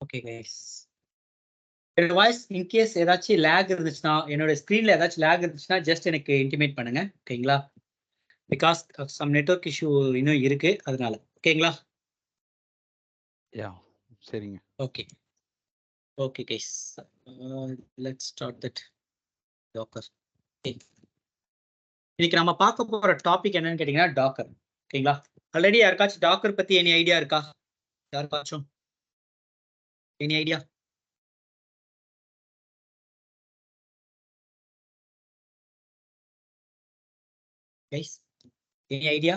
Okay guys, என்னோட voice in case ஏதாச்சும் லேக் இருந்துச்சுன்னா, என்னோட ஸ்க்ரீன்ல ஏதாச்சும் லேக் இருந்துச்சுன்னா ஜஸ்ட் எனக்கு இன்டிமேட் பண்ணுங்க. ஓகேங்களா? பிகாஸ் சம் நெட்வொர்க் இஷ்யூ இன்னும் இருக்கு, அதனால. ஓகேங்களா? யா சரிங்க. Okay okay guys, let's start that docker. இன்னைக்கு நம்ம பார்க்க போற டாபிக் என்னன்னு கேட்டீங்கன்னா டாக்கர். ஓகேங்களா? ஆல்ரெடி யாருக்காச்சும் டாக்கர் பத்தி எனி ஐடியா இருக்கா? யாருக்காச்சும் any idea? Guys any idea?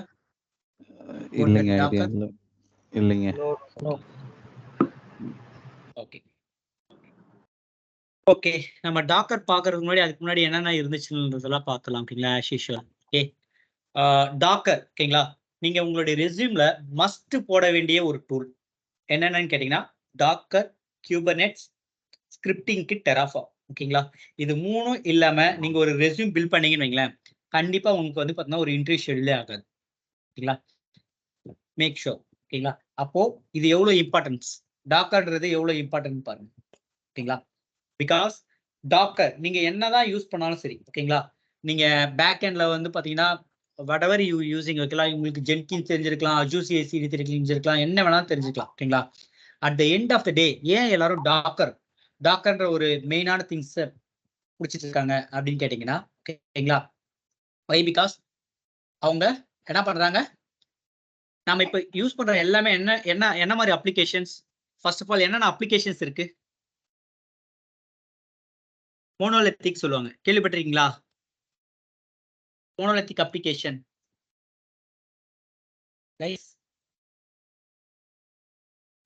இல்லைங்க, ஐடியா இல்லை. இல்லைங்க. ஓகே ஓகே, நம்ம டாக்கர் பார்க்கறதுக்கு முன்னாடி அதுக்கு முன்னாடி என்னென்ன இருந்துச்சுன்றதெல்லாம் பார்க்கலாம். ஓகேங்களா? As usual. Okay, docker. ஓகேங்களா? நீங்க உங்களுடைய ரெஸ்யூம்ல மஸ்ட் போட வேண்டிய ஒரு டூல் என்னென்னு கேட்டீங்கன்னா டாக்கர், குபர்நெட்ஸ், ஸ்கிரிப்டிங் கிட், டெராஃபார்ம். ஓகேங்களா? இது மூணும் இல்லாம நீங்க ஒரு ரெஸ்யூம் பில்ட் பண்ணீங்கன்னு வைங்களேன், கண்டிப்பா உங்களுக்கு வந்து பார்த்தீங்கன்னா ஒரு இன்டர்வியூ ஷெட்யூலே ஆகாது. ஓகேங்களா? Make sure. ஓகேங்களா? அப்போ இது எவ்வளவு இம்பார்ட்டன்ஸ், டாக்கர்ன்றது எவ்வளவு இம்பார்ட்டன்ட் பாருங்க. ஓகேங்களா? பிகாஸ் டாக்கர் நீங்க என்னதான் யூஸ் பண்ணாலும் சரி, ஓகேங்களா, நீங்க பேக் எண்ட்ல வந்து பாத்தீங்கன்னா whatever you using, ஓகேங்களா, உங்களுக்கு ஜென்கின்ஸ் தெரிஞ்சிருக்கலாம், அஜூர் CI/CD தெரிஞ்சிருக்கலாம், என்ன வேணாலும் தெரிஞ்சுக்கலாம். ஓகேங்களா? At the end of the day ஏன் எல்லாரும் டாக்கர்ன்ற ஒரு மெயினான திங்ஸ் பிடிச்சிட்டு இருக்காங்க அப்படின்னு கேட்டீங்கன்னா, ஓகேங்களா, வை பிகாஸ் அவங்க என்ன பண்றாங்க, நாம இப்ப யூஸ் பண்ற எல்லாமே என்ன என்ன என்ன மாதிரி அப்ளிகேஷன்ஸ், ஃபர்ஸ்ட் ஆஃப் ஆல் என்னென்ன அப்ளிகேஷன்ஸ் இருக்கு? மோனோலித்திக் சொல்லுவாங்க, கேள்விப்பட்டிருக்கீங்களா? மோனோலித்திக் அப்ளிகேஷன் கைஸ்,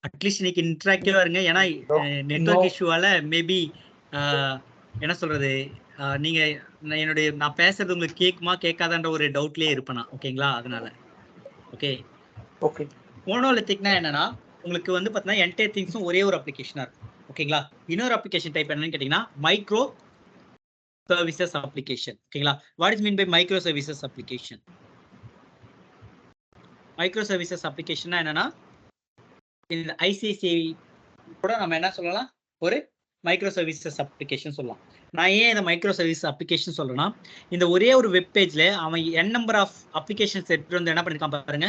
அட்லீஸ்ட் இன்னைக்கு இன்டராக்டிவா இருங்க. ஏன்னா நெட்வொர்க் இஷ்யூவால மேபி என்ன சொல்றது, நீங்க நான் பேசுறது உங்களுக்கு கேட்குமா கேட்காதான்ற ஒரு டவுட்லயே இருப்பேன் நான். ஓகேங்களா? அதனால ஓகே ஓகே. மோனோலித்திக்னா என்னன்னா உங்களுக்கு வந்து பார்த்தீங்கன்னா என்டையர் திங்ஸும் ஒரே ஒரு அப்ளிகேஷனா இருக்கும். ஓகேங்களா? இன்னொரு அப்ளிகேஷன் டைப் என்னன்னு கேட்டீங்கன்னா மைக்ரோ சர்வீசஸ் அப்ளிகேஷன். ஓகேங்களா? What is mean by micro services application? Micro services அப்ளிகேஷன்னா என்னன்னா, இந்த ICICI கூட நம்ம என்ன சொல்லலாம், ஒரு மைக்ரோ சர்வீசஸ் அப்ளிகேஷன் சொல்லலாம். நான் ஏன் இந்த மைக்ரோ சர்வீஸ் அப்ளிகேஷன் சொல்றேன்னா, இந்த ஒரே ஒரு வெப் பேஜ்ல அவன் n நம்பர் ஆஃப் அப்ளிகேஷன்ஸ் எடுத்துட்டு வந்து என்ன பண்ணிருக்கான் பாருங்க,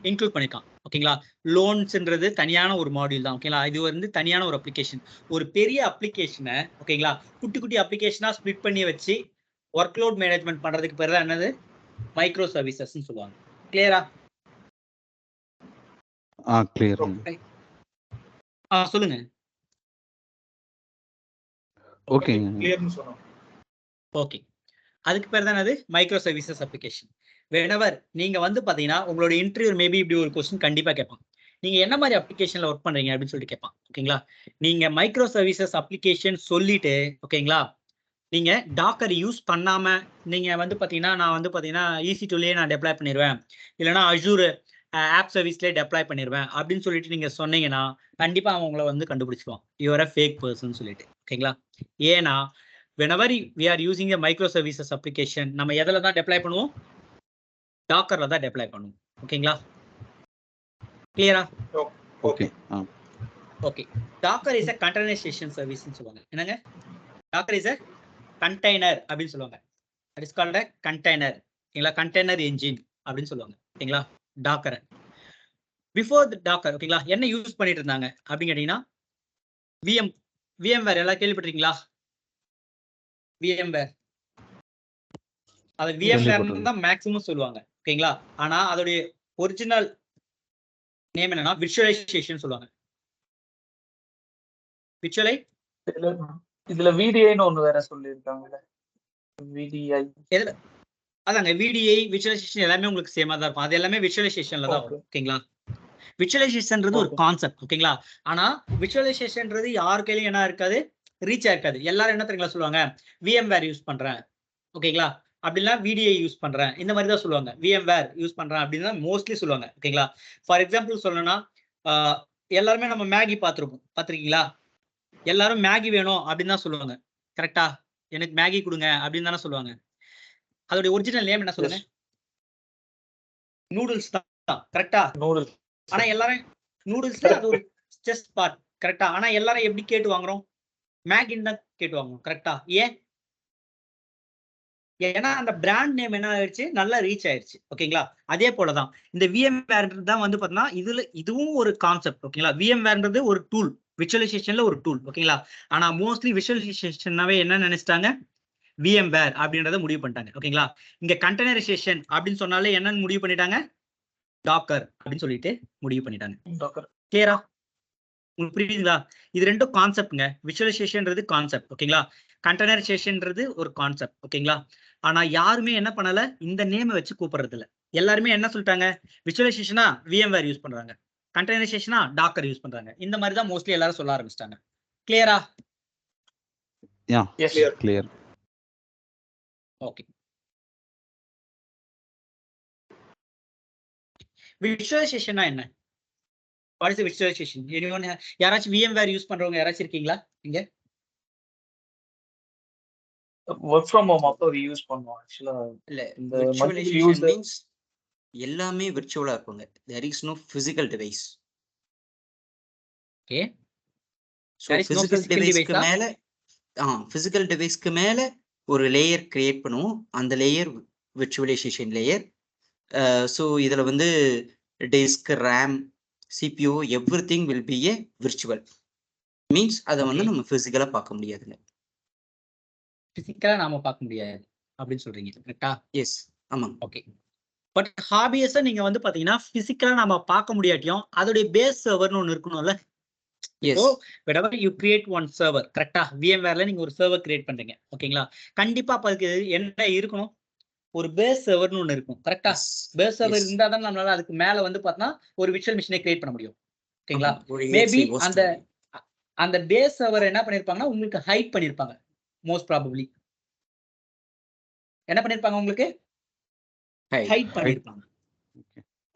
இன்க்ளூட் பண்ணிருக்கான். ஓகேங்களா? லோன்ஸ்ன்றது தனியான ஒரு மாடியூல் தான். ஓகேங்களா? இது வந்து தனியான ஒரு அப்ளிகேஷன். ஒரு பெரிய அப்ளிகேஷனை, ஓகேங்களா, குட்டி குட்டி அப்ளிகேஷனா ஸ்ப்ளிட் பண்ணி வச்சு ஒர்க் லோட் மேனேஜ்மெண்ட் பண்றதுக்கு பேர் தான் என்னது, மைக்ரோ சர்வீசஸ் சொல்லுவாங்க. கிளியரா? கிளியர். சொல்லுங்க. ஓகேங்க, கிளியர்னு சொன்னோம். ஓகே, அதுக்கு பேர் தான் அது மைக்ரோ சர்வீசஸ் அப்ளிகேஷன். வெனவர் நீங்க வந்து பாத்தீங்கன்னா உங்களோட இன்டர்வியூ மேபி இப்படி ஒரு क्वेश्चन கண்டிப்பா கேட்பான், நீங்க என்ன மாதிரி அப்ளிகேஷன்ல ஒர்க் பண்றீங்க அப்படின்னு சொல்லிட்டு கேட்பான். ஓகேங்களா? நீங்க மைக்ரோ சர்வீசஸ் அப்ளிகேஷன் சொல்லிட்டு, ஓகேங்களா, நீங்க டாக்கர் யூஸ் பண்ணாம நீங்க வந்து பாத்தீங்கன்னா நான் வந்து பாத்தீங்கன்னா EC2லயே நான் டெப்ளாய் பண்ணிடுவேன், இல்லைன்னா அஜூர் ஆப் சர்வீஸ்லேயே டெப்ளாய் பண்ணிடுவேன் அப்படின்னு சொல்லிட்டு நீங்க சொன்னீங்கன்னா கண்டிப்பா அவன் உங்களை வந்து கண்டுபிடிச்சிடுவான், யூஆர் அ ஃபேக் பர்சன் சொல்லிட்டு. ஓகேங்களா? ஏன்னா whenever we are using a microservices application, நம்ம எதில தான் டெப்ளாய் பண்ணுவோம், டாக்கர்ல தான் டெப்ளாய் பண்ணுவோம். ஓகேங்களா? கிளியரா? Okay. Okay, docker is a containerization service ன்னு சொல்லுவாங்க. என்னங்க? டாக்கர் இஸ் a container அப்படின்னு சொல்லுவாங்க. that is called a container. ஓகேங்களா? container engine அப்படின்னு சொல்லுவாங்க. ஓகேங்களா? டாக்கர் பிஃபோர் தி டாக்கர், ஓகேங்களா, என்ன யூஸ் பண்ணிட்டு இருந்தாங்க அப்படின்னு கேட்டீங்கன்னா VMware எல்லாம் கேள்விப்பட்டிருக்கீங்களா? VMware அது VMware தான் மேக்ஸிமம் சொல்லுவாங்க. ஓகேங்களா? ஆனா அதோடைய ஒரிஜினல் நேம் என்னன்னா விர்ச்சுவலைசேஷன் சொல்லுவாங்க. இதுல VDI ன்னு ஒன்னு வேற சொல்லிருக்காங்கல, VDI அதாங்க VDI விர்ச்சுவலைசேஷன் எல்லாமே உங்களுக்கு சேமா தான் இருக்கும். அது எல்லாமே விர்ச்சுவலைசேஷன்ல தான் வரும். ஓகேங்களா? விர்ச்சுவலைசேஷன்ன்றது ஒரு கான்செப்ட். ஓகேங்களா? ஆனா விர்ச்சுவலைசேஷன்ன்றது யார் கையிலும் என்ன இருக்காது, ரீச் ஆயிருக்காது. எல்லாரும் என்ன தெரியுங்களா சொல்லுவாங்க, VMware யூஸ் பண்றேன், ஓகேங்களா, அப்படின்னா VDI யூஸ் பண்றேன், இந்த மாதிரி தான் சொல்லுவாங்க. VMware யூஸ் பண்றேன் அப்படின்னு தான் மோஸ்ட்லி சொல்லுவாங்க. ஓகேங்களா? ஃபார் எக்ஸாம்பிள் சொல்லணும்னா எல்லாருமே நம்ம மேகி பார்த்துருக்கீங்களா? எல்லாரும் மேகி வேணும் அப்படின்னு தான் சொல்லுவாங்க. கரெக்டா? எனக்கு மேகி கொடுங்க அப்படின்னு தானே சொல்லுவாங்க. அதோட ஒரிஜினல் நேம் என்ன சொல்லுங்க? நூடுல்ஸ் தான். கரெக்டா? நூடுல்ஸ். ஆனா எல்லாரும் நூடுல்ஸ்ல அது ஒரு ஜஸ்ட் பார்ட். கரெக்டா? ஆனா எல்லாரும் எப்படி கேட்டு வாங்குறோம்? மேக்னு தான் கேட்டு வாங்குறோம். கரெக்டா? ஏன்? ஏன்னா அந்த பிராண்ட் நேம் என்ன ஆயிடுச்சு? நல்லா ரீச் ஆயிருச்சு. ஓகேங்களா? அதே போல தான் இந்த VMwareன்றது தான் வந்து பார்த்தீங்கன்னா, இதுவும் ஒரு கான்செப்ட். ஓகேங்களா? VMwareன்றது ஒரு டூல். விர்ச்சுவலைசேஷன்ல ஒரு டூல். ஓகேங்களா? ஆனா மோஸ்ட்லி விர்ச்சுவலைசேஷன்னாவே என்ன நினைச்சிட்டாங்க? VMware அப்படின்றத முடிவு பண்ணிட்டாங்க. ஓகேங்களா? இங்க கண்டெய்னரைசேஷன் அப்படின்னு சொன்னாலே என்னன்னு முடிவு பண்ணிட்டாங்க? டாக்கர் அப்படின்னு சொல்லிட்டு முடிவு பண்ணிட்டாங்க. டாக்கர். கிளியரா? உங்களுக்கு புரியுதுங்களா? இது ரெண்டும் கான்செப்ட்ங்க. விர்ச்சுவலைசேஷன்ன்றது கான்செப்ட். ஓகேங்களா? கண்டெய்னரைசேஷன்ன்றது ஒரு கான்செப்ட். ஓகேங்களா? ஆனா யாருமே என்ன பண்ணல? இந்த நேம வச்சு கூப்பிடுறது இல்ல. எல்லாருமே என்ன சொல்லிட்டாங்க? விர்ச்சுவலைசேஷனா VMware யூஸ் பண்றாங்க. கண்டெய்னரைசேஷனா டாக்கர் யூஸ் பண்றாங்க. இந்த மாதிரி தான் மோஸ்ட்லி எல்லாரும் சொல்ல ஆரம்பிச்சிட்டாங்க. கிளியரா? யா எஸ். கிளியர். ஓகே. விர்ச்சுவலைசேஷன்னா என்ன? What is virtualisation? எனிஒன் யாராச்சும் VMware யூஸ் பண்றவங்க யாராச்சும் இருக்கீங்களா இங்க? ஒர்க் ஃப்ரம் ஹோம் அப்போ யூஸ் பண்ணுவோம் ஆக்சுவலா. இல்ல இந்த virtualization user- means எல்லாமே விர்ச்சுவலா இருக்குங்க. there is no physical device. Okay. so There is no physical physical deviceக்கு device-ஆ? மேல physical deviceக்கு மேல ஒரு லேயர் கிரியேட் பண்ணுவோம். அந்த லேயர் virtualization லேயர். so இதுல வந்து disk, RAM, CPU everything will be a virtual. means அத வந்து Okay. நம்ம பிசிக்கலா பார்க்க முடியாதுங்க. பிசிக்கலா நாம பார்க்க முடியாது அப்படின்னு சொல்றீங்க. கரெக்ட்டா? எஸ் ஆமாங்க. ஓகே. பட் ஹாபியஸா நீங்க வந்து பாத்தீங்கன்னா, பிசிக்கலா நாம பார்க்க முடியாட்டியும், அதோடைய பேஸ் சர்வர்னு ஒண்ணு இருக்கணும்ல? எஸ் இப்போ whenever you create one server, கரெக்ட்டா? VMwareல நீங்க ஒரு சர்வர் கிரியேட் பண்றீங்க. ஓகேங்களா? கண்டிப்பா அப்ப அதுக்கு என்ன இருக்கணும்? ஒரு பேஸ் சர்வர்னு ஒண்ணு இருக்கும். கரெக்ட்டா? பேஸ் சர்வர் இருந்தா தான் நம்மளால அதுக்கு மேல வந்து பார்த்தா ஒரு விர்ச்சுவல் மிஷினை கிரியேட் பண்ண முடியும். ஓகேங்களா? மேபி அந்த பேஸ் சர்வர் என்ன பண்ணிருப்பாங்கன்னா, உங்களுக்கு ஹைட் பண்ணிருப்பாங்க. Most probably. என்ன பண்ணிருப்பாங்க உங்களுக்கு? ஹைட் பண்ணிருப்பாங்க.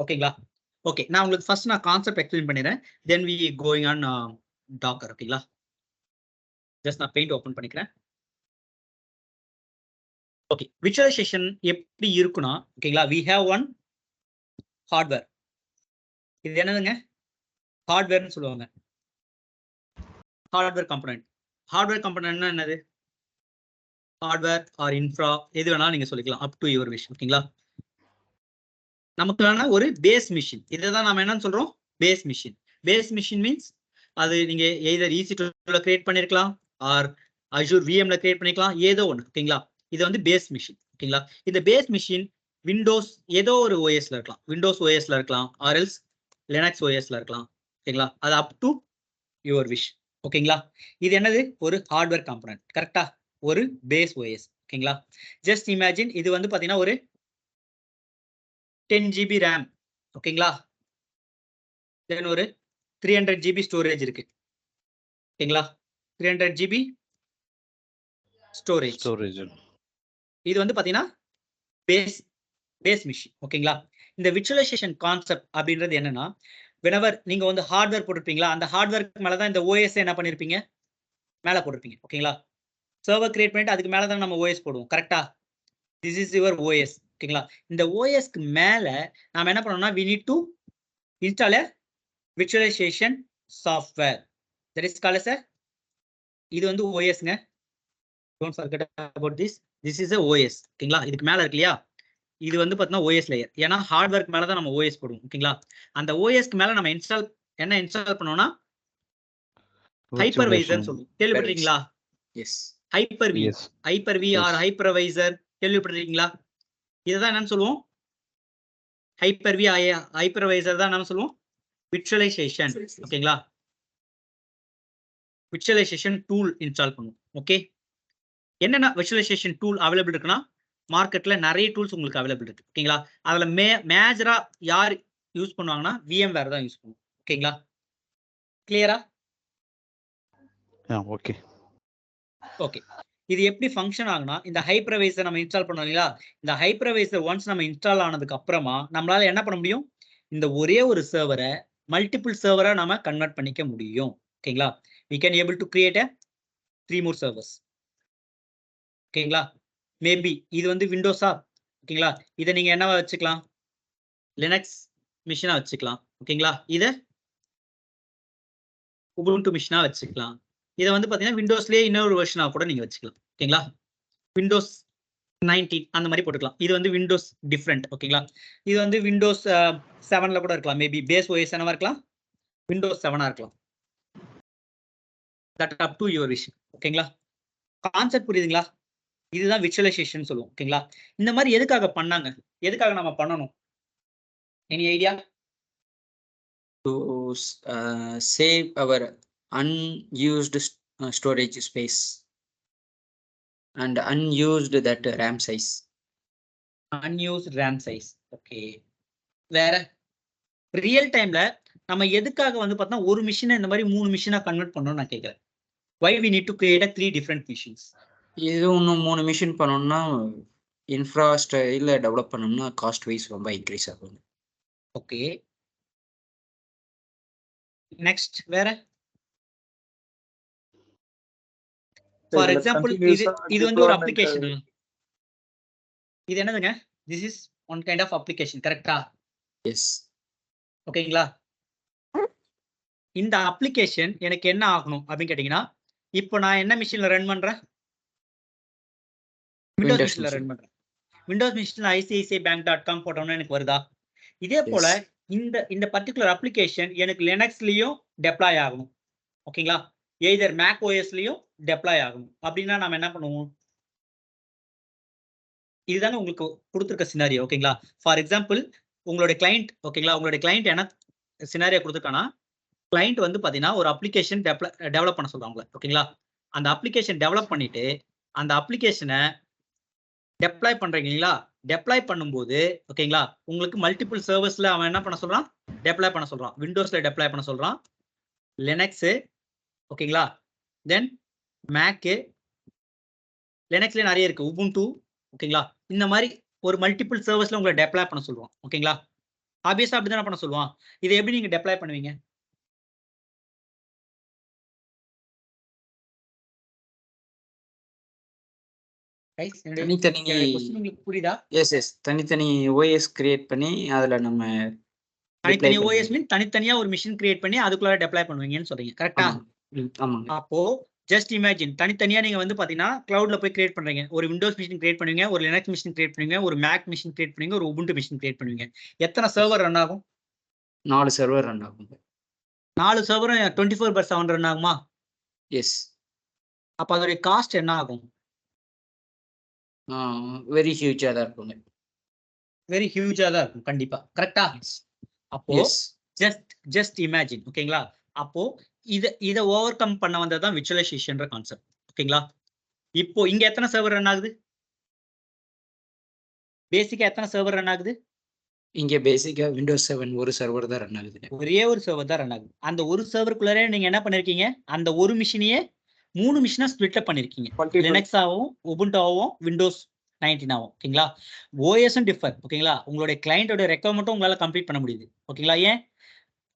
ஓகேங்களா? ஓகே. நான் உங்களுக்கு ஃபர்ஸ்ட் கான்செப்ட் எக்ஸ்பிளைன் பண்ணிறேன். Then we going on docker. ஓகேங்களா? ஜஸ்ட் நான் பெயிண்ட் ஓபன் பண்ணிக்கிறேன். ஓகே. விர்ச்சுவலைசேஷன் எப்படி இருக்குன்னா, ஓகேங்களா? we have one hardware. இது என்னதுங்க? ஹார்ட்வேர்னு சொல்லுவாங்க. Hardware component. ஹார்ட்வேர் காம்போனன்ட்னா என்னது? ஹார்ட்வேர் ஆர் இன்ஃப்ரா எது வேணாலும் நீங்க சொல்லிக்கலாம். Up to your wish. ஓகேங்களா? நமக்கான ஒரு பேஸ் மிஷின். இதுதான் நாம என்னன்னு சொல்றோம்? Base machine. பேஸ் மிஷின் மீன்ஸ் அது நீங்க எய்தர் EC2ல கிரியேட் பண்ணிருக்கலாம் ஆர் Azure VMல கிரியேட் பண்ணிக்கலாம். ஏதோ ஒன்று. ஓகேங்களா? இது வந்து பேஸ் மிஷின். ஓகேங்களா? இந்த பேஸ் மிஷின் விண்டோஸ் ஏதோ ஒரு OSல இருக்கலாம். விண்டோஸ் OSல இருக்கலாம் ஆர் எல்ஸ் லினக்ஸ் OSல இருக்கலாம். ஓகேங்களா? அது அப் டு யுவர் விஷ். ஓகேங்களா? இது என்னது? ஒரு ஹார்ட்வேர் காம்போனன்ட். கரெக்டா? ஒரு பேஸ் OS. ஓகேங்களா? ஜஸ்ட் இமேஜின் இது வந்து பாத்தீங்கன்னா ஒரு 10 GB RAM. ஓகேங்களா? தென் ஒரு 300 GB ஸ்டோரேஜ் இருக்கு. ஓகேங்களா? 300 GB ஸ்டோரேஜ். இது வந்து பாத்தீங்கன்னா பேஸ் மிஷின். ஓகேங்களா? இந்த விர்ச்சுவலைசேஷன் கான்செப்ட் அப்படின்றது என்னன்னா, whenever நீங்க வந்து ஹார்ட்வேர் போட்டிருப்பீங்களா, அந்த ஹார்ட்வேருக்கு மேல தான் இந்த OS என்ன பண்ணிருப்பீங்க? மேல போட்டிருப்பீங்க. ஓகேங்களா? சர்வர் கிரியேட் பண்ணிட்டு அதுக்கு மேல தான் நம்ம OS போடுவோம். கரெக்டா? This is your OS. ஓகேங்களா? இந்த OSக்கு மேல நாம என்ன பண்ணணும்னா we need to install a virtualization software. That is called as a இது வந்து OSங்க. Don't forget about this. This is a OS. ஓகேங்களா? இதுக்கு மேல இருக்கு இல்லையா? இது வந்து பாத்தீங்கன்னா OS லேயர். ஏன்னா ஹார்ட்வேருக்கு மேல தான் நம்ம OS போடுவோம். ஓகேங்களா? அந்த OSக்கு மேல நம்ம என்ன இன்ஸ்டால் பண்ணோம்னா ஹைப்பர்வைசர் சொல்லுவோம். கேள்விப்பட்டிருக்கீங்களா? Yes. Hyper-V. Yes. Hyper-V or hypervisor கேள்விப்பட்டிருக்கீங்களா? இதுதான் என்னன்னு சொல்லுவோம்? ஹைப்பர்-வி ஹைப்பர்வைசர் தான் என்ன சொல்லுவோம்? விர்ச்சுவலைசேஷன். ஓகேங்களா? விர்ச்சுவலைசேஷன் டூல் இன்ஸ்டால் பண்ணுவோம். ஓகே. என்னென்ன விர்ச்சுவலைசேஷன் டூல் அவைலபிள் இருக்குன்னா, மார்க்கெட்ல நிறைய டூல்ஸ் உங்களுக்கு அவைலபிள் இருக்கு. ஓகேங்களா? அதுல மேஜரா யார் யூஸ் பண்ணுவாங்கன்னா VMware தான் யூஸ் பண்ணுவோம். ஓகேங்களா? கிளியரா? ஓகே. ஓகே. இது எப்படி ஃபங்க்ஷன் ஆகுனா, இந்த ஹைப்பர்வைசர் நம்ம இன்ஸ்டால் பண்ணோம் இல்லையா? இந்த ஹைப்பர்வைசர் ஒன்ஸ் நம்ம இன்ஸ்டால் ஆனதுக்கு அப்புறமா நம்மளால என்ன பண்ண முடியும்? இந்த ஒரே ஒரு சர்வரை மல்டிபிள் சர்வரா நாம கன்வெர்ட் பண்ணிக்க முடியும். ஓகேங்களா? we can able to create a 3 more servers. ஓகேங்களா? மேபி இது வந்து விண்டோஸா? ஓகேங்களா? இதை நீங்க என்னவா வச்சுக்கலாம்? லினக்ஸ் மிஷினா வச்சுக்கலாம். ஓகேங்களா? இதை உபுண்டு மிஷினா வச்சுக்கலாம். இதை வந்து பாத்தீங்கன்னா விண்டோஸ்லயே இன்னொரு வெர்ஷனா கூட நீங்க வச்சுக்கலாம். ஓகேங்களா? விண்டோஸ் 19 அந்த மாதிரி போட்டுக்கலாம். இது வந்து விண்டோஸ் டிஃப்ரெண்ட். ஓகேங்களா? இது வந்து விண்டோஸ் 7ல கூட இருக்கலாம். மேபி பேஸ் ஓஎஸ் என்னவா இருக்கலாம், விண்டோஸ் 7ஆ இருக்கலாம். That up to your vision. ஓகேங்களா? கான்செப்ட் புரியுதுங்களா? இதுதான் விர்ச்சுவலைசேஷன் சொல்லுவோம். ஓகேங்களா? இந்த மாதிரி எதுக்காக பண்ணாங்க, எதுக்காக நம்ம பண்ணணும்? Any idea? To save our unused storage space and unused that RAM size. Unused RAM size. Okay. வேற ரியல் டைம்ல நம்ம எதுக்காக வந்து பார்த்தா ஒரு மிஷினை இந்த மாதிரி 3 மிஷினா கன்வெர்ட் பண்ணணும்னு நான் கேட்கிறேன். Why we need to create a 3 different machines? இது இன்னும் 3 மிஷின் பண்ணோம்னா இன்ஃப்ராஸ்ட்ரக்சர்ல டெவலப் பண்ணோம்னா காஸ்ட் வைஸ் ரொம்ப இன்க்ரீஸ் ஆகும். ஓகே. நெக்ஸ்ட் வேற ஃபார் எக்ஸாம்பிள் இது வந்து ஒரு அப்ளிகேஷன். இது என்னதுங்க? This is one kind of application. கரெக்டா? எஸ். ஓகேங்களா? இந்த அப்ளிகேஷன் எனக்கு என்ன ஆகணும் அப்படின்னு கேட்டீங்கன்னா, இப்போ நான் என்ன மிஷின்ல ரன் பண்றேன்? விண்டோஸ் மிஷின்ல ரன் பண்றேன். விண்டோஸ் மிஷின்ல ICICIbank.com போட்டோம்னா எனக்கு வருதா? இதே போல இந்த பர்டிகுலர் அப்ளிகேஷன் எனக்கு லினக்ஸ்லயும் டெப்ளாய் ஆகணும். ஓகேங்களா? எய்தர் மேக் ஓஎஸ்லயும் டெப்ளாய் ஆகணும். அப்படின்னா நாம என்ன பண்ணுவோம்? இதுதாங்க உங்களுக்கு கொடுத்துருக்க சினாரியோ. ஓகேங்களா? ஃபார் எக்ஸாம்பிள் உங்களுடைய கிளைண்ட், ஓகேங்களா, உங்களுடைய கிளைண்ட் என்ன சினாரியோ கொடுத்துருக்கானா, கிளைண்ட் வந்து பாத்தீங்கன்னா ஒரு அப்ளிகேஷன் டெவலப் பண்ண சொல்றாங்க. ஓகேங்களா? அந்த அப்ளிகேஷன் டெவலப் பண்ணிட்டு அந்த அப்ளிகேஷனை டெப்ளாய் பண்றீங்க இல்லைங்களா? டெப்ளாய் பண்ணும்போது ஓகேங்களா, உங்களுக்கு மல்டிபிள் சர்வர்ஸ்ல அவன் என்ன பண்ண சொல்றான்? டெப்ளாய் பண்ண சொல்றான். விண்டோஸ்ல டெப்ளாய் பண்ண சொல்றான், லினக்ஸ், ஓகேங்களா, தென் மேக்கு, லினக்ஸ்ல நிறைய இருக்கு, உபுண்டு, ஓகேங்களா, இந்த மாதிரி ஒரு மல்டிபிள் சர்வர்ஸ்ல உங்களை டெப்ளாய் பண்ண சொல்லுவான். ஓகேங்களா? ஆப்வியஸா அப்படிதான் பண்ண சொல்லுவான். இதை எப்படி நீங்க டெப்ளாய் பண்ணுவீங்க? புரியுதா? Yes yes. தனித்தனி ஓஎஸ் கிரியேட் பண்ணி அதுல நம்ம தனித்தனி ஓஎஸ் மீன் தனித்தனியா ஒரு மிஷின் கிரியேட் பண்ணி அதுக்குள்ள டெப்ளாய் பண்ணுவீங்கன்னு சொல்றீங்க. கரெக்டா? ஆமாங்க. அப்போ ஜஸ்ட் இமேஜின் தனித்தனியா நீங்க வந்து பாத்தீங்கன்னா கிளவுட்ல போய் கிரியேட் பண்றீங்க. ஒரு விண்டோஸ் மிஷின் கிரியேட் பண்ணுவீங்க, ஒரு லினக்ஸ் மிஷின் கிரியேட் பண்ணுவீங்க, ஒரு மேக் மிஷின் கிரியேட் பண்ணுவீங்க, ஒரு உபுண்டு மிஷின் கிரியேட் பண்ணுவீங்க. எத்தனை சர்வர் ரன் ஆகும்? 4 சர்வர் ரன் ஆகும். 4 சர்வரும் 24/7 ரன் ஆகுமா? எஸ். அப்ப அதோட காஸ்ட் என்ன ஆகும்? வெரி ஹியூஜா தான் இருக்குங்க. வெரி ஹியூஜா தான் இருக்கும் கண்டிப்பா. கரெக்டா? அப்போ ஜஸ்ட் இமேஜின். ஓகேங்களா? அப்போ இத ஓவர் கம் பண்ண வந்ததுதான் விர்ச்சுவலைசேஷன்ற கான்செப்ட். ஓகேங்களா? இப்போ இங்க எத்தனை சர்வர் ரன் ஆகுது? பேசிக்கா எத்தனை சர்வர் ரன் ஆகுது? இங்க பேசிக்கா விண்டோஸ் 7 ஒரு சர்வர் தான் ரன் ஆகுது. ஒரே ஒரு சர்வர் தான் ரன் ஆகுது. அந்த ஒரு சர்வருக்குள்ளே நீங்க என்ன பண்ணிருக்கீங்க? அந்த ஒரு மிஷினையே 3 மிஷினா ஸ்ப்ளிட் அப் பண்ணிருக்கீங்க. லினக்ஸாவும், உபுண்டாவும், விண்டோஸ் 19 ஆகும். ஓகேங்களா? ஓஎஸும் டிஃபர். ஓகேங்களா? உங்களுடைய கிளையண்டோட ரெக்வயர்மெண்ட்டும் உங்களால கம்ப்ளீட் பண்ண முடியுது. ஓகேங்களா? ஏன்?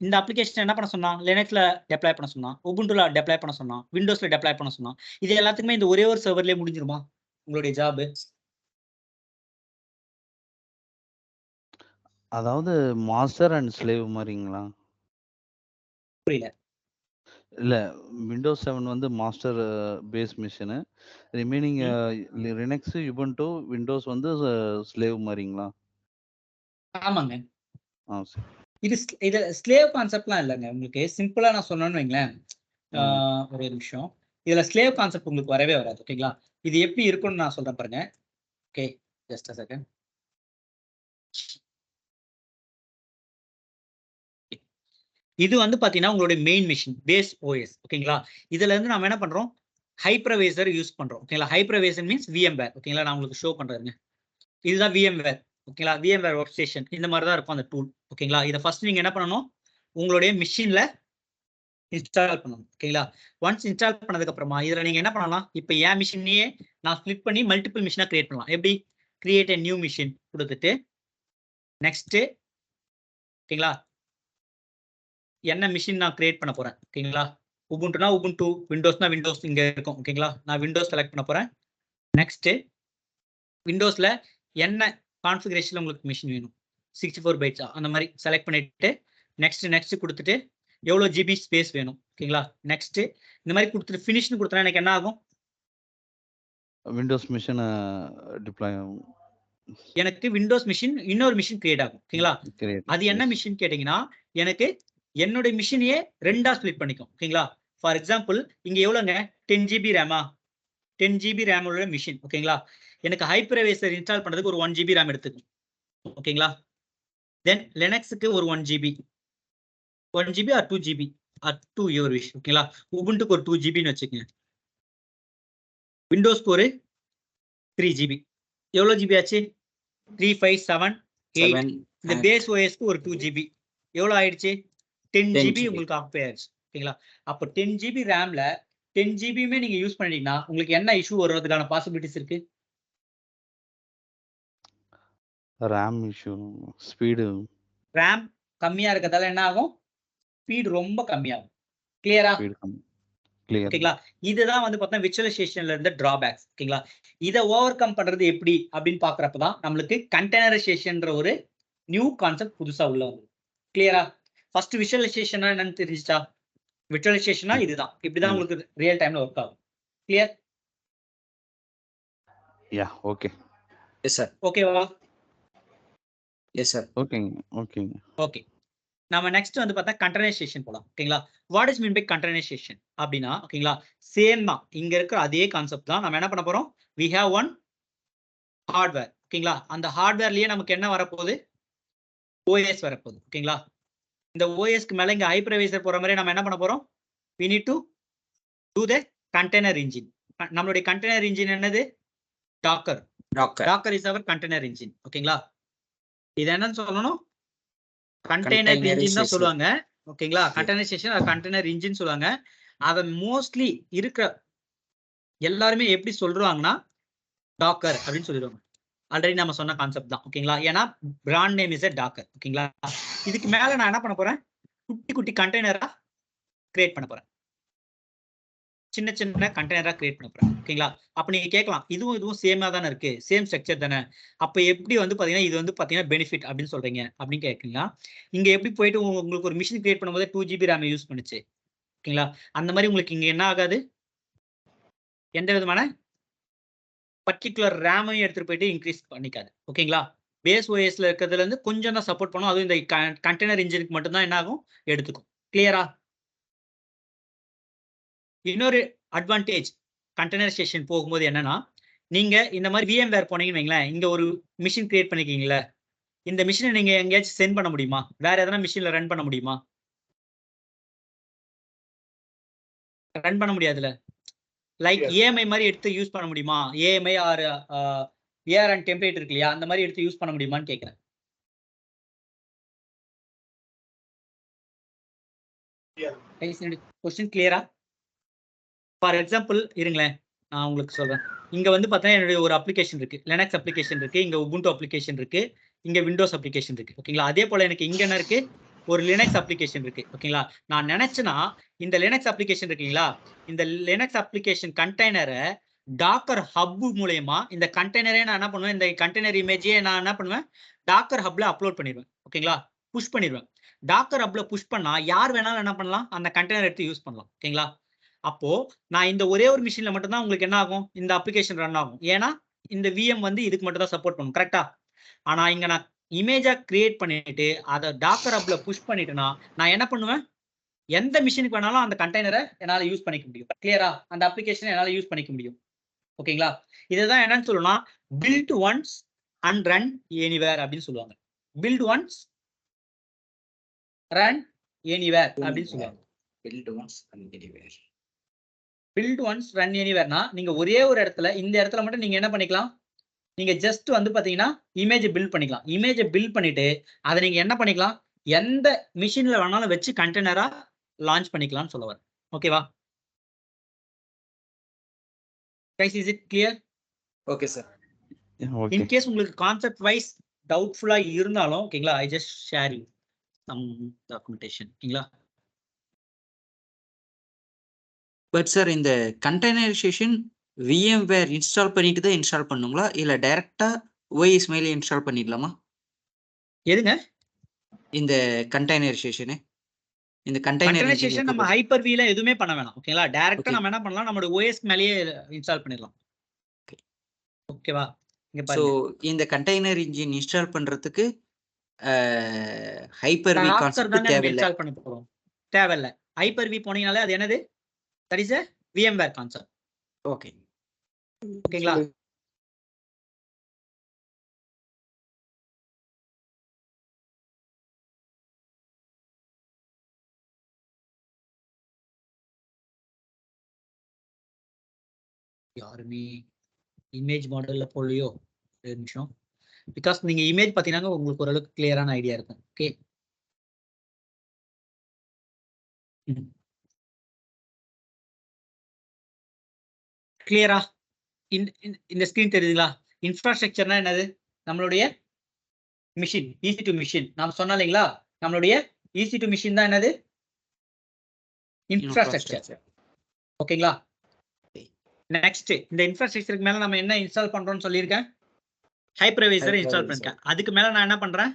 இந்த அப்ளிகேஷன் என்ன பண்ண சொன்னான்? லினக்ஸ்ல டெப்ளாய் பண்ண சொன்னான், உபுண்டுல டெப்ளாய் பண்ண சொன்னான், விண்டோஸ்ல டெப்ளாய் பண்ண சொன்னான். இது எல்லாத்துக்குமே இந்த ஒரே ஒரு சர்வர்லயே முடிஞ்சிருமா உங்களுடைய ஜாப்? அதாவது மாஸ்டர் அண்ட் ஸ்லேவ் மாதிரிங்களா? புரியல. இல்ல, விண்டோஸ் 7 வந்து master base machine, remaining Linux, Ubuntu, Windows வந்து ஸ்லேவ் மாதிரிங்களா? ஆமாங்க. சரி. இது ஸ்லேவ் கான்செப்ட்லாம் இல்லைங்க. உங்களுக்கு சிம்பிளா நான் சொன்னேன்னு வைங்களேன், ஒரே நிமிஷம். இதுல ஸ்லேவ் கான்செப்ட் உங்களுக்கு வரவே வராது. ஓகேங்களா? இது எப்படி இருக்கும்னு நான் சொல்றேன் பாருங்க. Okay, just a second. இது வந்து பாத்தீங்கன்னா உங்களுடைய மெயின் மிஷின் பேஸ் ஓஎஸ். ஓகேங்களா? இதுல இருந்து நாம என்ன பண்றோம்? ஹைப்பர்வைசர் யூஸ் பண்றோம். ஓகேங்களா? Hypervisor means VMware. ஓகேங்களா? நான் உங்களுக்கு ஷோ பண்றேங்க. இதுதான் VMware. ஓகேங்களா? VMware ஒர்க் ஸ்டேஷன் இந்த மாதிரி தான் இருக்கும் அந்த டூல். ஓகேங்களா? இதை ஃபர்ஸ்ட் நீங்க என்ன பண்ணணும்? உங்களுடைய மிஷின்ல இன்ஸ்டால் பண்ணணும். ஓகேங்களா? ஒன்ஸ் இன்ஸ்டால் பண்ணதுக்கு அப்புறமா இதுல நீங்க என்ன பண்ணலாம்? இப்போ என் மிஷினையே நான் ஸ்ப்ளிட் பண்ணி மல்டிபிள் மிஷினா கிரியேட் பண்ணலாம். எப்படி? கிரியேட் a நியூ மிஷின் கொடுத்துட்டு நெக்ஸ்ட், ஓகேங்களா, என்ன மிஷின் நான் கிரியேட் பண்ண போறேன். ஓகேங்களா? உபுண்டுனா உபுண்டு, விண்டோஸ்னா விண்டோஸ் இங்க இருக்கும். ஓகேங்களா? நான் விண்டோஸ் செலக்ட் பண்ண போறேன். நெக்ஸ்ட் விண்டோஸ்ல என்ன கான்ஃபிகரேஷன்ல உங்களுக்கு மிஷின் வேணும், 64 பைட்ஸா அந்த மாதிரி செலக்ட் பண்ணிட்டு நெக்ஸ்ட் கொடுத்துட்டு எவ்வளோ ஜிபி ஸ்பேஸ் வேணும், ஓகேங்களா? நெக்ஸ்ட் இந்த மாதிரி கொடுத்துட்டு ஃபினிஷ்னு கொடுத்தா எனக்கு என்ன ஆகும்? விண்டோஸ் மிஷின் டிப்ளாய் ஆகும். எனக்கு விண்டோஸ் மிஷின் இன்னொரு மிஷின் கிரியேட் ஆகும். ஓகேங்களா? கிரியேட். அது என்ன மிஷின் கேட்டீங்கன்னா, எனக்கு என்னுடைய மிஷினையே 2ஆ ஸ்ப்ளிட் பண்ணிக்கும். ஓகேங்களா? ஃபார் எக்ஸாம்பிள் இங்க எவ்வளோங்க 10 GB ரேமா? 10 GB ரேம் உள்ள மிஷின். ஓகேங்களா? எனக்கு ஹைப்பர்வைசர் இன்ஸ்டால் பண்றதுக்கு ஒரு 1 GB ரேம் எடுத்துக்கும். ஓகேங்களா? தென் லினக்ஸுக்கு ஒரு 1 GB 1 GB or 2 GB or 2 your wish. ஓகேங்களா? உபுண்டுக்கு ஒரு 2 GBன்னு வச்சுக்கோங்க. விண்டோஸ்க்கு ஒரு 3 GB. எவ்வளோ GB ஆச்சு? 3, 5, 7, 8. இந்த பேஸ் ஓஎஸ்க்கு ஒரு 2 GB. எவ்வளோ ஆயிடுச்சு? 10 GB உங்களுக்கு ஆக்குபை ஆயிடுச்சு. ஓகேங்களா? அப்போ 10 GB ரேம்ல 10 GBயுமே நீங்க யூஸ் பண்ணிட்டீங்கன்னா உங்களுக்கு என்ன இஷ்யூ வர்றதுக்கான பாசிபிலிட்டிஸ் இருக்கு? RAM issue, speed. ரேம் கம்மியா இருக்கிறதால என்ன ஆகும்? ஸ்பீட் ரொம்ப கம்மியாகும். கிளியரா? ஸ்பீடு கம்மி. கிளியர். ஓகேங்களா? இதுதான் வந்து பார்த்தா விர்ச்சுவலைசேஷன்ல இருந்த டிராபேக்ஸ். ஓகேங்களா? இதை ஓவர் கம் பண்றது எப்படி அப்படின்னு பாக்குறப்பதான் நம்மளுக்கு கண்டெய்னரைசேஷன்ன்ற ஒரு நியூ கான்செப்ட் புதுசா உள்ள வந்து. கிளியரா? ஃபர்ஸ்ட் விஷுவலைசேஷனா என்னன்னு தெரிஞ்சுச்சா? விர்ச்சுவலைசேஷனா இதுதான். இப்படிதான் உங்களுக்கு ரியல் டைம்ல ஒர்க் ஆகும். Clear? Ya, okay. Yes sir. ஓகேவா? Yes sir. ஓகேங்க, ஓகேங்க. ஓகே. நம்ம நெக்ஸ்ட் வந்து பார்த்தா கண்டெய்னரைசேஷன் போலாம். ஓகேங்களா? What is mean by containerization அப்படின்னா, ஓகேங்களா, சேம் தான். இங்க இருக்கிற அதே கான்செப்ட் தான். நம்ம என்ன பண்ண போறோம்? we have one hardware. ஓகேங்களா? அந்த ஹார்ட்வேர்லயே நமக்கு என்ன வரப்போகுது? OS வரப்போகுது. ஓகேங்களா? இந்த OSக்கு மேல இங்க ஹைப்பர்வைசர் போற மாதிரி நம்ம என்ன பண்ண போறோம்? we need to do the container engine. நம்மளுடைய கண்டெய்னர் இன்ஜின் என்னது? Docker. Docker is our container engine. ஓகேங்களா? இது என்னன்னு சொல்லணும்? கண்டெய்னர் இன்ஜின் தான் சொல்லுவாங்க. ஓகேங்களா? கண்டெய்னரைசேஷன் அது கண்டெய்னர் இன்ஜின் சொல்லுவாங்க. அத மோஸ்ட்லி இருக்கிற எல்லாருமே எப்படி சொல்றாங்கன்னா டாக்கர் அப்படின்னு சொல்லிடுவாங்க. ஆல்ரெடி நம்ம சொன்ன கான்செப்ட் தான். ஓகேங்களா? ஏன்னா பிராண்ட் நேம் இஸ் டாக்கர். ஓகேங்களா? இதுக்கு மேல நான் என்ன பண்ண போறேன்? குட்டி குட்டி கண்டெய்னரா கிரியேட் பண்ண போறேன். சின்ன சின்ன கண்டெய்னரா கிரியேட் பண்ண போறேன். ஓகேங்களா? அப்ப நீங்க கேட்கலாம், இதுவும் சேமா தானே இருக்கு, சேம் ஸ்ட்ரக்சர் தானே, அப்ப எப்படி வந்து பாத்தீங்கன்னா இது வந்து பாத்தீங்கன்னா பெனிஃபிட் அப்படின்னு சொல்றீங்க அப்படின்னு கேட்கலாம். இங்க எப்படி போயிட்டு உங்களுக்கு ஒரு மிஷின் கிரியேட் பண்ணும்போது 2 GB ரேம் யூஸ் பண்ணுச்சு. ஓகேங்களா? அந்த மாதிரி உங்களுக்கு இங்க என்ன ஆகாது? எந்த விதமான பர்டிகுலர் ரேமையும் எடுத்துட்டு போயிட்டு இன்க்ரீஸ் பண்ணிக்காது. ஓகேங்களா? பேஸ் ஓஎஸ்ல இருக்கிறதுல இருந்து கொஞ்சம் தான் சப்போர்ட் பண்ணும். அதுவும் இந்த கண்டெய்னர் இன்ஜினுக்கு மட்டும் தான் என்ன ஆகும்? எடுத்துக்கும். கிளியரா? இன்னொரு அட்வான்டேஜ் கண்டெய்னரைசேஷன் போகும்போது என்னன்னா, நீங்க இந்த மாதிரி VMware போனீங்கன்னு வைங்களேன், இங்க ஒரு மிஷின் கிரியேட் பண்ணிருக்கீங்களா, இந்த மிஷினை நீங்க எங்கேயாச்சும் சென்ட் பண்ண முடியுமா? வேற எதனா மிஷின்ல ரன் பண்ண முடியுமா? ரன் பண்ண முடியாதுல. லைக் EMI மாதிரி எடுத்து யூஸ் பண்ண முடியுமா? EMI ஆர் ARN டெம்ப்ளேட் இருக்கு இல்லையா, அந்த மாதிரி எடுத்து யூஸ் பண்ண முடியுமான்னு கேட்கிறேன். கொஸ்டின் கிளியரா? ஃபார் எக்ஸாம்பிள் இருங்களேன், நான் உங்களுக்கு சொல்றேன். இங்க வந்து பார்த்தீங்கன்னா என்னுடைய ஒரு அப்ளிகேஷன் இருக்கு, லினக்ஸ் அப்ளிகேஷன் இருக்கு, இங்க உபுண்டு அப்ளிகேஷன் இருக்கு, இங்க விண்டோஸ் அப்ளிகேஷன் இருக்கு. ஓகேங்களா? அதே போல எனக்கு இங்க என்ன இருக்கு? ஒரு லினக்ஸ் அப்ளிகேஷன் இருக்கு. ஓகேங்களா? நான் நினைச்சேன்னா இந்த லினக்ஸ் அப்ளிகேஷன் இருக்குங்களா, இந்த லினக்ஸ் அப்ளிகேஷன் கண்டெய்னரை டாக்கர் ஹப் மூலயமா இந்த கண்டெய்னரே நான் என்ன பண்ணுவேன், இந்த கண்டெய்னர் இமேஜையே நான் என்ன பண்ணுவேன், டாக்கர் ஹப்ல அப்லோட் பண்ணிடுவேன். ஓகேங்களா? புஷ் பண்ணிடுவேன். டாக்கர் ஹப்ல புஷ் பண்ணா யார் வேணாலும் என்ன பண்ணலாம், அந்த கண்டெய்னர் எடுத்து யூஸ் பண்ணலாம். ஓகேங்களா? அப்போ நான் இந்த ஒரே ஒரு மிஷின்ல மட்டும் தான் உங்களுக்கு என்ன ஆகும், இந்த அப்ளிகேஷன் ரன் ஆகும். ஏன்னா இந்த VM வந்து இதுக்கு மட்டும் தான் சப்போர்ட் பண்ணும். கரெக்டா? ஆனா இங்க நான் இமேஜா கிரியேட் பண்ணிட்டு அதை டாக்கர் ஹப்ல புஷ் பண்ணிட்டேன்னா நான் என்ன பண்ணுவேன், எந்த மிஷினுக்கு வேணாலும் அந்த கண்டெய்னரை என்னால யூஸ் பண்ணிக்க முடியும். கிளியரா? அந்த அப்ளிகேஷனை என்னால யூஸ் பண்ணிக்க முடியும். ஓகேங்களா? இதுதான் என்னன்னு சொல்லணும்னா build once and run anywhere அப்படின்னு சொல்லுவாங்க. பில்ட் ஒன்ஸ் ரன் எனிவேர் அப்படின்னு சொல்லுவாங்க. பில்ட் ஒன்ஸ் ரன் எனிவேர்னா நீங்க ஒரே ஒரு இடத்துல, இந்த இடத்துல மட்டும் நீங்க என்ன பண்ணிக்கலாம், நீங்க ஜஸ்ட் வந்து பாத்தீங்கன்னா இமேஜ் பில்ட் பண்ணிக்கலாம். இமேஜ் பில்ட் பண்ணிட்டு அதை நீங்க என்ன பண்ணிக்கலாம், எந்த மிஷின்ல வேணாலும் வச்சு கண்டெய்னரா லான்ச் பண்ணிக்கலாம்னு சொல்ல வரேன். ஓகேவா? guys, is it clear? Okay sir. Okay. In case உங்களுக்கு கான்செப்ட் வைஸ் டவுட்ஃபுல்லா இருந்தாலும் ஓகேங்களா, I just share you some documentation. ஓகேங்களா? பட் சார் இந்த கண்டெய்னரைசேஷன் VMware இன்ஸ்டால் பண்ணிட்டு தான் இன்ஸ்டால் பண்ணுங்களா, இல்ல டைரக்டா OS மேலே இன்ஸ்டால் பண்ணிடலாமா? எதுங்க இந்த கண்டெய்னரைசேஷனு இந்த கண்டெய்னர் கண்டெய்னரைசேஷன் நம்ம ஹைப்பர் வில எதுவுமே பண்ண வேணாம். ஓகேங்களா? டைரக்ட்டா Okay. நம்ம என்ன பண்ணலாம்? நம்மளோட OS மேலயே இன்ஸ்டால் பண்ணிடலாம். Okay. ஓகேவா? இங்க ஸோ பாருங்க. இந்த கண்டெய்னர் இன்ஜின் இன்ஸ்டால் பண்றதுக்கு ஹைப்பர் வி டாக்கர் கான்செப்ட் தாங்க நம்ம தேவையில்லை. இன்ஸ்டால் பண்ண போறோம். தேவையில்ல. ஹைப்பர் வி போனீங்கனாலே அது என்னது? That is a VMware concept. Okay. ஓகேங்களா? யாருமே இமேஜ் மாடல்ல போடலையோ? ஒரு நிமிஷம். பிகாஸ் நீங்க இமேஜ் பாத்தீங்கன்னா உங்களுக்கு ஓரளவுக்கு கிளியரான ஐடியா இருக்கும். ஓகே. கிளியரா? இந்த ஸ்கிரீன் தெரியுதுங்களா? இன்ஃப்ராஸ்ட்ரக்சர்னா என்னது? நம்மளுடைய மிஷின், ஈஸி டு மிஷின். நாம சொன்னோம் இல்லைங்களா? நம்மளுடைய ஈஸி டு மிஷின் தான் என்னது? இன்ஃப்ராஸ்ட்ரக்சர். ஓகேங்களா? நெக்ஸ்ட் இந்த இன்ஃப்ராஸ்ட்ரக்சருக்கு மேல நம்ம என்ன இன்ஸ்டால் பண்றோம்னு சொல்லியிருக்கேன்? ஹைப்பர்வைசர் இன்ஸ்டால் பண்ணிருக்கேன். அதுக்கு மேல நான் என்ன பண்றேன்?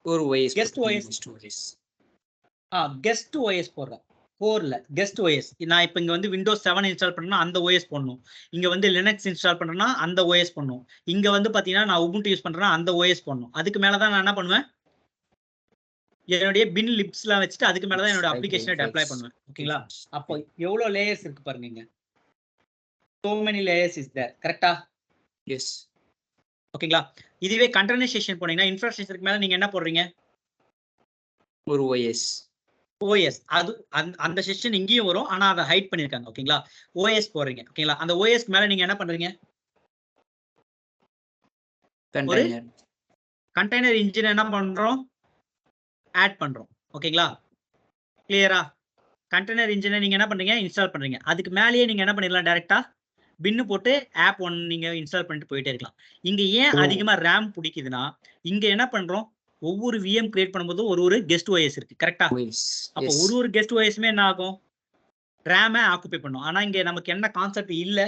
ஒரு OS guest OS. Guest OS போடுறேன். கோர்ல கெஸ்ட் OS. நான் இப்போ இங்க வந்து விண்டோஸ் 7 இன்ஸ்டால் பண்ணா அந்த OS போடணும். இங்க வந்து லினக்ஸ் இன்ஸ்டால் பண்றேன்னா அந்த OS போடணும். இங்க வந்து பாத்தீங்கன்னா நான் உபுண்டு யூஸ் பண்றேன்னா அந்த OS போடணும். அதுக்கு மேல தான் நான் என்ன பண்ணுவேன்? என்னுடைய பின் லிப்ஸ்லாம் வச்சுட்டு அதுக்கு மேல தான் என்னோட அப்ளிகேஷனை டெப்ளாய் பண்ணுவேன். ஓகேங்களா? அப்போ எவ்வளவு லேயர்ஸ் இருக்கு பாருங்க இங்க. so many layers is there. கரெக்ட்டா? எஸ். ஓகேங்களா? இதுவே கண்டெய்னரைசேஷன் போனீங்கன்னா இன்ஃப்ராஸ்ட்ரக்சருக்கு மேல நீங்க என்ன போடுறீங்க? ஒரு OS. OS. அது அந்த செஷன் இங்கேயும் வரும். ஆனா அதை ஹைட் பண்ணிருக்காங்க. ஓகேங்களா? OS போடுறீங்க. ஓகேங்களா? அந்த OSக்கு மேல நீங்க என்ன பண்றீங்க? கண்டெய்னர். கண்டெய்னர் இன்ஜின் என்ன பண்றோம்? ஆட் பண்றோம். ஓகேங்களா? கிளியரா? கண்டெய்னர் இன்ஜினை நீங்க என்ன பண்றீங்க? இன்ஸ்டால் பண்றீங்க. அதுக்கு மேலேயே நீங்க என்ன பண்ணிடலாம்? டைரக்டா பின்னு போட்டு ஆப் 1 நீங்க இன்ஸ்டால் பண்ணிட்டு போயிட்டே இருக்கலாம். இங்க ஏன் அதிகமா RAM பிடிக்குதுன்னா, இங்க என்ன பண்றோம்? ஒவ்வொரு VM கிரியேட் பண்ணும்போது ஒரு கெஸ்ட் OS இருக்கு. கரெக்ட்டா? OS. அப்போ எஸ். ஒரு கெஸ்ட் OSமே என்ன ஆகும்? RAM ஆக்குபை பண்ணும். ஆனா இங்க நமக்கு என்ன கான்செப்ட் இல்ல?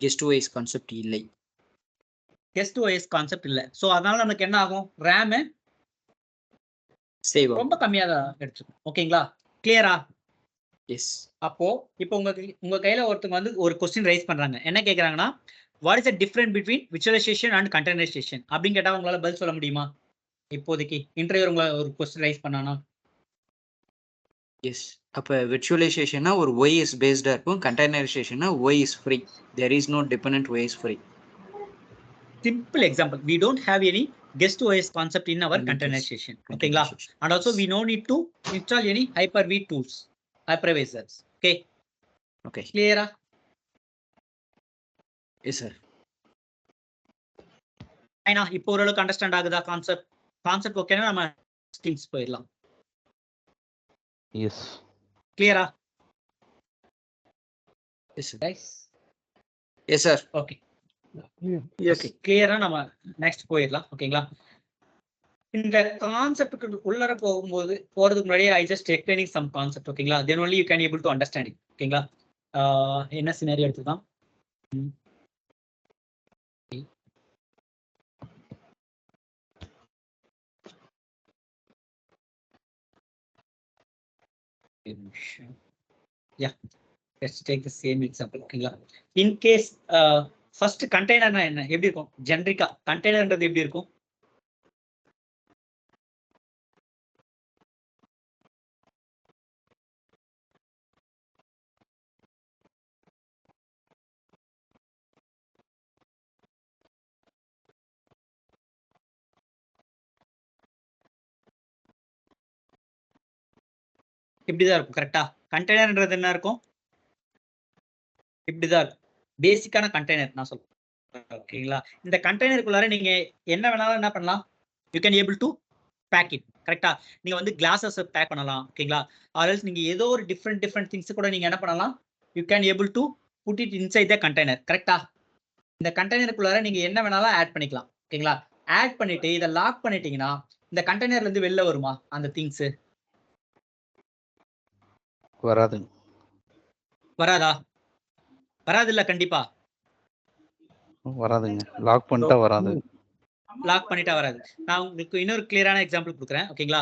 கெஸ்ட் OS கான்செப்ட் இல்லை. கெஸ்ட் OS கான்செப்ட் இல்ல. சோ அதனால நமக்கு என்ன ஆகும்? RAM சேவ் ரொம்ப கம்மியா தான் எடுத்துக்கும். ஓகேங்களா? கிளியரா? எஸ். அப்போ இப்போ உங்க கையில ஒருத்தங்க வந்து ஒரு கொஸ்டின் ரைஸ் பண்றாங்க. என்ன கேக்குறாங்கன்னா, what is the difference between virtualisation and containerisation அப்படின்னு கேட்டா உங்களால பதில் சொல்ல முடியுமா? இப்போதைக்கு இன்டர்வியூ உங்களை ஒரு கொஸ்டின் ரைஸ் பண்ணானா? எஸ். அப்ப விர்ச்சுவலைசேஷன்னா ஒரு OS பேஸ்டா இருக்கும். கண்டெய்னரைசேஷன்னா OS free. There is no dependent OS free. Simple example. We don't have any guest OS concept in our containerization. ஓகேங்களா? And also we no need to install any Hyper-V tools, hypervisors. Okay. Okay. Clear? Yes sir. ஐனா இப்போ ஓரளவுக்கு understand ஆகுதா concept ஓகேனா நம்ம skills போயிடலாம். S. கிளியரா? Yes sir. Guys. Yes sir. Okay. Okay. கிளியரா நம்ம நெக்ஸ்ட் போயிடலாம். ஓகேங்களா? இந்த கான்செப்ட்க்கு உள்ளர போறதுக்கு முன்னாடி I just explaining some concept. ஓகேங்களா? then only you can able to understand it. ஓகேங்களா? என்ன சினாரியோ எடுத்துக்கலாம். Yeah, let's take the same example. ஓகேங்களா? in case first கண்டெய்னர்னா என்ன எப்படி இருக்கும்? ஜெனரிக்கா கண்டெய்னர்ன்றது எப்படி இருக்கும்? இப்படிதான் இருக்கும். கரெக்டா? கண்டெய்னர்ன்றது என்ன இருக்கும்? இப்படிதான் இருக்கும். பேசிக்கான கண்டெய்னர் நான் சொல்றேன். ஓகேங்களா? இந்த கண்டெய்னருக்குள்ளார நீங்க என்ன வேணாலும் என்ன பண்ணலாம்? you can able to pack it. கரெக்டா? நீங்க வந்து கிளாஸஸ் பேக் பண்ணலாம். ஓகேங்களா? or else நீங்க ஏதோ ஒரு டிஃபரண்ட் திங்ஸ் கூட நீங்க என்ன பண்ணலாம்? you can able to put it inside the container. கரெக்டா? இந்த கண்டெய்னருக்குள்ளார நீங்க என்ன வேணாலும் ஆட் பண்ணிக்கலாம். ஓகேங்களா? ஆட் பண்ணிட்டு இத லாக் பண்ணிட்டீங்கன்னா இந்த கண்டெய்னர்ல இருந்து வெளில வருமா அந்த திங்ஸ்? வராது. வராதா? வராதுல்ல கண்டிப்பா. வராதுங்க. லாக் பண்ணிட்டா வராது. லாக் பண்ணிட்டா வராது. நான் உங்களுக்கு இன்னொரு கிளியரான எக்ஸாம்பிள் கொடுக்குறேன். ஓகேங்களா?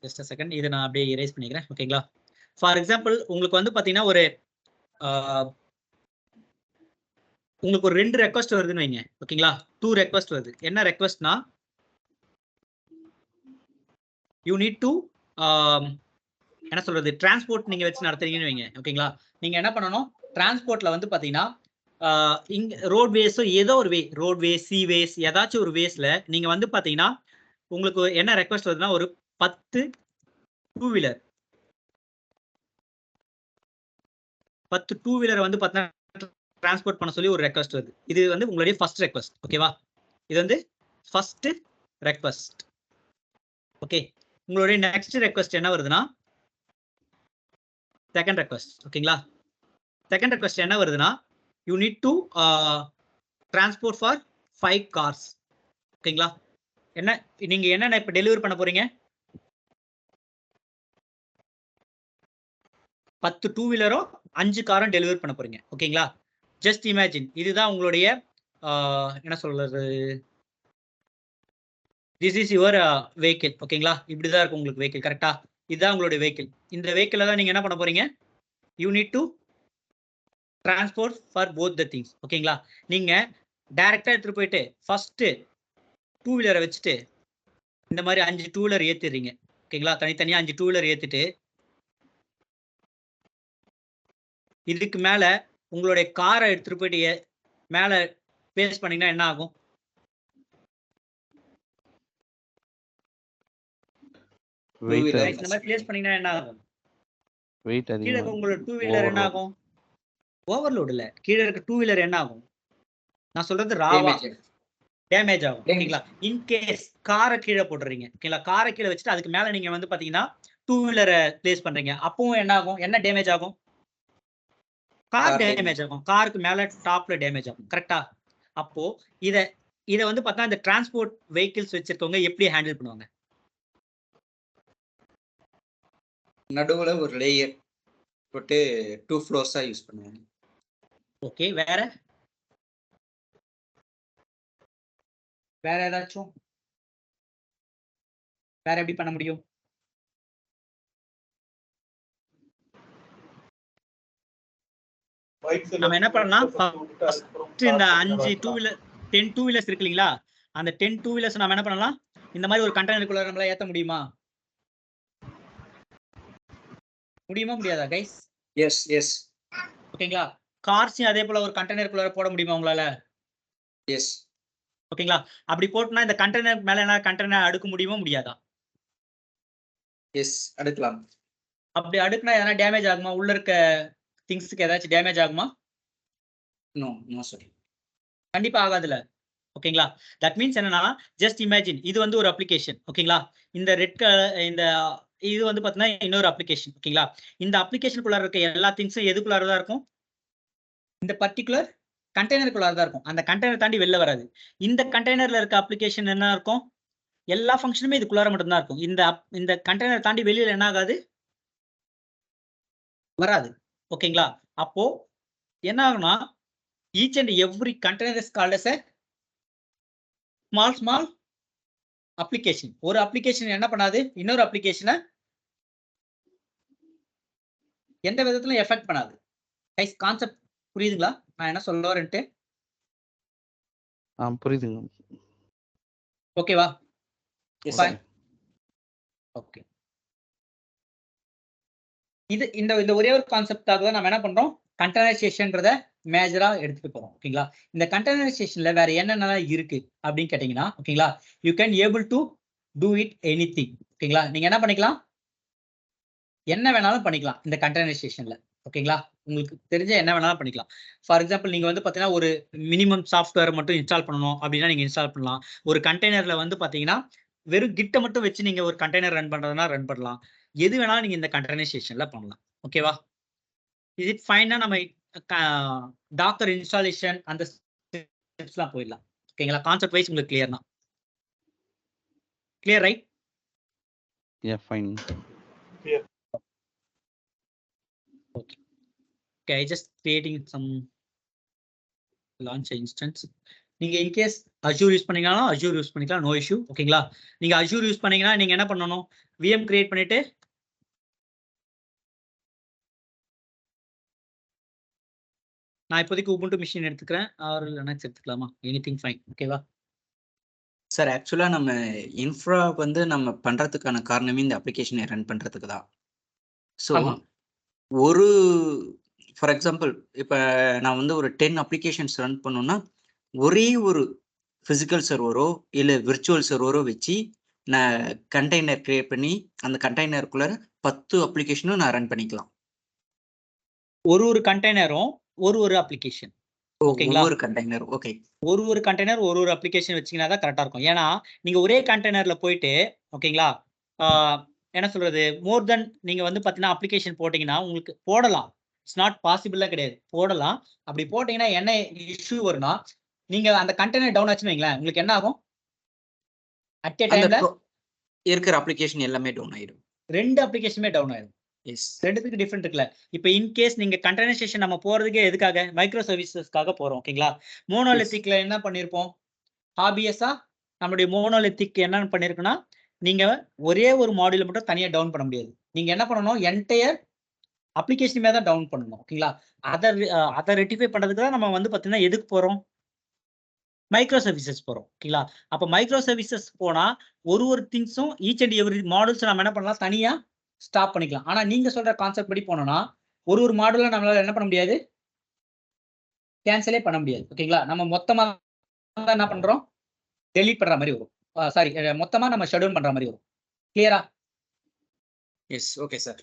ஜஸ்ட் செகண்ட், இதை நான் அப்படியே erase பண்ணிக்கிறேன். ஓகேங்களா? ஃபார் எக்ஸாம்பிள் உங்களுக்கு வந்து பாத்தீங்கன்னா ஒரு உங்களுக்கு ஒரு 2 ரெக்வஸ்ட் வருதுன்னு வைங்க. ஓகேங்களா? 2 ரெக்வஸ்ட் வருது. என்ன ரெக்வஸ்ட்னா யூ நீட் டு என்ன சொல்றது, டிரான்ஸ்போர்ட் நீங்க வச்சு நடத்துறீங்கன்னு வைங்க. ஓகேங்களா? நீங்க என்ன பண்ணணும், டிரான்ஸ்போர்ட்ல வந்து பாத்தீங்கன்னா இங்க ரோட்வேஸோ ஏதோ ஒரு வே, ரோட்வேஸ், சீவேஸ், ஏதாச்சும் ஒரு வேஸ்ல நீங்க வந்து பாத்தீங்கன்னா உங்களுக்கு என்ன ரெக்வஸ்ட் வருதுன்னா ஒரு 10 டூ வீலர், 10 டூ வீலரை வந்து பார்த்தீங்கன்னா டிரான்ஸ்போர்ட் பண்ண சொல்லி ஒரு ரெக்வஸ்ட் வருது. இது வந்து உங்களுடைய ஃபர்ஸ்ட் ரெக்வஸ்ட். ஓகேவா? இது வந்து ஃபர்ஸ்ட் ரெக்வஸ்ட். ஓகே, உங்களுடைய நெக்ஸ்ட் ரெக்வஸ்ட் என்ன வருதுன்னா செகண்ட் ரெக்வஸ்ட். ஓகேங்களா? செகண்ட் ரெக்வஸ்ட் என்ன வருதுன்னா you need to transport for 5 cars. ஓகேங்களா? என்ன நீங்க என்னென்ன இப்ப டெலிவரி பண்ண போறீங்க? 10 டூ வீலரும் 5 காரும் டெலிவரி பண்ண போறீங்க. ஓகேங்களா? ஜஸ்ட் இமேஜின், இதுதான் உங்களுடைய என்ன சொல்றது, திஸ் இஸ் யுவர் வெஹிக்கிள். ஓகேங்களா? இப்படிதான் இருக்கும் உங்களுக்கு வெஹிக்கிள். கரெக்டா? இதுதான் உங்களுடைய வெஹிக்கிள். இந்த வெஹிக்கிள் தான் நீங்க என்ன பண்ண போறீங்க, you need to transport for both the things. ஓகேங்களா? நீங்க டைரக்டா எடுத்துட்டு போயிட்டு ஃபர்ஸ்ட் டூ வீலரை வச்சுட்டு இந்த மாதிரி 5 டூ வீலர் ஏத்திடுறீங்க. ஓகேங்களா? தனித்தனியா 5 டூ வீலர் ஏத்திட்டு இதுக்கு மேல உங்களுடைய காரை எடுத்துட்டு போயிட்டு மேல பேஸ் பண்ணீங்கன்னா என்ன ஆகும்? வெயிட் இந்த மாதிரி பிளேஸ் பண்ணீங்கன்னா என்ன ஆகும்? வெயிட் கீழே அதிகமா இருக்க உங்களோட டூ வீலர் என்ன ஆகும்? ஓவர்லோட் இல்ல, கீழே இருக்க டூ வீலர் என்ன ஆகும்? நான் சொல்றது ராவா டேமேஜ் ஆகும். ஓகேங்களா? இன்கேஸ் காரை கீழே போட்டுறீங்க. ஓகேங்களா? காரை கீழே வச்சுட்டு அதுக்கு மேல நீங்க வந்து பாத்தீங்கன்னா டூ வீலரை பிளேஸ் பண்றீங்க. அப்பவும் என்ன ஆகும்? என்ன டேமேஜ் ஆகும்? கார் டேமேஜ் ஆகும். காருக்கு மேல டாப்ல டேமேஜ் ஆகும். கரெக்டா? அப்போ இத வந்து பார்த்தா இந்த டிரான்ஸ்போர்ட் வெஹிக்கிள்ஸ் வச்சிருக்கவங்க எப்படி ஹேண்டில் பண்ணுவாங்க? நடுவுல ஒரு லேயர் போட்டு 2 ஃப்ளோர்ஸா யூஸ் பண்ணுவாங்க. ஓகே, வேற ஏதாச்சும் வேற எப்படி பண்ண முடியும்? நம்ம என்ன பண்ணலாம், இந்த 5 டூ வீலர் 10 டூ வீலர்ஸ் இருக்கு இல்லைங்களா, அந்த 10 டூ வீலர்ஸ் நம்ம என்ன பண்ணலாம், இந்த மாதிரி ஒரு கண்டெய்னருக்குள்ள நம்மளால ஏத்த முடியுமா? முடியாதா கைஸ்? S S. ஓகேங்களா? கார்ஸையும் அதே போல ஒரு கண்டெய்னருக்குள்ள போட முடியுமா உங்களால? எஸ். ஓகேங்களா? அப்படி போட்டுனா இந்த கண்டெய்னர் மேல என்ன கண்டெய்னர் அடுக்க முடியுமா முடியாதா? எஸ், அடுக்கலாம். அப்படி அடுக்குனா எதனா டேமேஜ் ஆகுமா? உள்ள இருக்க திங்ஸ்க்கு ஏதாச்சும் டேமேஜ் ஆகுமா? No no sir. கண்டிப்பா ஆகாதுல. ஓகேங்களா? தட் மீன்ஸ் என்னன்னா ஜஸ்ட் இமேஜின், இது வந்து ஒரு அப்ளிகேஷன். ஓகேங்களா? இந்த ரெட் இந்த இது வந்து பாத்தீங்கன்னா இன்னொரு அப்ளிகேஷன். ஓகேங்களா? இந்த அப்ளிகேஷனுக்குள்ள இருக்க எல்லா திங்ஸும் எதுக்குள்ளார தான் இருக்கும்? இந்த பர்టిక్యులர் கண்டெய்னருக்குள்ளார தான் இருக்கும். அந்த கண்டெய்னர் தாண்டி வெளில வராது. இந்த கண்டெய்னர்ல இருக்க அப்ளிகேஷன் என்ன இருக்கும்? எல்லா ஃபங்க்ஷனுமே இதுக்குள்ளார மட்டும் தான் இருக்கும். இந்த கண்டெய்னர் தாண்டி வெளியில என்ன ஆகாது? வராது. ஓகேங்களா? அப்போ என்ன ஆகும்னா each and every container is called as a small application. ஒரு அப்ளிகேஷன் என்ன பண்ணாது, இன்னொரு அப்ளிகேஷனை எந்த விதத்திலும் எஃபெக்ட் பண்ணாது. கைஸ், கான்செப்ட் புரியுதுங்களா நான் என்ன சொல்ல வரேன்ட்டு? புரியுதுங்க. ஓகேவா? ஓகே. இந்த ஒரே ஒரு கான்செப்டாக தான் நம்ம என்ன பண்றோம், கண்டெய்னரைசேஷன்றத மேஜரா எடுத்துட்டு போறோம். ஓகேங்களா? இந்த கண்டெய்னரைசேஷன்ல வேற என்னென்னலாம் இருக்கு அப்படின்னு கேட்டீங்கன்னா, ஓகேங்களா, you can able to do it anything. ஓகேங்களா? நீங்க என்ன பண்ணிக்கலாம், என்ன வேணாலும் பண்ணிக்கலாம் இந்த கண்டெய்னரைசேஷன்ல. ஓகேங்களா? உங்களுக்கு தெரிஞ்ச என்ன வேணாலும் பண்ணிக்கலாம். ஃபார் எக்ஸாம்பிள் நீங்க வந்து பாத்தீங்கன்னா ஒரு மினிமம் சாஃப்ட்வேர் மட்டும் இன்ஸ்டால் பண்ணணும் அப்படின்னா நீங்க இன்ஸ்டால் பண்ணலாம். ஒரு கண்டெய்னர்ல வந்து பாத்தீங்கன்னா வெறும் கிட்ட மட்டும் வச்சு நீங்க ஒரு கண்டெய்னர் ரன் பண்றதுனா ரன் பண்ணலாம். எது வேணாலும் நீங்க இந்த கண்டெய்னரைசேஷன்ல பண்ணலாம். ஓகேவா? இஸ் இட் ஃபைன்னா நம்ம டாக்கர் இன்ஸ்டாலேஷன் அந்த ஸ்டெப்ஸ்லாம் போயிடலாம். ஓகேங்களா? கான்செப்ட் வைஸ் உங்களுக்கு கிளியர் தான். Clear right? Yeah, fine. Okay, I just creating some launch instance. நீங்க in case அஜூர் யூஸ் பண்ணீங்கன்னா அஜூர் யூஸ் பண்ணிக்கலாம், நோ இஷ்யூ. ஓகேங்களா? நீங்க அஜூர் யூஸ் பண்ணீங்கன்னா நீங்க என்ன பண்ணணும், விஎம் கிரியேட் பண்ணிட்டு நான் இப்போதைக்கு உபுண்டு மிஷின் எடுத்துக்கிறேன், ஆர் லினக்ஸ் எடுத்துக்கலாமா, எனிதிங் ஃபைன். ஓகேவா? சார் ஆக்சுவலா நம்ம இன்ஃப்ரா வந்து நம்ம பண்றதுக்கான காரணமே இந்த அப்ளிகேஷனை ரன் பண்றதுக்கு தான். ஸோ ஆமா. ஒரு ஃபார் எக்ஸாம்பிள் இப்போ நான் வந்து ஒரு 10 அப்ளிகேஷன்ஸ் ரன் பண்ணணும்னா ஒரே ஒரு ஃபிசிக்கல் சர்வரோ இல்லை விர்ச்சுவல் சர்வரோ வச்சு நான் கண்டெய்னர் கிரியேட் பண்ணி அந்த கண்டெய்னருக்குள்ள 10 அப்ளிகேஷனும் நான் ரன் பண்ணிக்கலாம். ஒரு கண்டெய்னரும் ஒரு அப்ளிகேஷன். ஓகேங்களா? ஒவ்வொரு கண்டெய்னர் ஓகே. ஒரு கண்டெய்னர் ஒரு அப்ளிகேஷன் வச்சீங்கன்னா தான் கரெக்டா இருக்கும். ஏன்னா நீங்க ஒரே கண்டெய்னர்ல போயிட்டு ஓகேங்களா, என்ன சொல்றது, மோர் தென் நீங்க வந்து பாத்தீங்கன்னா அப்ளிகேஷன் போட்டீங்கன்னா உங்களுக்கு போடலாம், இட்ஸ் நாட் பாசிபிளா கிடையாது, போடலாம். அப்படி போட்டீங்கன்னா என்ன இஷ்யூ வரும்னா, நீங்க அந்த கண்டெய்னர் டவுன் ஆச்சுன்னு வைங்களேன், உங்களுக்கு என்ன ஆகும், அட் ஏ டைம்ல இருக்கிற அப்ளிகேஷன் எல்லாமே டவுன் ஆயிடும். 2 அப்ளிகேஷனுமே டவுன் ஆயிடும். எஸ், ரெண்டுத்துக்கு டிஃபரெண்ட் இருக்குல்ல. இப்போ இன்கேஸ் நீங்க கண்டெய்னரைசேஷன் நம்ம போறதுக்கே எதுக்காக, மைக்ரோ சர்வீசஸ்க்காக போறோம். ஓகேங்களா? மோனோலித்திக்ல என்ன பண்ணிருப்போம், ஆபியஸா நம்மளுடைய மோனோலித்திக் என்ன பண்ணிருக்குன்னா, நீங்க ஒரே ஒரு மாடியூல் மட்டும் தனியா டவுன் பண்ண முடியாது. நீங்க என்ன பண்ணணும், என்டையர் அப்ளிகேஷனுமே தான் டவுன் பண்ணணும். ஓகேங்களா? அதை ரெட்டிஃபை பண்றதுக்கு தான் நம்ம வந்து பாத்தீங்கன்னா எதுக்கு போறோம், மைக்ரோ சர்வீசஸ் போறோம். ஓகேங்களா? அப்ப மைக்ரோ சர்வீசஸ் போனா ஒரு திங்ஸும் ஈச் அண்ட் எவ்ரி மாடல்ஸ் நம்ம என்ன பண்ணலாம், தனியா ஸ்டாப் பண்ணிக்கலாம். ஆனா நீங்க சொல்ற கான்செப்ட் படி போனோம்னா ஒரு மாடல நம்மளால என்ன பண்ண முடியாது, கேன்சலே பண்ண முடியாது. ஓகேங்களா? நம்ம மொத்தமா என்ன பண்றோம், டெலீட் பண்ற மாதிரி வரும். சாரி, மொத்தமா நம்ம ஷெட்யூல் பண்ற மாதிரி வரும். கிளியரா? S, okay sir.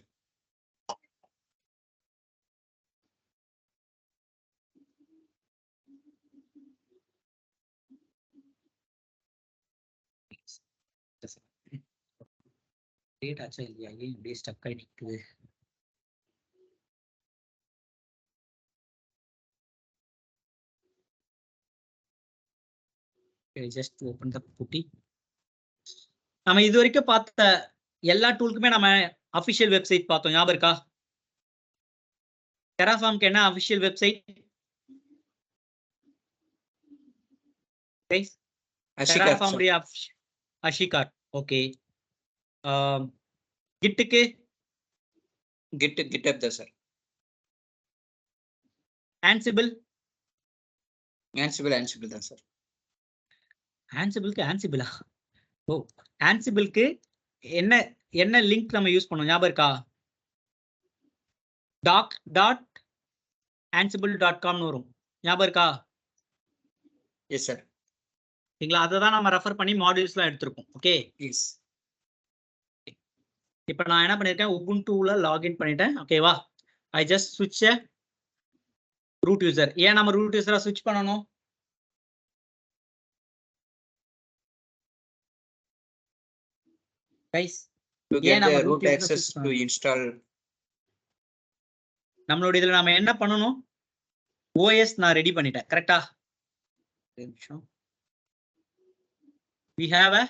டேட் ஆச்சா இல்லையா, ஏன் இப்படியே ஸ்டக் ஆகி நிக்குது? ஜஸ்ட் ஓபன் த புட்டி. நம்ம இது வரைக்கும் பார்த்த எல்லா டூலுக்குமே நம்ம அபிஷியல் வெப்சைட் பார்த்தோம், ஞாபகம் இருக்கா? டெராஃபார்ம்க்கு என்ன அபிஷியல் வெப்சைட்? டெராஃபார்ம் உடைய அஷிகார். ஓகே. கிட்டுக்கு GitHub தான் சார். ஆன்சிபிள் தான் சார். ஆன்சிபிளுக்கு ஆன்சிபிளா? ஓ, ஆன்சிபிளுக்கு என்ன லிங்க் நம்ம யூஸ் பண்ணோம், ஞாபகம் இருக்கா? doc.ansible.com வரும், ஞாபகம் இருக்கா? Yes sir. சரிங்களா? அதை தான் நம்ம ரெஃபர் பண்ணி மாடியூல்ஸ்லாம் எடுத்திருக்கோம். ஓகே. எஸ். இப்போ நான் என்ன பண்ணிருக்கேன், உபுண்டுல லாகின் பண்ணிட்டேன். ஓகேவா? ஐ ஜஸ்ட் ஸ்விட்ச் ரூட் யூசர். ஏன் நம்ம ரூட் யூசரா ஸ்விட்ச் பண்ணணும், கைஸ்? To ஏன் get நம்ம the root root access to install. நம்மளோட இதுல நாம என்ன பண்ணணும், OS நான் ரெடி பண்ணிட்டேன். கரெக்டா? we have a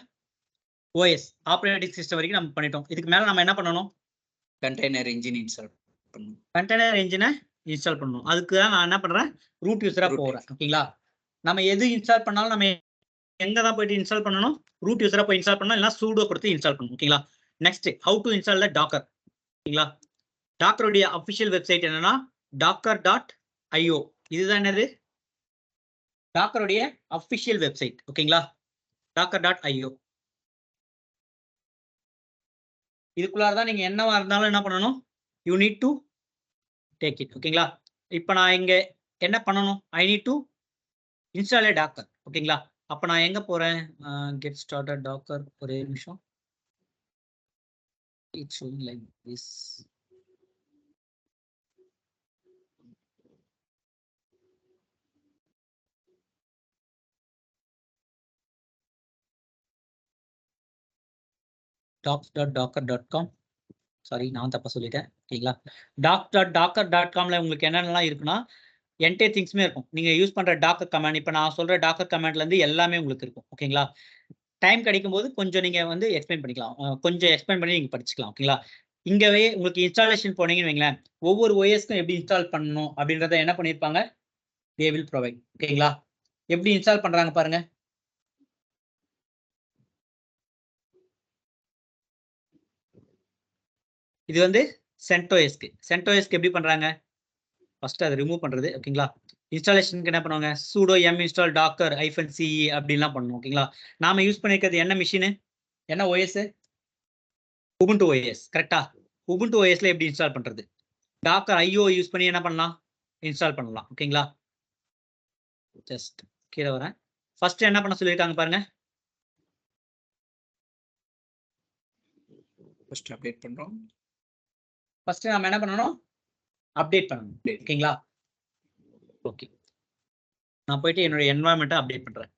OS operating system வரைக்கும் நம்ம பண்ணிட்டோம். இதுக்கு மேல நம்ம என்ன பண்ணணும், கண்டெய்னர் இன்ஜின் இன்ஸ்டால் பண்ணணும். கண்டெய்னர் என்ஜினை இன்ஸ்டால் பண்ணணும். அதுக்கு தான் நான் என்ன பண்றேன், ரூட் யூசரா போறேன். ஓகேங்களா? நம்ம எது இன்ஸ்டால் பண்ணாலும் நம்ம எங்க தான் போயிட்டு இன்ஸ்டால் பண்ணணும், ரூட் யூசரா போய் இன்ஸ்டால் பண்ணணும், இல்ல சூடோ கொடுத்து இன்ஸ்டால் பண்ணணும். ஓகேங்களா? Next, how to install the docker. ஓகேங்களா? டாக்கருடைய அபிஷியல் வெப்சைட் என்னன்னா docker.io. இதுதான் என்னது, டாக்கருடைய அபிஷியல் வெப்சைட். ஓகேங்களா? docker.io. இதுக்குள்ளாரதான் நீங்க என்னவா இருந்தாலும் என்ன பண்ணணும், you need to take it. ஓகேங்களா? இப்போ நான் இங்க என்ன பண்ணணும், I need to install docker. ஓகேங்களா? அப்ப நான் எங்க போறேன், கெட் ஸ்டார்டட் டாக்கர். ஒரே நிமிஷம். It's showing like this. docs.docker.com. Sorry, நான் தப்பா சொல்லிட்டேன். ஓகேங்களா? docs.docker.comல உங்களுக்கு என்னென்னலாம் இருக்குன்னா என்டையர் திங்ஸுமே இருக்கும். நீங்க யூஸ் பண்ற டாக்கர் கமாண்ட், இப்போ நான் சொல்ற டாக்கர் கமாண்ட்ல இருந்து எல்லாமே உங்களுக்கு இருக்கும். ஓகேங்களா? டைம் கிடைக்கும் போது கொஞ்சம் நீங்க வந்து எக்ஸ்பிளைன் பண்ணிக்கலாம், கொஞ்சம் எக்ஸ்பிளைன் பண்ணி நீங்க படிச்சுக்கலாம். ஓகேங்களா? இங்கவே உங்களுக்கு இன்ஸ்டாலேஷன் போனீங்கன்னு வைங்களேன், ஒவ்வொரு OSக்கும் எப்படி இன்ஸ்டால் பண்ணணும் அப்படின்றத என்ன பண்ணியிருப்பாங்க, they will provide. ஓகேங்களா? எப்படி இன்ஸ்டால் பண்றாங்க பாருங்க. இது வந்து சென்டோஎஸ்க்கு. சென்டோஎஸ்க்கு எப்படி பண்றாங்க? ஃபர்ஸ்ட் அதை ரிமூவ் பண்றது. ஓகேங்களா? இன்ஸ்டாலேஷனுக்கு என்ன பண்ணுவாங்க? sudo m install docker -ce அப்படின்லாம் பண்ணணும். ஓகேங்களா? நாம யூஸ் பண்ணிருக்கிறது என்ன மிஷின், என்ன ஓஎஸ்? Ubuntu OS. கரெக்டா? உபுண்டு ஓஎஸ்ல எப்படி இன்ஸ்டால் பண்றது? டாக்கர் ஐஓ யூஸ் பண்ணி என்ன பண்ணலாம்? இன்ஸ்டால் பண்ணலாம். ஓகேங்களா? ஜஸ்ட் கீழே வரேன். ஃபர்ஸ்ட் என்ன பண்ண சொல்லியிருக்காங்க பாருங்க. ஃபர்ஸ்ட் அப்டேட் பண்றோம். ஃபர்ஸ்ட் நாம என்ன பண்ணணும்? அப்டேட் பண்ணணும். ஓகேங்களா? ஓகே, நான் போயிட்டு என்னோட என்வாயன்மெண்ட்டை அப்டேட் பண்றேன்.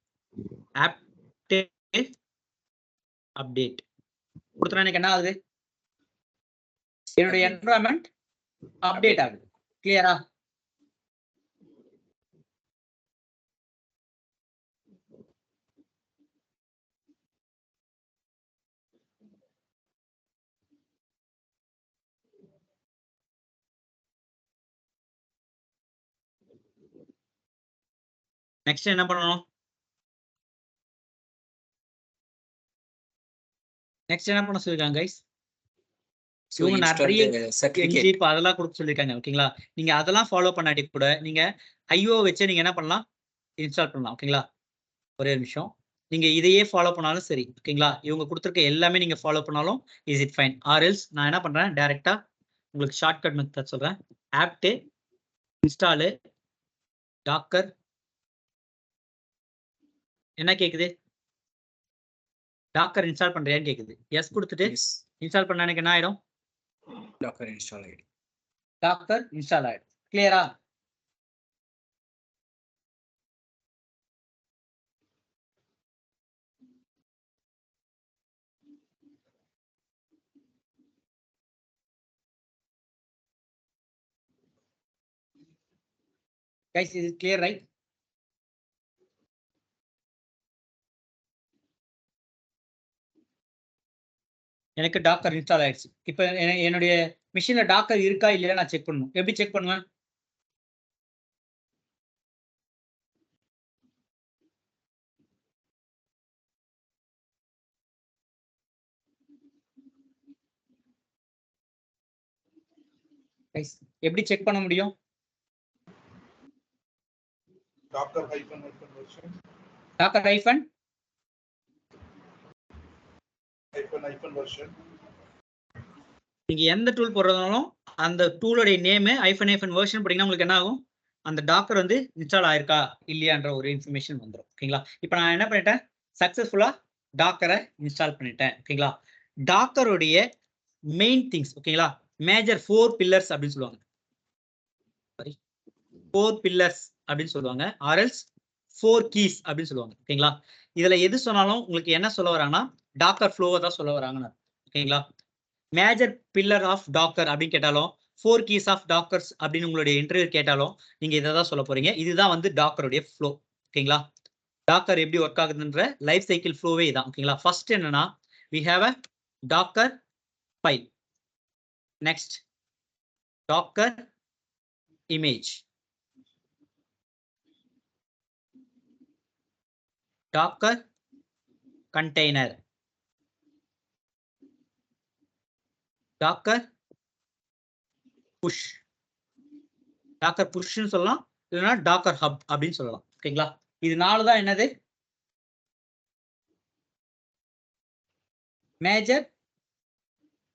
அப்டேட் கொடுத்தா எனக்கு என்ன ஆகுது? என்னுடைய என்வாயன்மெண்ட் அப்டேட் ஆகுது. கிளியரா? நெக்ஸ்ட் என்ன பண்ணணும்? நெக்ஸ்ட் என்ன பண்ண சொல்லிருக்காங்க கைஸ்? So இவங்க install நிறைய the certificate. இப்போ அதெல்லாம் கொடுக்க சொல்லியிருக்காங்க. ஓகேங்களா? நீங்க அதெல்லாம் ஃபாலோ பண்ணாட்டி கூட நீங்க ஐஓ வச்சு நீங்க என்ன பண்ணலாம்? இன்ஸ்டால் பண்ணலாம். ஓகேங்களா? ஒரே நிமிஷம். நீங்க இதையே ஃபாலோ பண்ணாலும் சரி. ஓகேங்களா? இவங்க கொடுத்துருக்க எல்லாமே நீங்க ஃபாலோ பண்ணாலும் is it fine. Or else நான் என்ன பண்றேன்? டைரக்டா உங்களுக்கு ஷார்ட்கட் மெத்தட் சொல்றேன். apt install docker. என்ன கேக்குது? டாக்கர் இன்ஸ்டால் பண்றியான்னு கேக்குது. எஸ் கொடுத்துட்டு Yes, இன்ஸ்டால் பண்ணா எனக்கு என்ன ஆயிடும்? docker install ஆயிடும். டாக்கர் இன்ஸ்டால் ஆயிடும். கிளியரா? Guys, is it clear, right? எனக்கு டாக்கர் இன்ஸ்டால் ஆயிடுச்சு. இப்போ என்னுடைய மிஷின்ல டாக்கர் இருக்கா இல்லையா நான் செக் பண்ணணும். எப்படி செக் பண்ணுவேன்? Guys, எப்படி செக் பண்ண முடியும்? docker hyphen version docker hyphen version நீங்க எந்த டூல் போடுறதாலும் அந்த டூலோட நேம் ஐஃபன் வெர்ஷன் போட்டீங்கன்னா உங்களுக்கு என்ன ஆகும்? அந்த டாக்கர் வந்து இன்ஸ்டால் ஆயிருக்கா இல்லையான்ற ஒரு இன்ஃபர்மேஷன் வந்துடும். ஓகேங்களா? இப்போ நான் என்ன பண்ணிட்டேன்? சக்சஸ்ஃபுல்லா டாக்கரை இன்ஸ்டால் பண்ணிட்டேன். ஓகேங்களா? டாக்கருடைய மெயின் திங்ஸ், ஓகேங்களா, மேஜர் 4 பில்லர்ஸ் அப்படின்னு சொல்லுவாங்க. 4 பில்லர்ஸ் அப்படின்னு சொல்லுவாங்க. ஆர்எல்ஸ் 4 கீஸ் அப்படின்னு சொல்லுவாங்க. ஓகேங்களா? இதுல எது சொன்னாலும் உங்களுக்கு என்ன சொல்ல வராங்கன்னா டாக்கர் ஃப்ளோவை தான் சொல்ல வராங்கன்னு. ஓகேங்களா? மேஜர் பில்லர் ஆஃப் டாக்கர் அப்படின்னு கேட்டாலும் 4 கீஸ் ஆஃப் டாக்கர்ஸ் அப்படின்னு உங்களுடைய இன்டர்வியூ கேட்டாலும் நீங்க இதை தான் சொல்ல போறீங்க. இதுதான் வந்து டாக்கருடைய ஃப்ளோ. ஓகேங்களா? டாக்கர் எப்படி ஒர்க் ஆகுதுன்ற லைஃப் சைக்கிள் ஃப்ளோவே இதான். ஓகேங்களா? ஃபர்ஸ்ட் என்னன்னா we have a docker file. Next, docker image, docker container, docker push. docker push னு சொல்லலாம், இல்லைன்னா docker hub அப்படின்னு சொல்லலாம். ஓகேங்களா? இது 4 தான் என்னது? Major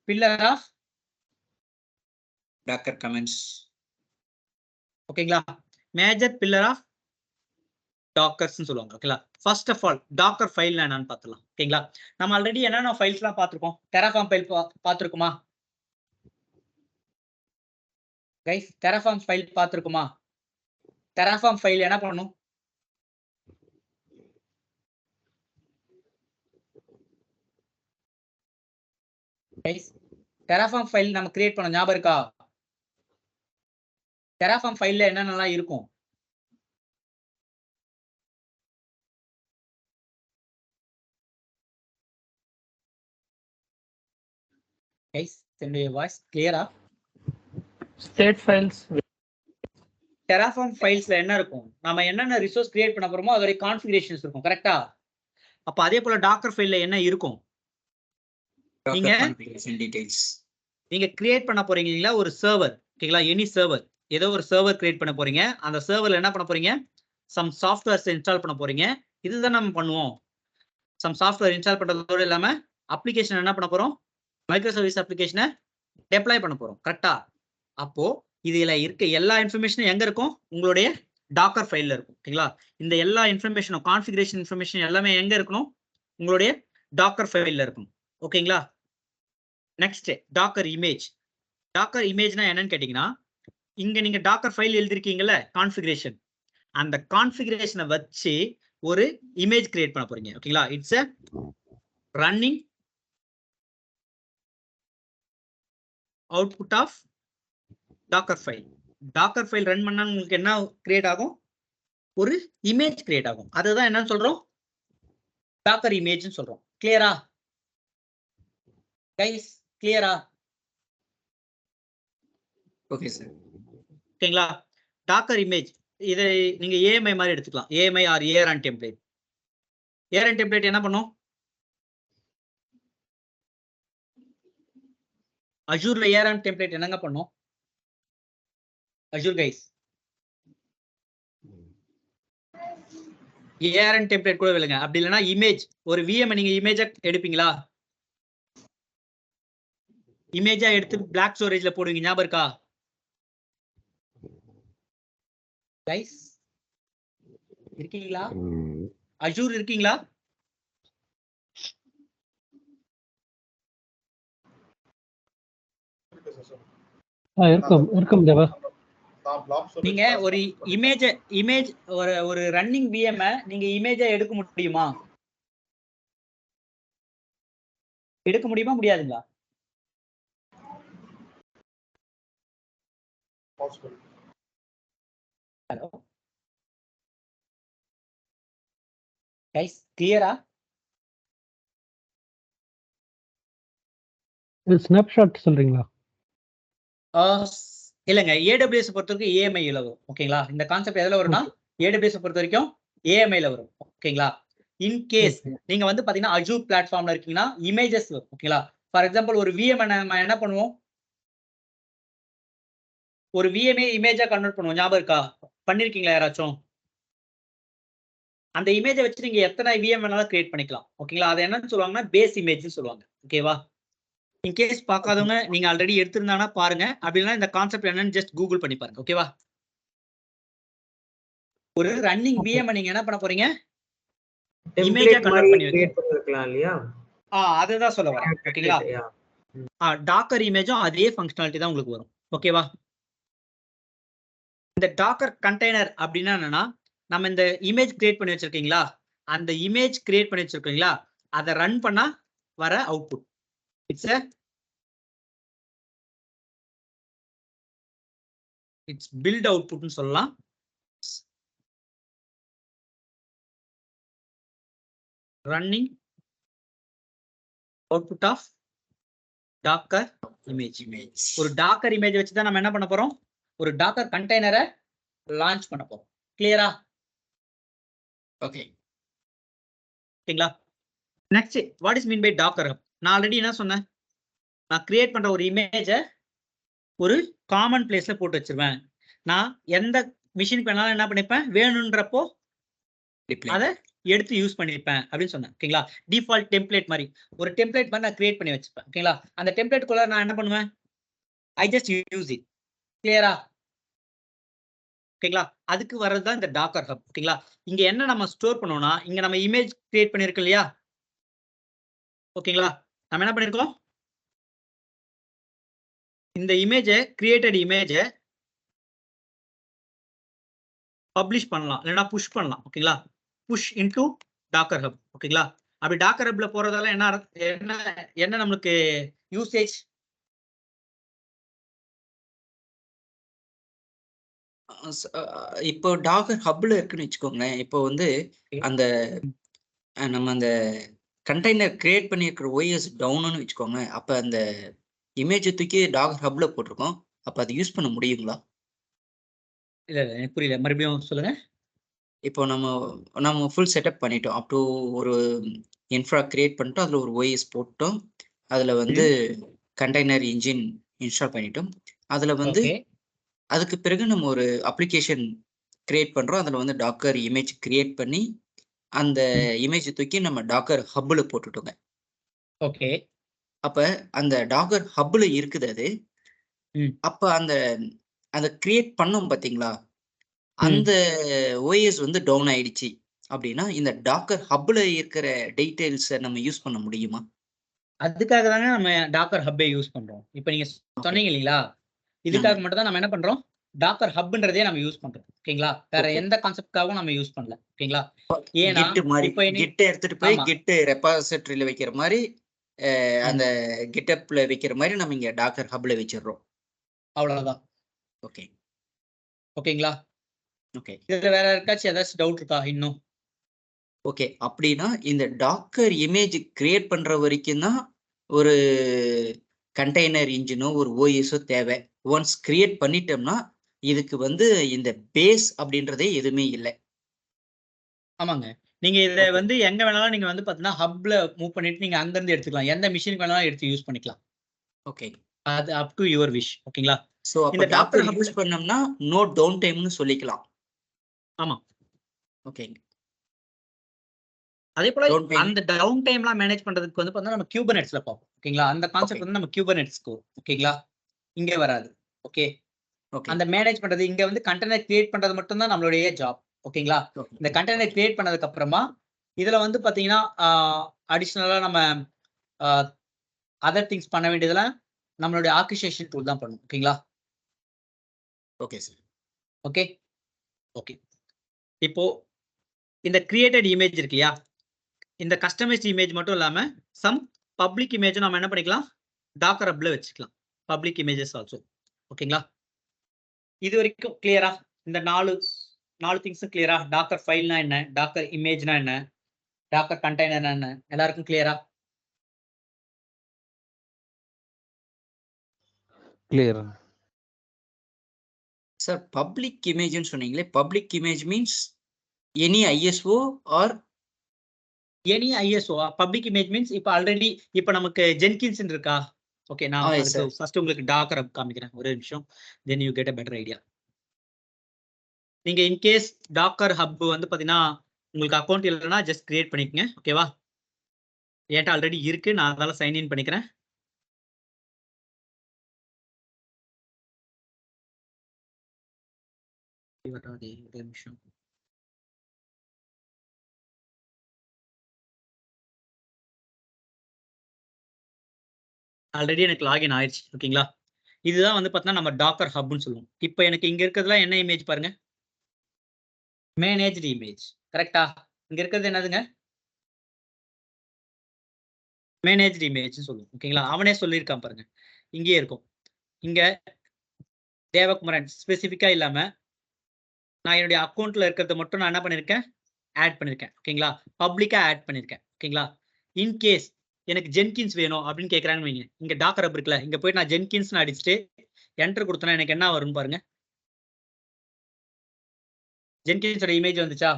pillar of docker comments. ஓகேங்களா? மேஜர் பில்லர் ஆஃப் டாக்கர்ஸ் சொல்லுவாங்க. ஓகேங்களா? First of all docker file என்னன்னு பார்த்துலாம். ஓகேங்களா? நம்ம ஆல்ரெடி என்னென்ன ஃபைல்ஸ்லாம் பார்த்துருக்கோம்? டெராஃபார்ம் ஃபைல் பார்த்துருக்குமா கைஸ்? டெராஃபார்ம் ஃபைல் பார்த்துருக்குமா? டெராஃபார்ம் ஃபைல் என்ன பண்ணணும்? கைஸ், டெராஃபார்ம் ஃபைல் நம்ம கிரியேட் பண்ண ஞாபகம் இருக்கா? டெராஃபார்ம் ஃபைல்ல என்னென்னலாம் இருக்கும்? கைஸ், என்னுடைய வாய்ஸ் கிளியரா? State files. டெராஃபார்ம் ஃபைல்ஸ்ல என்ன இருக்கும்? நம்ம என்னென்ன ரிசோர்ஸ் கிரியேட் பண்ண போறோமோ அதோட கான்ஃபிகரேஷன்ஸ் இருக்கும். கரெக்ட்டா? அப்ப அதே போல டாக்கர் ஃபைல்ல என்ன இருக்கும்? Docker நீங்க configuration details. நீங்க கிரியேட் பண்ண போறீங்க இல்லைங்களா ஒரு சர்வர், ஓகேங்களா? எனி சர்வர், ஏதோ ஒரு சர்வர் கிரியேட் பண்ண போறீங்க. அந்த சர்வர்ல என்ன பண்ண போறீங்க? சம் சாஃப்ட்வேர்ஸ் இன்ஸ்டால் பண்ண போறீங்க. இதுதான் நம்ம பண்ணுவோம். சம் சாஃப்ட்வேர் இன்ஸ்டால் பண்றதோட இல்லாம அப்ளிகேஷன் என்ன பண்ண போறோம்? மைக்ரோ சர்வீஸ் அப்ளிகேஷனை டெப்ளாய் பண்ண போறோம். கரெக்டா? அப்போ இதுல இருக்க எல்லா இன்ஃபர்மேஷனும் எங்க இருக்கும்? உங்களுடைய டாக்கர் ஃபைல்ல இருக்கும். ஓகேங்களா? இந்த எல்லா இன்ஃபர்மேஷனும் கான்ஃபிகரேஷன் இன்ஃபர்மேஷன் எல்லாமே எங்க இருக்கணும்? உங்களுடைய டாக்கர் ஃபைல்ல இருக்கும். ஓகேங்களா? Next docker image. டாக்கர் இமேஜ்னா என்னன்னு கேட்டீங்கன்னா, இங்க நீங்க டாக்கர் ஃபைல் எழுதிருக்கீங்கல்ல கான்ஃபிகரேஷன், அந்த கான்ஃபிகரேஷனை வச்சு ஒரு இமேஜ் கிரியேட் பண்ண போறீங்க. ஓகேங்களா? It's a running output of docker file. Docker file run பண்ணா உங்களுக்கு என்ன கிரியேட் ஆகும்? ஒரு இமேஜ் கிரியேட் ஆகும். அதுதான் என்னன்னு சொல்றோம்? டாக்கர் இமேஜ்னு சொல்றோம். கிளியரா கைஸ்? கிளியரா? Okay sir. ஓகேங்களா? டாக்கர் இமேஜ் இதை நீங்க ஏஎம்ஐ மாதிரி எடுத்துக்கலாம். AMI or ARN template. ARN template என்ன பண்ணும்? அஜூர்ல ஏஆர்என் டெம்ப்ளேட் என்னங்க பண்ணும்? அஜூர் கைஸ், ஏஆர்என் டெம்ப்ளேட் கூட விழுங்க. அப்படி இல்லைன்னா இமேஜ், ஒரு விஎம் நீங்க இமேஜா எடுப்பீங்களா? இமேஜா எடுத்து பிளாக் ஸ்டோரேஜ்ல போடுவீங்க. ஞாபகம் இருக்கா கைஸ்? இருக்கீங்களா? அஜூர் இருக்கீங்களா? இருக்கும் தேவா. நீங்க ஒரு இமேஜ் ஒரு ரன்னிங் விஎம் நீங்க இமேஜா எடுக்க முடியுமா? எடுக்க முடியுமா முடியாதுங்களா? ஹலோ கைஸ், கிளியரா? ஸ்னாப்ஷாட் சொல்றீங்களா? இல்லைங்க, ஏடபிள்யூஎஸ் பொறுத்த வரைக்கும் ஏஎம்ஐல வரும். ஓகேங்களா? இந்த கான்செப்ட் எதுல வரும்னா ஏடபிள்யூஎஸ் பொறுத்த வரைக்கும் ஏஎம்ஐல வரும். ஓகேங்களா? இன் கேஸ் நீங்க வந்து பாத்தீங்கன்னா அஜூர் பிளாட்ஃபார்ம்ல இருக்கீங்கன்னா இமேஜஸ் வரும். ஓகேங்களா? ஃபார் எக்ஸாம்பிள் ஒரு விஎம் நம்ம என்ன பண்ணுவோம்? ஒரு விஎம்ஏ இமேஜா கன்வெர்ட் பண்ணுவோம். ஞாபகம் இருக்கா? பண்ணிருக்கீங்களா யாராச்சும்? அந்த இமேஜை வச்சு நீங்க எத்தனை விஎம் வேணாலும் கிரியேட் பண்ணிக்கலாம். ஓகேங்களா? அதை என்னன்னு சொல்லுவாங்கன்னா பேஸ் இமேஜ்னு சொல்லுவாங்க. ஓகேவா? இன்கேஸ் பார்க்காதவங்க நீங்க ஆல்ரெடி எடுத்திருந்தாங்கன்னா பாருங்க. அப்படின்னா இந்த கான்செப்ட் என்னன்னு ஜஸ்ட் கூகுள் பண்ணி பாருங்க. ஓகேவா? ஒரு ரன்னிங் விஎம் நீங்க என்ன பண்ண போறீங்க? இமேஜா கன்வெர்ட் பண்ணி வைக்கலாம் இல்லையா? அதுதான் சொல்ல வரேன். ஓகேங்களா? டாக்கர் இமேஜும் அதே ஃபங்க்ஷனாலிட்டி தான் உங்களுக்கு வரும். ஓகேவா? இந்த டாக்கர் கண்டெய்னர் அப்படின்னா என்னன்னா, நம்ம இந்த இமேஜ் கிரியேட் பண்ணி வச்சிருக்கீங்களா, அந்த இமேஜ் கிரியேட் பண்ணி வச்சிருக்கீங்களா, அதை ரன் பண்ணா வர அவுட்புட். இட்ஸ் பில்ட் அவுட்புட்னு சொல்லலாம். Running output of docker image. ஒரு டாக்கர் இமேஜ் வச்சு தான் நம்ம என்ன பண்ண போறோம்? ஒரு டாக்கர் கண்டெய்னரை லான்ச் பண்ண போறோம். கிளியரா? ஓகே. ஓகேங்களா? Next what is mean by docker hub? நான் ஆல்ரெடி என்ன சொன்னேன்? நான் கிரியேட் பண்ற ஒரு இமேஜை ஒரு காமன் பிளேஸ்ல போட்டு வச்சிருவேன். நான் எந்த மிஷினுக்கு வேணாலும் என்ன பண்ணிப்பேன்? வேணுன்றப்போ அதை எடுத்து யூஸ் பண்ணிருப்பேன் அப்படின்னு சொன்னேன். ஓகேங்களா? டிஃபால்ட் டெம்ப்ளேட் மாதிரி ஒரு டெம்ப்ளேட் மாதிரி நான் கிரியேட் பண்ணி வச்சுப்பேன். ஓகேங்களா? அந்த டெம்ப்ளேட்குள்ள நான் என்ன பண்ணுவேன்? I just use it. கிளியரா? ஓகேங்களா? அதுக்கு வர்றதுதான் இந்த டாக்கர் ஹப். ஓகேங்களா? இங்க என்ன நம்ம ஸ்டோர் பண்ணோம்னா, இங்க நம்ம இமேஜ் கிரியேட் பண்ணிருக்கோம் இல்லையா? ஓகேங்களா? நம்ம என்ன பண்ணிருக்கோம்? இந்த இமேஜை கிரியேட்டட் இமேஜை பப்ளிஷ் பண்ணலாம், இல்லைன்னா புஷ் பண்ணலாம். ஓகேங்களா? Push into docker hub. ஓகேங்களா? அப்படி டாக்கர் ஹப்ல போறதால என்ன நம்மளுக்கு யூசேஜ்? இப்போ டாக்கர் ஹப்ல இருக்குன்னு வச்சுக்கோங்களேன். இப்போ வந்து அந்த நம்ம அந்த கண்டெய்னர் கிரியேட் பண்ணியிருக்கிற OS டவுன்னு வச்சுக்கோங்க. அப்ப அந்த இமேஜ் தூக்கி டாக்கர் ஹப்ல போட்டிருக்கோம். அப்ப அது யூஸ் பண்ண முடியுங்களா? இல்ல எனக்கு புரியல, மறுபடியும் சொல்லுங்க. இப்போ நம்ம ஃபுல் செட்டப் பண்ணிட்டோம். அப் டு ஒரு இன்ஃப்ரா கிரியேட் பண்ணிட்டோம். அதுல ஒரு OS போட்டோம். அதுல வந்து கண்டெய்னர் இன்ஜின் இன்ஸ்டால் பண்ணிட்டோம். அதில் வந்து ஓகே அதுக்கு பிறகு நம்ம ஒரு அப்ளிகேஷன் கிரியேட் பண்ணுறோம். அதில் வந்து டாக்கர் இமேஜ் கிரியேட் பண்ணி அந்த இமேஜ் தூக்கி நம்ம டாக்கர் ஹப்பில் போட்டுட்டோங்க. ஓகே அப்போ அந்த டாக்கர் ஹப்பில் இருக்குது அது. ம் அப்போ அந்த கிரியேட் பண்ணோம் பார்த்தீங்களா, அந்த ஓஎஸ் வந்து டவுன் ஆயிடுச்சு அப்படின்னா இந்த டாக்கர் ஹப்பில் இருக்கிற டீட்டெயில்ஸை நம்ம யூஸ் பண்ண முடியுமா? அதுக்காக தாங்க நம்ம டாக்கர் ஹப்பை யூஸ் பண்றோம். இப்போ நீங்க சொன்னீங்க இல்லைங்களா, இதுக்காக மட்டும் தான் நம்ம என்ன பண்றோம், டாக்கர் ஹப்ன்றதே நம்ம யூஸ் பண்றோம். ஓகேங்களா, வேற Okay. எந்த கான்செப்ட்காகவும் நம்ம யூஸ் பண்ணல. ஓகேங்களா, ஏன்னா கிட் மாதிரி இப்போ கிட் எடுத்துட்டு போய் ஆமா கிட் ரெபாசிட்டரியில வைக்கிற மாதிரி அந்த கிட்டப்ல வைக்கிற மாதிரி நம்ம இங்க டாக்கர் ஹப்ல வச்சிடுறோம். அவ்வளவுதான். ஓகே ஓகேங்களா, ஓகே இதுல வேற யாருக்காச்சும் ஏதாச்சும் டவுட் இருக்கா இன்னும்? ஓகே அப்படின்னா இந்த டாக்கர் இமேஜ் கிரியேட் பண்ற வரைக்கும் தான் ஒரு கண்டெய்னர் இன்ஜினோ ஒரு ஓஎஸோ தேவை. ஒன்ஸ் கிரியேட் பண்ணிட்டோம்னா இதுக்கு வந்து இந்த பேஸ் அப்படின்றதே எதுவுமே இல்லை. ஆமாங்க, நீங்க இதை Okay. வந்து எங்க வேணாலும் நீங்க வந்து பாத்தீங்கன்னா ஹப்ல மூவ் பண்ணிட்டு நீங்க அங்க இருந்து எடுத்துக்கலாம். எந்த மிஷினுக்கு வேணாலும் எடுத்து யூஸ் பண்ணிக்கலாம். ஓகே அது அப் டு யுவர் விஷ். ஓகேங்களா, ஸோ அப்போ இந்த டாக்கர் டாக்கர் யூஸ் பண்ணோம்னா நோ டவுன் டைம்னு சொல்லிக்கலாம். ஆமா, ஓகே அதே போல Down time. அந்த டவுன் டைம்லாம் மேனேஜ் பண்றதுக்கு வந்து பார்த்தா நம்ம கியூபர்நெட்ஸ்ல பார்ப்போம். ஓகேங்களா, அந்த கான்செப்ட் வந்து நம்ம கியூபர்நெட்ஸ்க்கு வரும். ஓகேங்களா, இங்க வராது. ஓகே, ஓகே அந்த மேனேஜ் பண்றது இங்க வந்து கண்டெய்னர் கிரியேட் பண்றது மட்டும் தான் நம்மளுடைய ஜாப். ஓகேங்களா, இந்த கண்டெய்னர் கிரியேட் பண்ணதுக்கு அப்புறமா இதுல வந்து பாத்தீங்கன்னா அடிஷனலா நம்ம அதர் திங்ஸ் பண்ண வேண்டியதுல நம்மளுடைய ஆர்கனைசேஷன் டூல் தான் பண்ணும். ஓகேங்களா, ஓகே சார் ஓகே ஓகே. இப்போ இந்த கிரியேட்டட் இமேஜ் இருக்கு இல்லையா, இந்த கஸ்டமைஸ்ட் இமேஜ் மட்டும் இல்லாம சம் பப்ளிக் இமேஜ் நம்ம என்ன பண்ணிக்கலாம், டாக்கர் ஹப்ல வச்சுக்கலாம். Public images also. ஓகேங்களா, இது வரைக்கும் கிளியரா? இந்த நாலு திங்ஸும் கிளியரா? டாக்கர் ஃபைல்னா என்ன, டாக்கர் இமேஜ்னா என்ன, டாக்கர் கண்டெய்னர் என்ன, எல்லாருக்கும் கிளியரா? கிளியர். சார் பப்ளிக் இமேஜ்னு சொன்னீங்களே, public image means any ISO or any ISO public image means இப்போ ஆல்ரெடி இப்போ நமக்கு ஜென்கின்ஸ் இருக்கா? ஓகே, நான் yes, அதுக்கு sir. ஃபர்ஸ்ட் உங்களுக்கு டாக்கர் ஹப் காமிக்கிறேன். ஒரே நிமிஷம், then you get a better idea. நீங்க இன்கேஸ் டாக்கர் ஹப் வந்து பாத்தீங்கன்னா உங்களுக்கு அக்கௌண்ட் இல்லைன்னா ஜஸ்ட் கிரியேட் பண்ணிக்கங்க. ஓகேவா, ஏன்ட்ட ஆல்ரெடி இருக்கு, நான் அதனால சைன் இன் பண்ணிக்கிறேன். ஒரே நிமிஷம். ஆல்ரெடி எனக்கு லாகின் ஆயிடுச்சு. ஓகேங்களா, இதுதான் வந்து பார்த்தீங்கன்னா நம்ம டாக்கர் ஹப்னு சொல்லுவோம். இப்போ எனக்கு இங்க இருக்கிறதுல என்ன இமேஜ் பாருங்க, மேனேஜ்டு இமேஜ். கரெக்டா, இங்க இருக்கிறது என்னதுங்க, மேனேஜ்டு இமேஜ் சொல்லுவோம். ஓகேங்களா, அவனே சொல்லியிருக்கான் பாருங்க, இங்கேயே இருக்கும். இங்க தேவகுமரன் ஸ்பெசிஃபிக்கா இல்லாம நான் என்னுடைய அக்கௌண்ட்ல இருக்கிறத மட்டும் நான் என்ன பண்ணிருக்கேன், ஆட் பண்ணிருக்கேன். ஓகேங்களா, பப்ளிக்கா ஆட் பண்ணிருக்கேன். ஓகேங்களா, இன்கேஸ் எனக்கு ஜென்கின்ஸ் வேணும் அப்படின்னு கேட்கறாங்கன்னு வைங்க, இங்க டாக்கர் ஹப் இருக்குல்ல, இங்க போய் நான் ஜென்கின்ஸ் அடிச்சுட்டு என்டர் கொடுத்தனா எனக்கு என்ன வரும்னு பாருங்க, ஜென்கின்ஸோட இமேஜ் வந்துச்சா?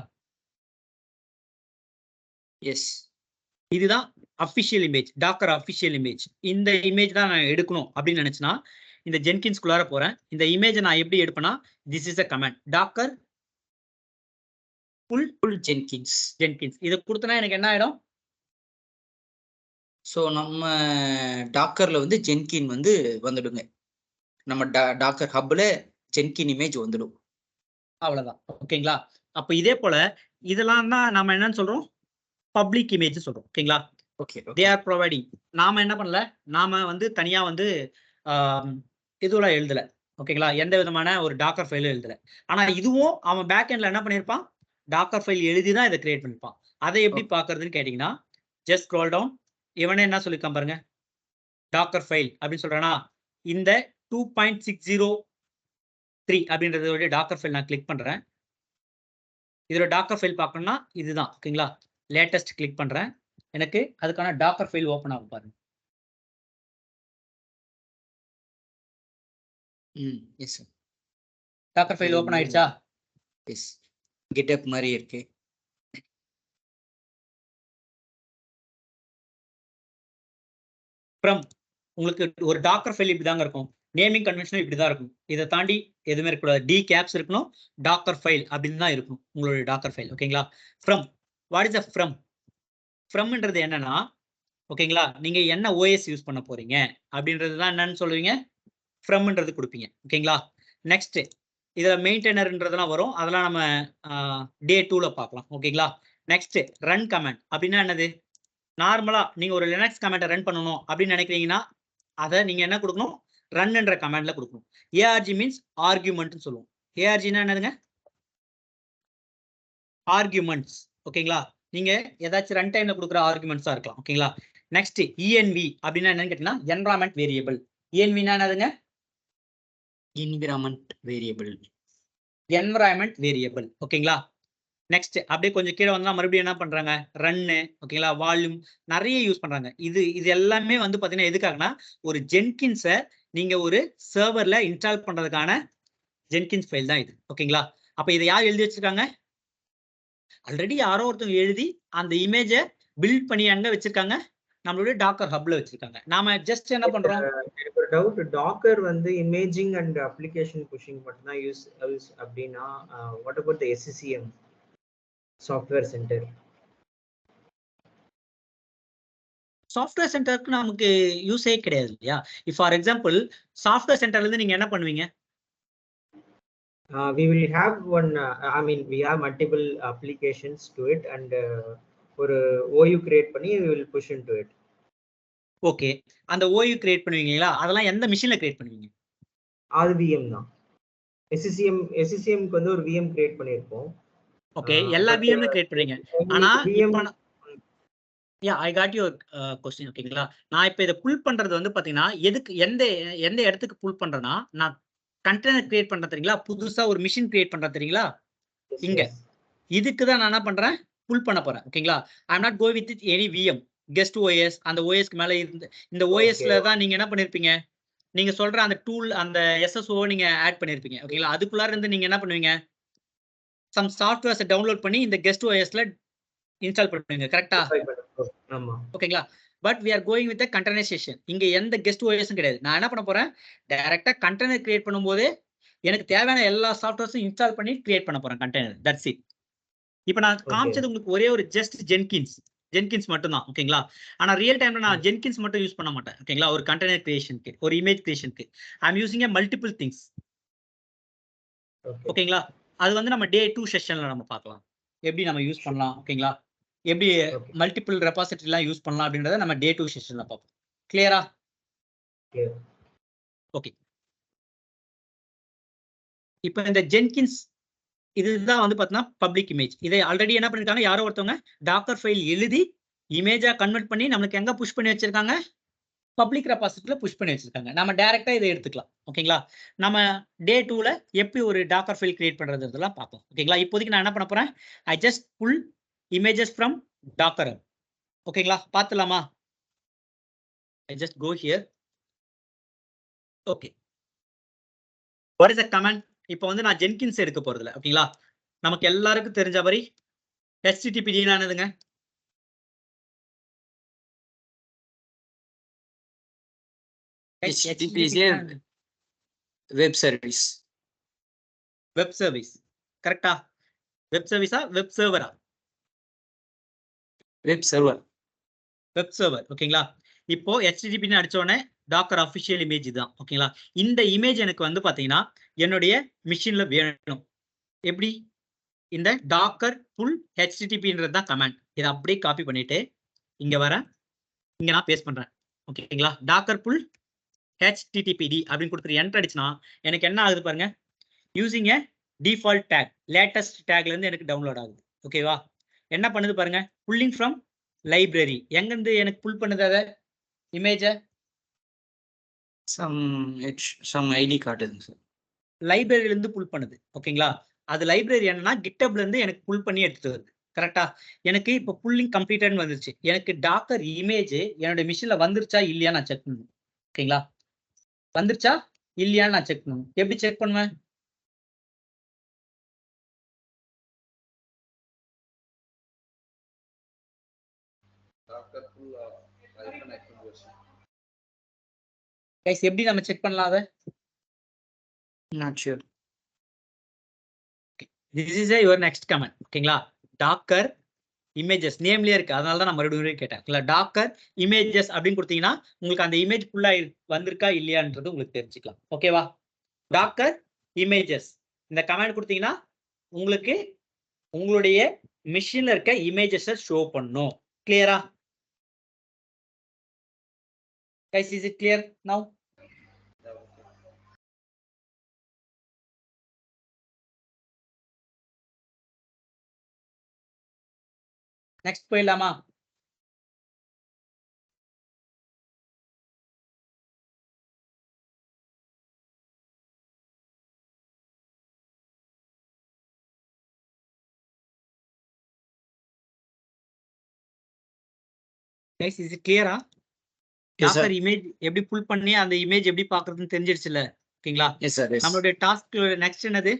எஸ் இதுதான் official image, docker official image. இந்த இமேஜ் தான் நான் எடுக்கணும் அப்படின்னு நினைச்சுன்னா இந்த ஜென்கின்ஸ்குள்ளார போறேன். இந்த இமேஜை நான் எப்படி எடுப்பேன்னா, this is a command docker pull Jenkins. இதை கொடுத்தனா எனக்கு என்ன ஆயிடும், ஸோ நம்ம டாக்கர்ல வந்து ஜென்கின் வந்து வந்துடுங்க. நம்ம டாக்கர் ஹப்ல ஜென்கின் இமேஜ் வந்துடும். அவ்வளவுதான். ஓகேங்களா, அப்ப இதே போல இதெல்லாம் தான் நாம என்னன்னு சொல்றோம், பப்ளிக் இமேஜ் சொல்றோம். ஓகேங்களா, ஓகே தே ஆர் ப்ரொவைடிங். நாம என்ன பண்ணல, நாம வந்து தனியா வந்து இதுல எழுதல. ஓகேங்களா, எந்த விதமான ஒரு டாக்கர் ஃபைலும் எழுதல. ஆனா இதுவும் அவன் பேக் எண்ட்ல என்ன பண்ணிருப்பான், டாக்கர் ஃபைல் எழுதி தான் இதை கிரியேட் பண்ணிருப்பான். அதை எப்படி பாக்குறதுன்னு கேட்டீங்கன்னா, ஜஸ்ட் ஸ்க்ரோல் டவுன். இவனே என்ன சொல்லிருக்கான் பாருங்க, டாக்கர் ஃபைல் அப்படின்னு சொல்றானா, இந்த 2.603 அப்படின்றதோட டாக்கர் ஃபைல் நான் கிளிக் பண்றேன். இதோட டாக்கர் ஃபைல் பார்க்கணும்னா இதுதான். ஓகேங்களா, லேட்டஸ்ட் கிளிக் பண்றேன், எனக்கு அதுக்கான டாக்கர் ஃபைல் ஓபன் ஆகும் பாருங்க. Yes sir, docker file open ஆயிடுச்சா? எஸ், கிட்டப் மாதிரி இருக்கு. ஃப்ரம் உங்களுக்கு ஒரு டாக்கர் ஃபைல் இப்படி தாங்க இருக்கும். நேமிங் கன்வென்ஷனும் இப்படி தான் இருக்கும். இதை தாண்டி எதுவுமே இருக்கக்கூடாது. டி கேப்ஸ் இருக்கணும். டாக்கர் ஃபைல் அப்படின்னு தான் இருக்கும் உங்களுடைய டாக்கர் ஃபைல். ஓகேங்களா? From, what is a from? ஃப்ரம்ன்றது என்னன்னா, ஓகேங்களா, நீங்க என்ன ஓஎஸ் யூஸ் பண்ண போறீங்க அப்படின்றது தான் என்னன்னு சொல்லுவீங்க, ஃப்ரம்ன்றது கொடுப்பீங்க. ஓகேங்களா? நெக்ஸ்ட் இதுல மெயின்டைனர்ன்றதெல்லாம் வரும். அதெல்லாம் நம்ம டே 2ல பார்க்கலாம். ஓகேங்களா? நெக்ஸ்ட் ரன் கமாண்ட் அப்படின்னா என்னது? நார்மலா நீங்க ஒரு லினக்ஸ் கமாண்டை ரன் பண்ணணும் அப்படின்னு நினைக்கிறீங்கன்னா அதை நீங்க என்ன கொடுக்கணும், ரன்ன்ற கமாண்ட்ல கொடுக்கணும். ஏஆர்ஜி மீன்ஸ் ஆர்குமெண்ட்னு சொல்லுவோம். ஏஆர்ஜினா என்னதுங்க? ஆர்குமெண்ட்ஸ். ஓகேங்களா? நீங்க ஏதாச்சும் ரன் டைம்ல கொடுக்குற ஆர்குமெண்ட்ஸா இருக்கலாம். ஓகேங்களா? நெக்ஸ்ட் இஎன்வி அப்படின்னா என்னன்னு கேட்டீங்கன்னா என்வரான்மெண்ட் வேரியபிள். இஎன்வினா என்னதுங்க? Environment variable. Environment variable. ஓகேங்களா? நெக்ஸ்ட் அப்படியே கொஞ்சம் கீழே வந்தா மறுபடியும் என்ன பண்றாங்க, ரன்னு, ஓகேங்களா, வால்யூம் நிறைய யூஸ் பண்றாங்க. இது எல்லாமே வந்து பாத்தீங்கன்னா எதுக்காகனா ஒரு ஜென்கின்ஸை நீங்க ஒரு சர்வர்ல இன்ஸ்டால் பண்றதுக்கான ஜென்கின்ஸ் ஃபைல் தான் இது. ஓகேங்களா? அப்ப இதை யார் எழுதி வச்சிருக்காங்க? ஆல்ரெடி யாரோ ஒருத்தவங்க எழுதி அந்த இமேஜை பில்ட் பண்ணி அங்க வச்சிருக்காங்க, நம்மளுடைய டாக்கர் ஹப்ல வச்சிருக்காங்க. நாம ஜஸ்ட் என்ன பண்றோம், எனக்கு ஒரு டவுட். டாக்கர் வந்து இமேஜிங் அண்ட் அப்ளிகேஷன் புஷிங் மட்டும் தான் யூஸ் அப்படின்னா what about the SCCM software centre? Software சென்டருக்கு நமக்கு யூஸே கிடையாது இல்லையா? ஃபார் எக்ஸாம்பிள் சாஃப்ட்வேர் சென்டர்ல இருந்து நீங்க என்ன பண்ணுவீங்க? We will have one, I mean we have multiple applications to it and ஒரு OU create பண்ணி we will push into it. Okay, அந்த OU கிரியேட் பண்ணுவீங்களா? அதெல்லாம் எந்த மிஷின்ல கிரியேட் பண்ணுவீங்க? அது VM தான். SCCMக்கு வந்து ஒரு VM கிரியேட் பண்ணியிருப்போம். ஓகே, எல்லா VMல கிரியேட் பண்ணுவீங்க. ஆனா VM I got your question. ஓகேங்களா? நான் இப்போ இதை புல் பண்றது வந்து பாத்தீங்கன்னா எதுக்கு, எந்த இடத்துக்கு புல் பண்றேன்னா, நான் கண்டெய்னர் கிரியேட் பண்றேன் தெரியுங்களா, புதுசா ஒரு மிஷின் கிரியேட் பண்றேன் தெரியுங்களா, இங்க இதுக்கு தான் நான் என்ன பண்றேன், புல் பண்ண போறேன். ஓகேங்களா? I am not go with any VM guest OS. அந்த OSக்கு மேல இந்த OSல தான் நீங்க என்ன பண்ணிருப்பீங்க, நீங்க சொல்ற அந்த டூல், அந்த SSO நீங்க ஆட் பண்ணிருப்பீங்க. ஓகேங்களா? அதுக்குள்ளார இருந்து நீங்க என்ன பண்ணுவீங்க, சம் சாஃப்ட்வேர்ஸ் டவுன்லோட் பண்ணி இந்த கெஸ்ட் OSல இன்ஸ்டால் பண்ணுவீங்க. கரெக்டா? ஆமா. ஓகேங்களா? But we are going with the containerization. இங்க எந்த கெஸ்ட் OSம் கிடையாது. நான் என்ன பண்ண போறேன், டைரக்டா கண்டெய்னர் கிரியேட் பண்ணும்போது எனக்கு தேவையான எல்லா சாஃப்ட்வேர்ஸும் இன்ஸ்டால் பண்ணி கிரியேட் பண்ண போறேன் கண்டெய்னர். That's it. இப்போ நான் காமிச்சது உங்களுக்கு ஒரே ஒரு ஜஸ்ட் ஜென்கின்ஸ் மட்டும் தான். ஓகேங்களா? ஆனா ரியல் டைம்ல நான் ஜென்கின்ஸ் மட்டும் யூஸ் பண்ண மாட்டேன். ஓகேங்களா? ஒரு கண்டெய்னர் கிரியேஷனுக்கு, ஒரு இமேஜ் கிரியேஷனுக்கு I am using multiple things. ஓகேங்களா? அது வந்து நம்ம டே 2 செஷன்ல நம்ம பார்க்கலாம், எப்படி நம்ம யூஸ் பண்ணலாம். ஓகேங்களா? எப்படி மல்டிபிள் ரெபாசிட்டரிலாம் யூஸ் பண்ணலாம் அப்படின்றத நம்ம டே 2 செஷன்ல பார்ப்போம். கிளியரா? ஓகே. இப்போ இந்த ஜென்கின்ஸ் இதுதான் வந்து பார்த்தீங்கன்னா பப்ளிக் இமேஜ். இதை ஆல்ரெடி என்ன பண்ணிருக்காங்க, யாரோ ஒருத்தவங்க டாக்கர் ஃபைல் எழுதி இமேஜா கன்வெர்ட் பண்ணி நம்மளுக்கு எங்க புஷ் பண்ணி வச்சிருக்காங்க, பப்ளிக் ரெபாசிட்டரியில புஷ் பண்ணி வச்சிருக்காங்க. நம்ம டைரக்டா இதை எடுத்துக்கலாம். ஓகேங்களா? நம்ம டே 2ல எப்படி ஒரு டாக்கர் ஃபைல் கிரியேட் பண்றதுலாம் பார்ப்போம். ஓகேங்களா? இப்போதைக்கு நான் என்ன பண்ண போறேன், I just pull images from Docker. ஓகேங்களா? பார்த்துலாமா? I just go here. Okay. What is the command? இப்போ வந்து நான் ஜென்கின்ஸ் எடுக்க போறதில்ல. ஓகேங்களா? நமக்கு எல்லாருக்கும் தெரிஞ்ச மாதிரி HTTPD என்னதுங்க? HTTPD web service. Web service. கரெக்ட்டா? வெப் சர்வீஸா, வெப் சர்வரா? Web server. Web server. ஓகேங்களா? இப்போ HTTP ன்னு அடிச்ச உடனே டாக்கர் அஃபிஷியல் இமேஜ் தான். ஓகேங்களா? இந்த இமேஜ் எனக்கு வந்து பாத்தீங்கன்னா என்னுடைய மிஷின்ல வேணும். எப்படி? இந்த டாக்கர் புல் HTTPன்றது தான் கமாண்ட். இதை அப்படியே காப்பி பண்ணிட்டு இங்க வரேன், இங்க நான் பேஸ்ட் பண்றேன். ஓகேங்களா? டாக்கர் புல் HTTPD அப்படின்னு கொடுத்துட்டு என்டர் அடிச்சுனா எனக்கு என்ன ஆகுது பாருங்க, using a default tag, latest டேக்ல இருந்து எனக்கு டவுன்லோட் ஆகுது. ஓகேவா? என்ன பண்ணுது பாருங்க, புல்லிங் ஃப்ரம் லைப்ரரி. எங்க இருந்து எனக்கு புல் பண்ணுது அத இமேஜ? சம் ஐடி காட்டுதுங்க சார். லைப்ரரியில இருந்து புல் பண்ணுது. ஓகேங்களா? அது லைப்ரரி என்னன்னா கிட்டப்ல இருந்து எனக்கு புல் பண்ணி எடுத்துட்டு வருது. கரெக்டா? எனக்கு இப்போ புல்லிங் கம்ப்ளீட்டட்னு வந்துருச்சு. எனக்கு டாக்கர் இமேஜ் என்னோட மிஷின்ல வந்துருச்சா இல்லையா நான் செக் பண்ணணும். ஓகேங்களா? வந்துருச்சா இல்லையான்னு நான் செக் பண்ணணும். எப்படி செக் பண்ணுவேன்? கைஸ் எப்படி நம்ம செக் பண்ணலாம் அதை? Not sure. This is your next comment. ஓகேங்களா? டாக்கர் இமேஜஸ் நேம்லயே இருக்கு, அதனால தான் நான் மறுபடியும் கேட்டேன். இல்லை டாக்கர் இமேஜஸ் அப்படின்னு கொடுத்தீங்கன்னா உங்களுக்கு அந்த இமேஜ் ஃபுல்லா வந்திருக்கா இல்லையான்றது உங்களுக்கு தெரிஞ்சுக்கலாம். ஓகேவா? டாக்கர் இமேஜஸ் இந்த கமெண்ட் கொடுத்தீங்கன்னா உங்களுக்கு உங்களுடைய மிஷின்ல இருக்க இமேஜஸ் ஷோ பண்ணும். கிளியரா? கைஸ் இஸ் இட் கிளியர் நவ? நெக்ஸ்ட் போயிடலாமா? கைஸ் இஸ் இட் கிளியரா? Yes, sir. டாக்கர் இமேஜ் எப்படி புல் பண்ணி அந்த இமேஜ் எப்படி பாக்குறதுன்னு தெரிஞ்சிருச்சுல? ஓகேங்களா? Yes, sir. Yes. நம்மளுடைய டாஸ்க் நெக்ஸ்ட் என்னது?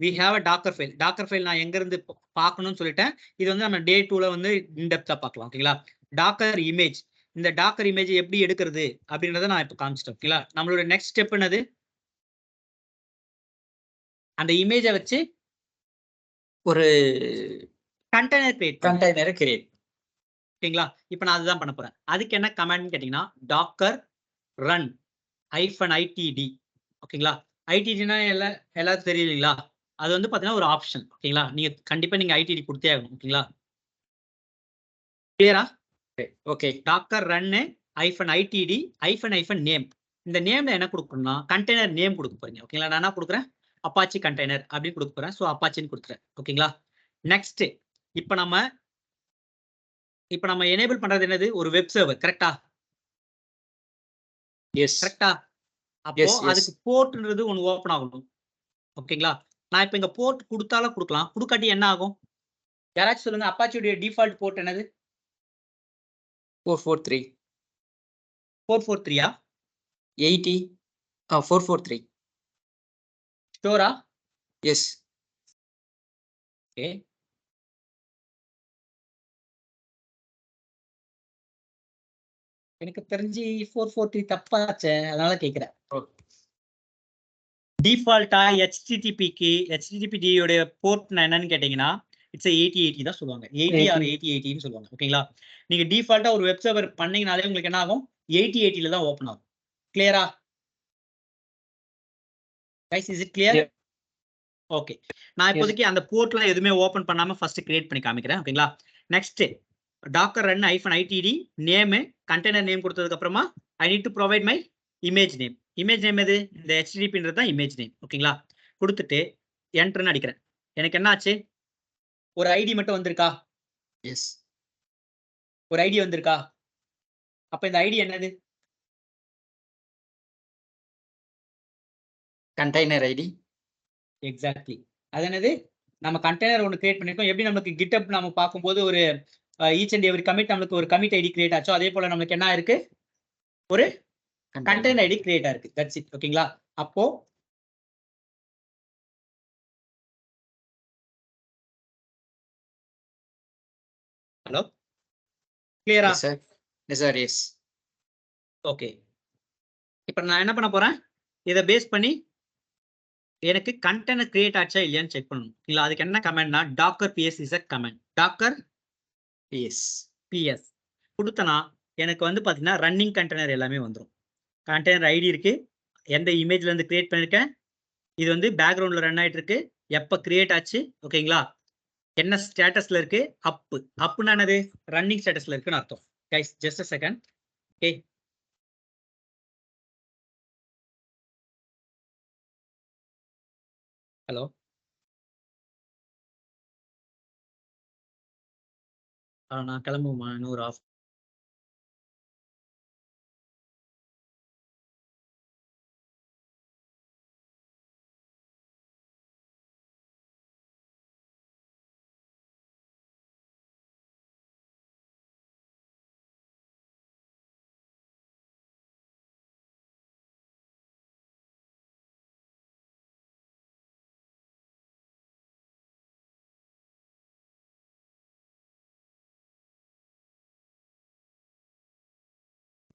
we have a docker file. Docker file நான் எங்க இருந்து பார்க்கணும்னு சொல்லிட்டேன். இது வந்து நம்ம டே 2ல வந்து இன்டெப்தா பார்க்கலாம். ஓகேங்களா? டாக்கர் இமேஜ், இந்த டாக்கர் இமேஜ் எப்படி எடுக்கிறது அப்படின்றத நான் இப்போ காமிச்சிட்டேன். ஓகேங்களா? நம்மளோட நெக்ஸ்ட் ஸ்டெப் என்னது? அந்த இமேஜை வச்சு ஒரு கண்டெய்னர் கிரியேட் கண்டெய்னரை கிரியேட். ஓகேங்களா? இப்போ நான் அதுதான் பண்ண போறேன். அதுக்கு என்ன கமாண்ட் கேட்டீங்கன்னா டாக்கர் ரன் -itd. ஓகேங்களா? ஐடிடினா எல்லாருக்கும் தெரியலீங்களா? அது வந்து பாத்தீங்கன்னா ஒரு ஆப்ஷன். ஓகேங்களா? நீங்க கண்டிப்பா நீங்க ஐடிடி கொடுத்தே ஆகணும். ஓகேங்களா? கிளியரா? Okay. Docker run -itd name. இந்த நேம்ல என்ன கொடுக்கணும்னா கண்டெய்னர் நேம் கொடுக்க போறீங்க. ஓகேங்களா? நான் என்ன கொடுக்குறேன்? அப்பாச்சி கண்டெய்னர் அப்படின்னு கொடுக்க போறேன். ஸோ அப்பாச்சின்னு கொடுத்துறேன். ஓகேங்களா? நெக்ஸ்ட் இப்போ நம்ம எனேபிள் பண்றது என்னது? ஒரு வெப் சர்வர். கரெக்டா? எஸ். கரெக்டா? அப்போ அதுக்கு போர்ட்ன்றது ஒன்று ஓப்பன் ஆகணும். ஓகேங்களா? நான் இப்போ இங்க போர்ட் கொடுத்தாலும் கொடுக்கலாம், கொடுக்காட்டி என்ன ஆகும்? யாராச்சும் சொல்லுங்க. அப்பாச்சியோட டிஃபால்ட் போர்ட் என்னது? 443. 443 80 443. ஸ்டோரா? எஸ். ஓகே. எனக்கு தெரிஞ்சு 443 தப்பாச்சே, அதனால கேட்கிறேன். டிஃபால்ட்டா HTTP உடைய போர்ட் என்னன்னு கேட்டீங்கன்னா இட்ஸ் 8080 தான் சொல்லுவாங்க. 80 ஆர் 8080 சொல்லுவாங்க. ஓகேங்களா? நீங்க டிஃபால்ட்டா ஒரு வெப் சர்வர் பண்ணீங்கனாலே உங்களுக்கு என்ன ஆகும்? 8080ல தான் ஓபன் ஆகும். கிளியரா? Guys is it clear? Okay. நான் இப்போதைக்கு அந்த போர்ட்லாம் எதுவுமே ஓபன் பண்ணாம ஃபர்ஸ்ட் கிரியேட் பண்ணி காமிக்கிறேன். ஓகேங்களா? Next docker run -itd name, container name கொடுத்ததுக்கு அப்புறமா I need to provide my image name. Image name எது? இந்த HTTPன்றது தான் இமேஜ் நேம். ஓகேங்களா? கொடுத்துட்டு என்டர்னு அடிக்கிறேன். எனக்கு என்ன ஆச்சு? ஒரு ஐடி மட்டும் வந்திருக்கா? எஸ். ஒரு ஐடி வந்திருக்கா? அப்ப இந்த ஐடி என்னது? Container ID. எக்ஸாக்ட்லி. அது என்னது? நம்ம கண்டெய்னர் ஒன்று கிரியேட் பண்ணிருக்கோம். எப்படி நமக்கு GitHub நம்ம பார்க்கும்போது ஒரு ஈச் அண்ட் எவ்ரி கமிட் நம்மளுக்கு ஒரு கமிட் ஐடி கிரியேட் ஆச்சோ, அதே போல நம்மளுக்கு என்ன இருக்கு? ஒரு கண்டெய்னர் ஐடி கிரியேட் ஆயிருக்கு. That's it. ஓகேங்களா? அப்போ ஹலோ கிளியரா? Yes sir. Yes sir. Yes. Okay. இப்போ நான் என்ன பண்ண போறேன்? இதை பேஸ் பண்ணி எனக்கு கண்டெய்னர் கிரியேட் ஆச்சா இல்லையான்னு செக் பண்ணணும். இல்ல அதுக்கு என்ன கமெண்ட்னா docker ps is a command. Docker ps கொடுத்தனா எனக்கு வந்து பாத்தீங்கன்னா ரன்னிங் கண்டெய்னர் எல்லாமே வந்துடும். கண்டெய்னர் ஐடி இருக்கு, எந்த இமேஜ்ல இருந்து கிரியேட் பண்ணிருக்கேன், இது வந்து பேக்ரவுண்ட்ல ரன் ஆயிட்டு இருக்கு, எப்ப கிரியேட் ஆச்சு, ஓகேங்களா? என்ன ஸ்டேட்டஸ்ல இருக்கு? அப்னா என்னது? ரன்னிங் ஸ்டேட்டஸ்ல இருக்குன்னு அர்த்தம். Guys just a second. Okay. Hello நான் கிளம்புமா? இன்னொரு ஆஃப்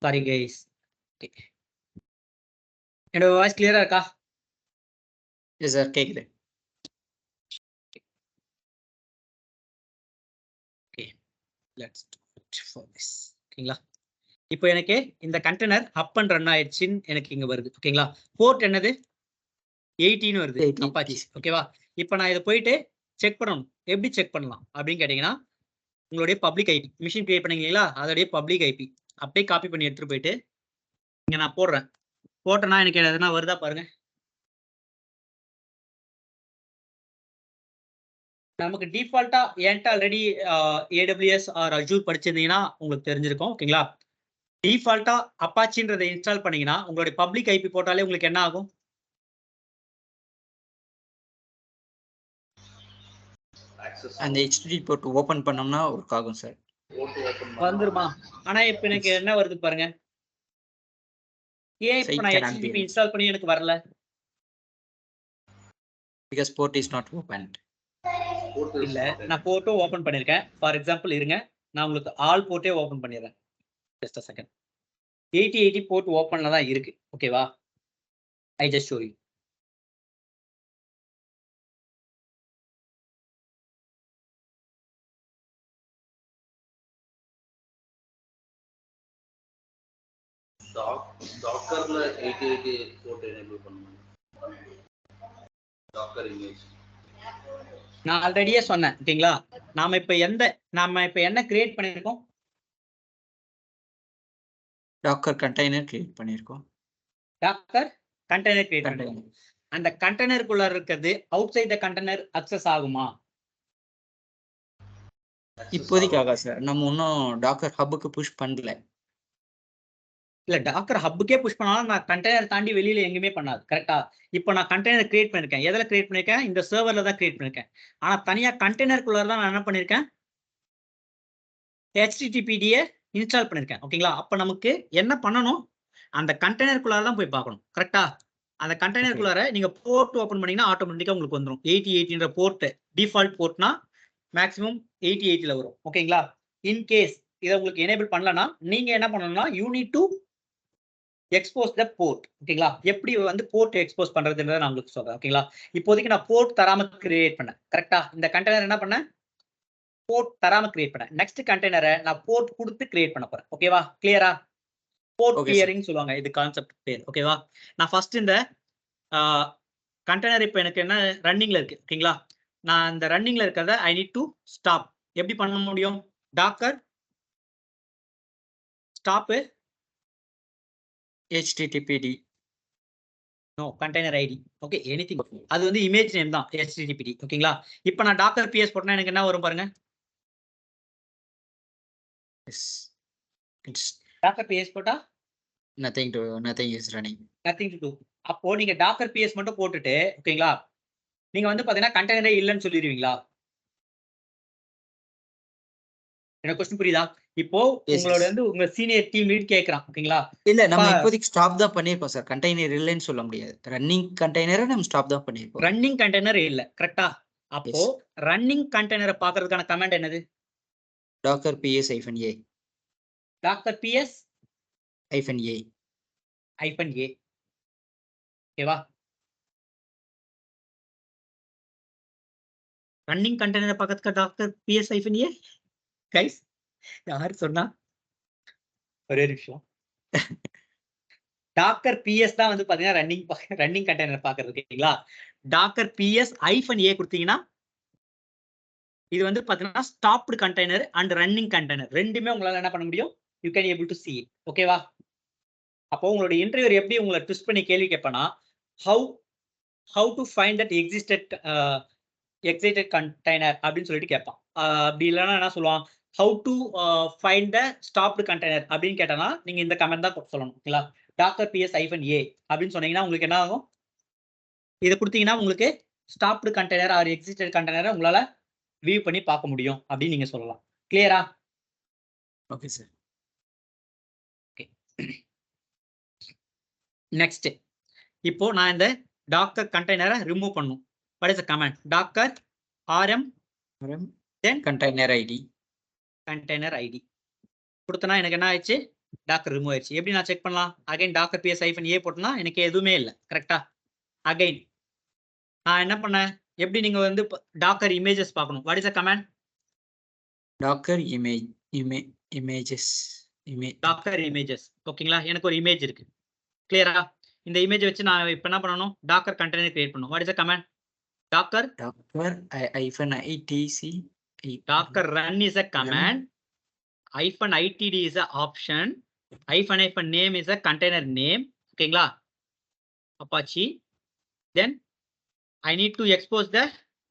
சாரி கைஸ். என்னோட வாய்ஸ் கிளியரா இருக்கா? எஸ் சார் கேக்குது. Let's do it for this. ஓகேங்களா? இப்போ எனக்கு இந்த கண்டெய்னர் அப் அண்ட் ரன் ஆயிடுச்சுன்னு எனக்கு இங்க வருது. ஓகேங்களா? போர்ட் என்னது 18 வருது 18 அப்பாச்சி. ஓகேவா? இப்போ நான் இதை போயிட்டு செக் பண்ணணும். எப்படி செக் பண்ணலாம் அப்படின்னு கேட்டீங்கன்னா, உங்களுடைய பப்ளிக் ஐபி மிஷின் கிரியேட் பண்ணீங்களா, அதோடைய பப்ளிக் ஐபி அப்படியே காப்பி பண்ணி எடுத்துட்டு போயிட்டு இங்க நான் போடுறேன். போட்டேன்னா எனக்கு எதுனா வருதா பாருங்க. நமக்கு டிஃபால்ட்டா என்கிட்ட ஆல்ரெடி AWS ஆர் அஜூர் படிச்சிருந்தீங்கன்னா உங்களுக்கு தெரிஞ்சிருக்கும். ஓகேங்களா? டிஃபால்ட்டா அப்பாச்சின்றதை இன்ஸ்டால் பண்ணீங்கன்னா உங்களுடைய பப்ளிக் ஐபி போட்டாலே உங்களுக்கு என்ன ஆகும்? அந்த HTTP போர்ட் ஓபன் பண்ணோம்னா ஒர்க் ஆகும் சார். வந்துருமா? ஆனா இப்போ எனக்கு என்ன வருது பாருங்க. ஏன் இப்போ நான் HTTP இன்ஸ்டால் பண்ணி எனக்கு வரல? Because port is not opened. இல்ல நான் போர்ட்டும் ஓபன் பண்ணிருக்கேன். ஃபார் எக்ஸாம்பிள் இருங்க, நான் உங்களுக்கு ஆல் போர்ட்டே ஓபன் பண்ணிடுறேன். Just a second. 8080 போர்ட் ஓபன்ல தான் இருக்கு. ஓகேவா? I just show you. டாக்கர்ல 8080 போர்ட் எனேபிள் பண்ணுங்க. டாக்கர் இமேஜ் நான் ஆல்ரெடியே சொன்னேன். ஓகேங்களா? நாம இப்ப என்ன கிரியேட் பண்ணிருக்கோம்? டாக்கர் கண்டெய்னர் கிரியேட் பண்ணிருக்கோம். டாக்கர் கண்டெய்னர் கிரியேட் பண்ணிருக்கோம். அந்த கண்டெய்னருக்குள்ள இருக்கிறது outside the container access ஆகுமா? இப்போதைக்காக சார் நம்ம இன்னும் டாக்கர் ஹப்புக்கு புஷ் பண்ணல. இல்ல டாக்கர் ஹப்புக்கே புஷ் பண்ணாலும் நான் கண்டெய்னர் தாண்டி வெளியில எங்கேயுமே பண்ணாது. கரெக்டா? இப்போ நான் கண்டெய்னர் கிரியேட் பண்ணிருக்கேன். எதுல கிரியேட் பண்ணிருக்கேன்? இந்த சர்வர்ல தான் கிரியேட் பண்ணிருக்கேன். ஆனா தனியா கண்டெய்னருக்குள்ள தான் நான் என்ன பண்ணிருக்கேன்? HTTPD இன்ஸ்டால் பண்ணிருக்கேன். ஓகேங்களா? அப்ப நமக்கு என்ன பண்ணணும்? அந்த கண்டெய்னருக்குள்ளார தான் போய் பார்க்கணும். கரெக்டா? அந்த கண்டெய்னருக்குள்ளார நீங்க போர்ட் ஓபன் பண்ணீங்கன்னா ஆட்டோமேட்டிக்கா உங்களுக்கு வந்துரும். 8080ன்ற போர்ட் டிஃபால்ட் போர்ட்னா மேக்ஸிமம் 8080ல வரும். ஓகேங்களா? இன் கேஸ் இதை உங்களுக்கு எனேபிள் பண்ணலனா நீங்க என்ன பண்ணணும்னா you need to expose the port. ஓகேங்களா? எப்படி வந்து போர்ட் எக்ஸ்போஸ் பண்றதுன்றதை நான் உங்களுக்கு சொல்றேன். ஓகேங்களா? இப்போதைக்கு நான் போர்ட் தராம கிரியேட் பண்ணேன். கரெக்டா? இந்த கண்டெய்னர் என்ன பண்ணேன்? போர்ட் தராம கிரியேட் பண்ணேன். நெக்ஸ்ட் கண்டெய்னரை நான் போர்ட் கொடுத்து கிரியேட் பண்ண போறேன். ஓகேவா? கிளியரா? போர்ட் கிளியரிங் சொல்லுவாங்க இது கான்செப்ட் பேர். ஓகேவா? நான் ஃபர்ஸ்ட் இந்த கண்டெய்னர் இப்போ எனக்கு என்ன ரன்னிங்ல இருக்கு. ஓகேங்களா? நான் இந்த ரன்னிங்ல இருக்கிறத ஐ நீட் டு ஸ்டாப். எப்படி பண்ண முடியும்? Docker stop HTTPD no container ID. Okay anything. அது வந்து இமேஜ் நேம் தான் HTTPD. ஓகேங்களா? இப்போ நான் டாக்கர் PS போட்டா எனக்கு என்ன வரும் பாருங்க. டாக்கர் PS போட்டா nothing is running. Nothing to to. அப்போ நீங்க டாக்கர் PS மட்டும் போட்டுட்டு ஓகேங்களா? நீங்க வந்து பாத்தீங்கன்னா கண்டெய்னரே இல்லைன்னு சொல்லிடுவீங்களா? எனக்கு क्वेश्चन புரியுதா? இப்போ உங்களோட வந்து உங்க சீனியர் டீம் லீட் கேக்குறான். ஓகேங்களா? இல்ல நம்ம இப்போதைக்கு ஸ்டாப் தான் பண்ணிருக்கோம் சார். கண்டெய்னர் இல்லைன்னு சொல்ல முடியாது. ரன்னிங் கண்டெய்னரை நம்ம ஸ்டாப் தான் பண்ணிருக்கோம். ரன்னிங் கண்டெய்னர் இல்ல. கரெக்ட்டா? அப்போ ரன்னிங் கண்டெய்னரை பார்க்கிறதுக்கான கமாண்ட் என்னது? docker ps-a docker PS -a -a. ஓகேவா? ரன்னிங் கண்டெய்னரை பார்க்கிறதுக்கு டாக்கர் PS -a கைஸ் யார் சொன்னா? ஒரே நிமிஷம். டாக்கர் PS தான் வந்து பாத்தீங்கன்னா ரன்னிங் கண்டெய்னர் பார்க்கிறது. ஓகேங்களா? டாக்கர் PS -a கொடுத்தீங்கன்னா இது வந்து பாத்தீங்கன்னா stopped container and running container ரெண்டுமே உங்களால என்ன பண்ண முடியும்? You can able to see it. ஓகேவா? அப்போ உங்களோட இன்டர்வியூ எப்படி உங்களை ட்விஸ்ட் பண்ணி கேள்வி கேட்பனா how to find that exited container அப்படின்னு சொல்லிட்டு கேட்பான். அப்படி இல்லைன்னா என்ன சொல்லுவான்? how to find the stopped container அப்படின்னு கேட்டானா நீங்க இந்த கமெண்ட் தான் சொல்லணும். ஓகேங்களா? டாக்கர் PS -a அப்படின்னு சொன்னீங்கன்னா உங்களுக்கு என்ன ஆகும்? இதை கொடுத்தீங்கன்னா உங்களுக்கு ஸ்டாப்டு கண்டெய்னர் ஆர் எக்ஸிஸ்டட் கண்டெய்னரை உங்களால வியூ பண்ணி பார்க்க முடியும் அப்படின்னு நீங்க சொல்லலாம். கிளியரா? Okay sir. ஓகே. நெக்ஸ்ட் இப்போ நான் இந்த டாக்கர் கண்டெய்னரை ரிமூவ் பண்ணும். What is the command? Docker rm then container id கொடுத்தனா எனக்கு என்ன ஆயிடுச்சு? டாக்கர் ரிமூவ் ஆயிடுச்சு. எப்படி நான் செக் பண்ணலாம்? அகைன் டாக்கர் பிஎஸ் -a போட்டோம்னா எனக்கு எதுவுமே இல்லை. கரெக்டா? அகைன் நான் என்ன பண்ணேன்? எப்படி நீங்க வந்து டாக்கர் இமேஜஸ் பார்க்கணும்? What is the command? Docker images docker images. ஓகேங்களா? எனக்கு ஒரு இமேஜ் இருக்கு. கிளியரா? இந்த இமேஜ் வச்சு நான் இப்போ என்ன பண்ணணும்? டாக்கர் கண்டெய்னர் கிரியேட் பண்ணணும். What is the command? Docker -itc docker run is a command, -itd is a option, -name is a container name. ஓகேங்களா? Apache. Then I need to expose the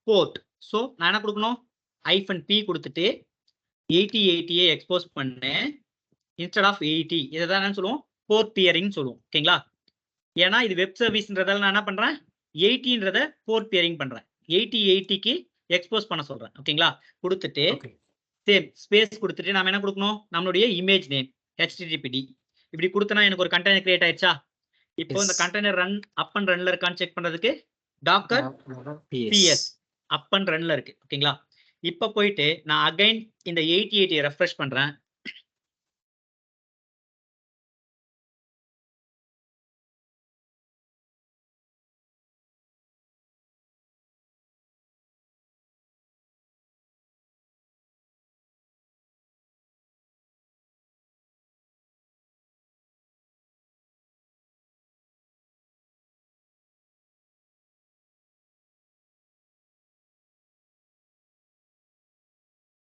port. So நான் என்ன கொடுக்கணும்? -p கொடுத்துட்டு 8080 expose பண்ணேன். Instead of 80 இதை தான் என்ன சொல்லுவோம்? போர்ட் பியரிங் சொல்லுவோம். ஓகேங்களா? ஏன்னா இது வெப் சர்வீஸ்ன்றதால நான் என்ன பண்றேன்? 80ன்றத போர்ட் பியரிங் பண்றேன். 8080க்கு எக்ஸ்போஸ் பண்ண சொல்றேன். ஓகேங்களா? கொடுத்துட்டு சேம் ஸ்பேஸ் கொடுத்துட்டு நாம என்ன கொடுக்கணும்? நம்மளுடைய இமேஜ் நேம் httpd இப்படி கொடுத்தனா எனக்கு ஒரு கண்டெய்னர் கிரியேட் ஆயிடுச்சா? இப்போ இந்த கண்டெய்னர் ரன் அப் அண்ட் ரன்ல இருக்கான்னு செக் பண்றதுக்கு டாக்கர் ps அப் அண்ட் ரன்ல இருக்கு. ஓகேங்களா? இப்ப போயிட்டு நான் அகைன் இந்த 8080 ரெஃப்ரெஷ் பண்றேன்.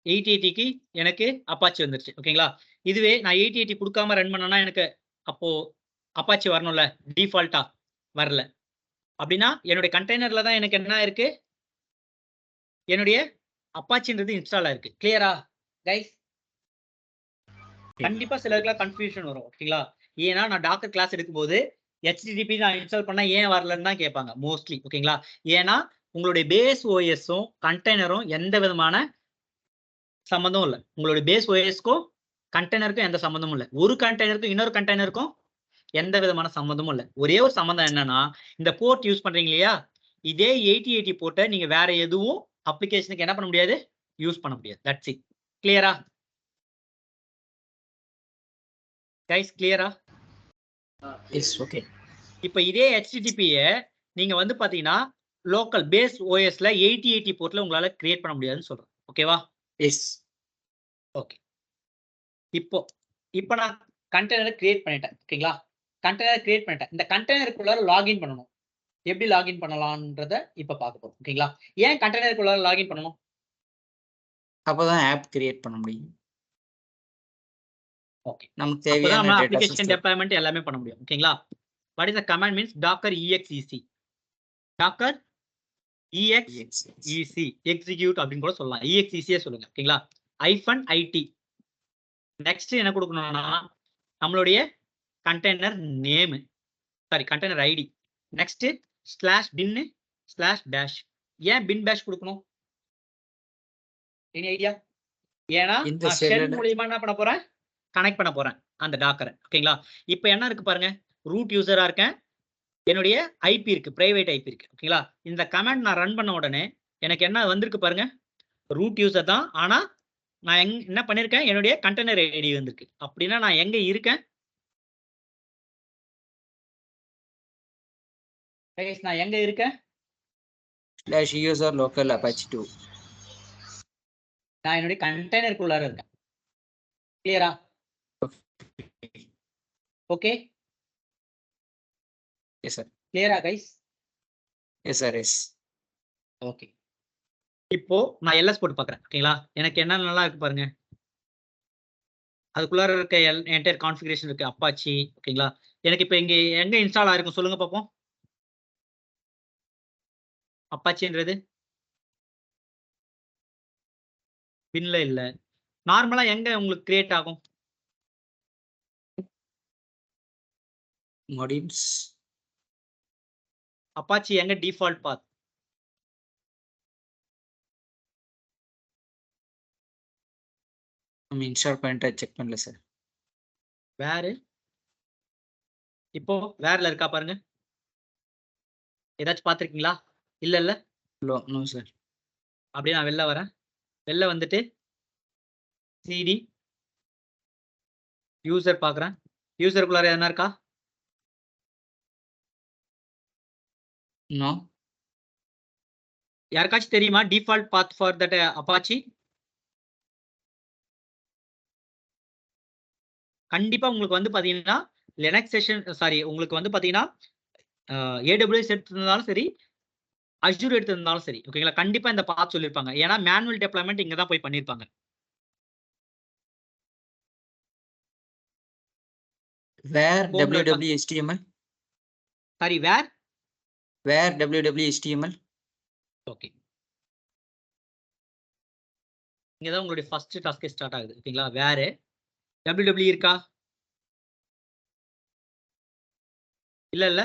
க்கு எனக்கு அப்பாச்சி வந்துருச்சு. ஓகேங்களா? இதுவே நான் 8080 கொடுக்காம ரன் பண்ணனா எனக்கு அப்போ அப்பாச்சி வரணும்ல, டிஃபால்ட்டா வரல. அப்படின்னா என்னுடைய கண்டெய்னர்ல தான் எனக்கு என்ன இருக்கு? என்னுடைய அப்பாச்சின்றது இன்ஸ்டால் ஆயிருக்கு. கிளியரா கைஸ்? கண்டிப்பா சிலருக்குலாம் கன்ஃபியூஷன் வரும். ஓகேங்களா? ஏன்னா நான் டாக்கர் கிளாஸ் எடுக்கும்போது HTTP நான் இன்ஸ்டால் பண்ணா ஏன் வரலன்னு தான் கேட்பாங்க மோஸ்ட்லி. ஓகேங்களா? ஏன்னா உங்களுடைய பேஸ் ஓஎஸும் கண்டெய்னரும் எந்த விதமான சம்பந்தம் இல்லை. உங்களுடைய பேஸ் ஓஎஸ்க்கும் கண்டெய்னருக்கும் எந்த சம்பந்தமும் இல்லை. ஒரு கண்டெய்னருக்கும் இன்னொரு கண்டெய்னருக்கும் எந்த விதமான சம்பந்தமும் இல்லை. ஒரே ஒரு சம்பந்தம் என்னன்னா, இந்த போர்ட் யூஸ் பண்றீங்க இல்லையா? இதே 8080 போர்ட்டை நீங்க வேற எதுவும் அப்ளிகேஷனுக்கு என்ன பண்ண முடியாது? யூஸ் பண்ண முடியாது. That's it. கிளியரா கைஸ்? கிளியரா? எஸ். ஓகே. இப்போ இதே HTTP-ய நீங்க வந்து பாத்தீங்கன்னா லோக்கல் பேஸ் ஓஎஸ்ல 8080 போர்ட்ல உங்களால கிரியேட் பண்ண முடியாதுன்னு சொல்றேன். ஓகேவா? எஸ். ஓகே. இப்போ நான் கண்டெய்னர் கிரியேட் பண்ணிட்டேன். ஓகேங்களா? கண்டெய்னர் கிரியேட் பண்ணிட்டேன். இந்த கண்டெய்னருக்குள்ள லாகின் பண்ணணும். எப்படி லாகின் பண்ணலாம்ன்றத இப்ப பார்க்க போறோம். ஓகேங்களா? ஏன் கண்டெய்னருக்குள்ள லாகின் பண்ணணும்? அப்பதான் ஆப் கிரியேட் பண்ண முடியும். ஓகே. நமக்கு அப்பதான் தேவையான நம்ம டேட்டா அப்ளிகேஷன் சிஸ்டம். டெப்ளாய்மென்ட் எல்லாமே பண்ண முடியும். ஓகேங்களா? What is the command means docker exec. Docker exec execute அப்படின்னு கூட சொல்லலாம். exec சொல்லுங்க. ஓகேங்களா? -it நெக்ஸ்ட் என்ன கொடுக்கணும்னா நம்மளுடைய container name, sorry container ID. Next /bin/bash. ஏன் bin bash கொடுக்கணும்? Any idea? ஏன்னா இந்த நான் ஷெல் ஷெல்ல மூலமா என்ன பண்ண போறேன்? கனெக்ட் பண்ண போறேன் அந்த டாக்கரை. ஓகேங்களா? இப்போ என்ன இருக்கு பாருங்க, ரூட் யூசரா இருக்கேன், என்னுடைய ஐபி இருக்கு, பிரைவேட் ஐபி இருக்கு. ஓகேங்களா? இந்த கமாண்ட் நான் ரன் பண்ண உடனே எனக்கு என்ன வந்திருக்கு பாருங்க, ரூட் யூசர் தான். ஆனா நான் என்ன பண்ணிருக்கேன்? என்னுடைய கண்டெய்னர் ஐடி வந்திருக்கு. அப்படின்னா நான் எங்க இருக்கேன்? நான் எங்க இருக்கேன்? /user local apache 2. நான் என்னுடைய கண்டெய்னருக்குள்ளார இருக்கேன். கிளியரா? ஓகே. Yes sir. கிளியரா கைஸ்? Yes sir. எஸ். ஓகே. இப்போ நான் எல்எஸ் போட்டு பார்க்குறேன். ஓகேங்களா? எனக்கு என்ன நல்லா இருக்கு பாருங்க. அதுக்குள்ளார இருக்க என்டையர் கான்ஃபிகரேஷன் இருக்கு. அப்பாச்சி. ஓகேங்களா? எனக்கு இப்போ இங்க எங்க இன்ஸ்டால் ஆயிருக்கும் சொல்லுங்க பார்ப்போம். அப்பாச்சின்றது பின்ல இல்ல. நார்மலா எங்க உங்களுக்கு கிரியேட் ஆகும்? மாடியூல்ஸ். அப்பாச்சி எங்க டிஃபால்ட் பாத்? நம்ம இன்ஸ்டால் பண்ணிட்டு செக் பண்ணல சார். வேறு இப்போ வேர்ல இருக்கா பாருங்க. ஏதாச்சும் பார்த்துருக்கீங்களா? இல்ல. No sir. அப்படியே நான் வெளில வரேன். வெளில வந்துட்டு சிடி யூசர் பார்க்குறேன். யூசருக்குள்ளார எதனா இருக்கா? நோ. யாருக்காச்சும் தெரியுமா default path for that Apache? கண்டிப்பா உங்களுக்கு வந்து பாத்தீங்கன்னா லினக்ஸ் செஷன் உங்களுக்கு வந்து பாத்தீங்கன்னா AWS எடுத்திருந்தாலும் சரி, அஷ்யூர் எடுத்திருந்தாலும் சரி, ஓகேங்களா? கண்டிப்பா இந்த பாத் சொல்லியிருப்பாங்க. ஏன்னா மேனுவல் டெப்ளாய்மெண்ட் இங்க தான் போய் பண்ணியிருப்பாங்க. வேர் ஹோம்ல இருக்கா? www.html சாரி, வேர்? வேர் www.html ஓகே. இங்க தான் உங்களுடைய ஃபர்ஸ்ட் டாஸ்க் ஸ்டார்ட் ஆகுது, ஓகேங்களா? வேர் www இருக்கா? இல்ல.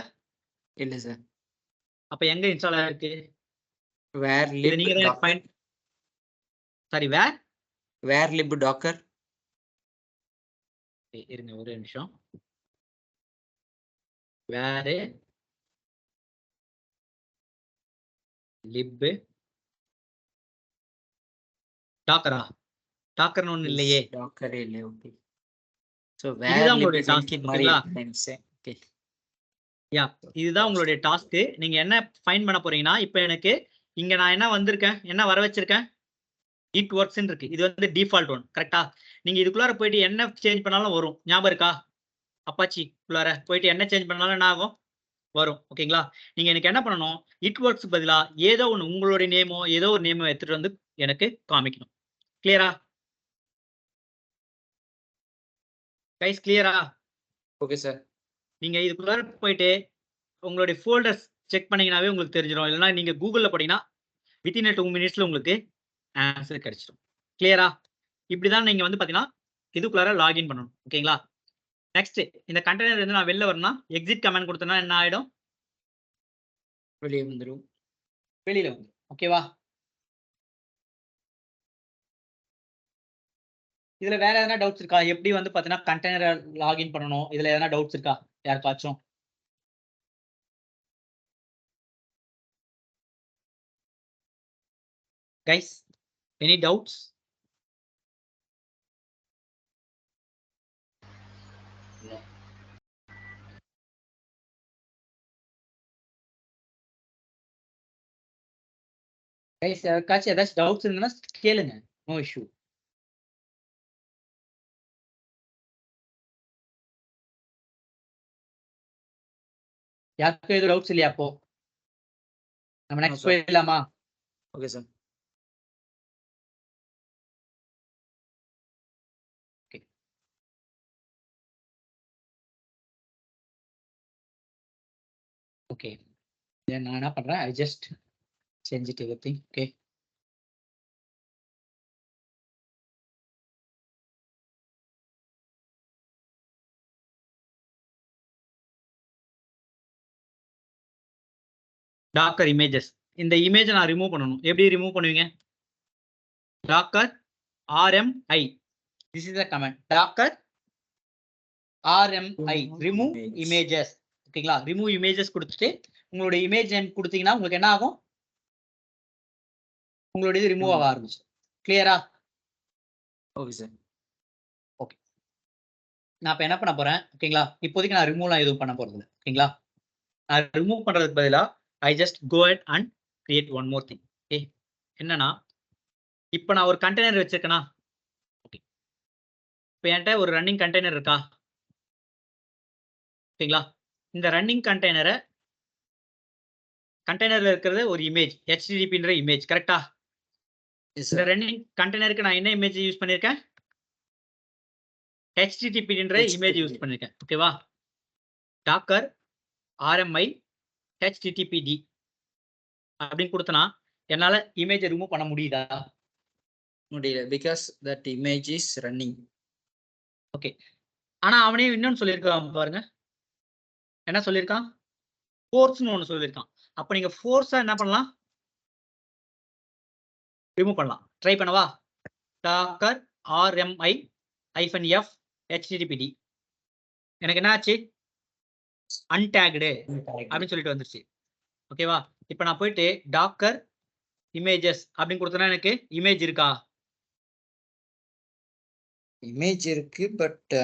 இல்ல சார். அப்ப எங்க இன்ஸ்டால் ஆயிருக்கு? வேர் இது lib நீங்க தான் docker ஃபைண்ட். சாரி, வேர்? வேர் lib docker இருங்க ஒரு நிமிஷம். வேர் லிப் டாக்கரா? டாக்கர்னு ஒண்ணு இல்லையே. docker இல்ல. ஓகே. சோ வேர் இதுதான் lib உங்களுடைய டாஸ்க், jenkins மாதிரி ஓகேங்களா? நினைச்சேன். ஓகே. யா, இதுதான் உங்களுடைய டாஸ்க். நீங்க என்ன ஃபைண்ட் பண்ண போறீங்கன்னா, இப்போ எனக்கு இங்க நான் என்ன வந்திருக்கேன், என்ன வர வச்சிருக்கேன், இட் ஒர்க்ஸ் இருக்கு. இது வந்து டிஃபால்ட் ஒன், கரெக்டா? நீங்க இதுக்குள்ளார போயிட்டு என்ன சேஞ்ச் பண்ணாலும் வரும். ஞாபகம் இருக்கா? அப்பாச்சி குள்ளார போயிட்டு என்ன சேஞ்ச் பண்ணாலும் என்ன ஆகும், வரும். ஓகேங்களா? நீங்க எனக்கு என்ன பண்ணணும், இட் ஒர்க்ஸ் பதிலா ஏதோ ஒன்று உங்களுடைய நேமோ ஏதோ ஒரு நேமோ எடுத்துட்டு வந்து எனக்கு காமிக்கணும். கிளியரா கைஸ்? கிளியரா? Okay sir. நீங்க இதுக்குள்ளார போயிட்டு உங்களுடைய ஃபோல்டர்ஸ் செக் பண்ணீங்கன்னாவே உங்களுக்கு தெரிஞ்சிடும். இல்லைன்னா நீங்க கூகுளில் போனீங்கன்னா வித்தின் 2 மினிட்ஸ்ல உங்களுக்கு ஆன்சர் கிடைச்சிடும். கிளியரா? இப்படிதான் நீங்க வந்து பாத்தீங்கன்னா இதுக்குள்ளார லாகின் பண்ணணும். ஓகேங்களா? நெக்ஸ்ட் இந்த கண்டெய்னர் இருந்து நான் வெளில வரணும்னா எக்ஸிட் கமாண்ட் கொடுத்தனா என்ன ஆயிடும்? வெளியே வந்துரும். வெளியில வந்து. ஓகேவா? இதுல வேற எதனா டவுட்ஸ் இருக்கா? எப்படி வந்து பாத்தீங்கன்னா கண்டெய்னரை லாகின் பண்ணணும், இதுல எதனா டவுட்ஸ் இருக்கா யாருக்காச்சும்? Guys, any doubts? கைஸ், யாருக்காச்சும் ஏதாச்சும் டவுட்ஸ் இருந்ததுன்னா கேளுங்க. No issue. யாருக்கும் எதுவும் டவுட்ஸ் இல்லையா? அப்போ நம்ம நெக்ஸ்ட் sir. போயிடலாமா? Okay sir. ஓகே. தென் நான் என்ன பண்றேன், I just change it everything. Okay. Docker images. இந்த இமேஜை நான் ரிமூவ் பண்ணணும். எப்படி ரிமூவ் பண்ணுவீங்க? Docker RMI. This is the command. Docker RMI remove images. ஓகேங்களா? ரிமூவ் இமேஜஸ் கொடுத்துட்டு உங்களுடைய இமேஜ் நேம் கொடுத்தீங்கன்னா உங்களுக்கு என்ன ஆகும், உங்களுடைய இது ரிமூவ் ஆக ஆரம்பிச்சு. கிளியரா? Okay sir. ஓகே. நான் இப்போ என்ன பண்ண போறேன், ஓகேங்களா? இப்போதைக்கு நான் ரிமூவ்லாம் எதுவும் பண்ண போறது இல்லை. ஓகேங்களா? நான் ரிமூவ் பண்றதுக்கு பதிலா I just go at and create one more thing. Okay. என்னன்னா இப்போ நான் ஒரு கண்டெய்னர் வச்சிருக்கேனா? ஓகே. இப்போ என்கிட்ட ஒரு ரன்னிங் கண்டெய்னர் இருக்கா? ஓகேங்களா? இந்த ரன்னிங் கண்டெய்னர்ல இருக்கிறது ஒரு இமேஜ், HTTPன்ற இமேஜ், கரெக்டா? இந்த ரன்னிங் கண்டெய்னருக்கு நான் என்ன இமேஜ் யூஸ் பண்ணிருக்கேன்? HTTPன்ற இமேஜ் யூஸ் பண்ணிருக்கேன். ஓகேவா? டாக்கர் RMI HTTPD அப்படின்னு கொடுத்தனா என்னால இமேஜ் ரிமூவ் பண்ண முடியுதா? முடியல, because that image is running. Okay. ஆனா அவனே இன்னொன்னு சொல்லியிருக்கான் பாருங்க. என்ன சொல்லியிருக்கான்? ஃபோர்ஸ்னு ஒன்று சொல்லியிருக்கான். அப்ப நீங்க ஃபோர்ஸா என்ன பண்ணலாம், ரிமூவ் பண்ணலாம். ட்ரை பண்ணவா? Docker RMI -F HTTPD. எனக்கு என்ன ஆச்சு? அன்டேக்டு அப்படின்னு சொல்லிட்டு வந்துருச்சு. ஓகேவா? இப்போ நான் போயிட்டு டாக்கர் இமேஜஸ் அப்படின்னு கொடுத்தனா எனக்கு இமேஜ் இருக்கா? இமேஜ் இருக்கு பட்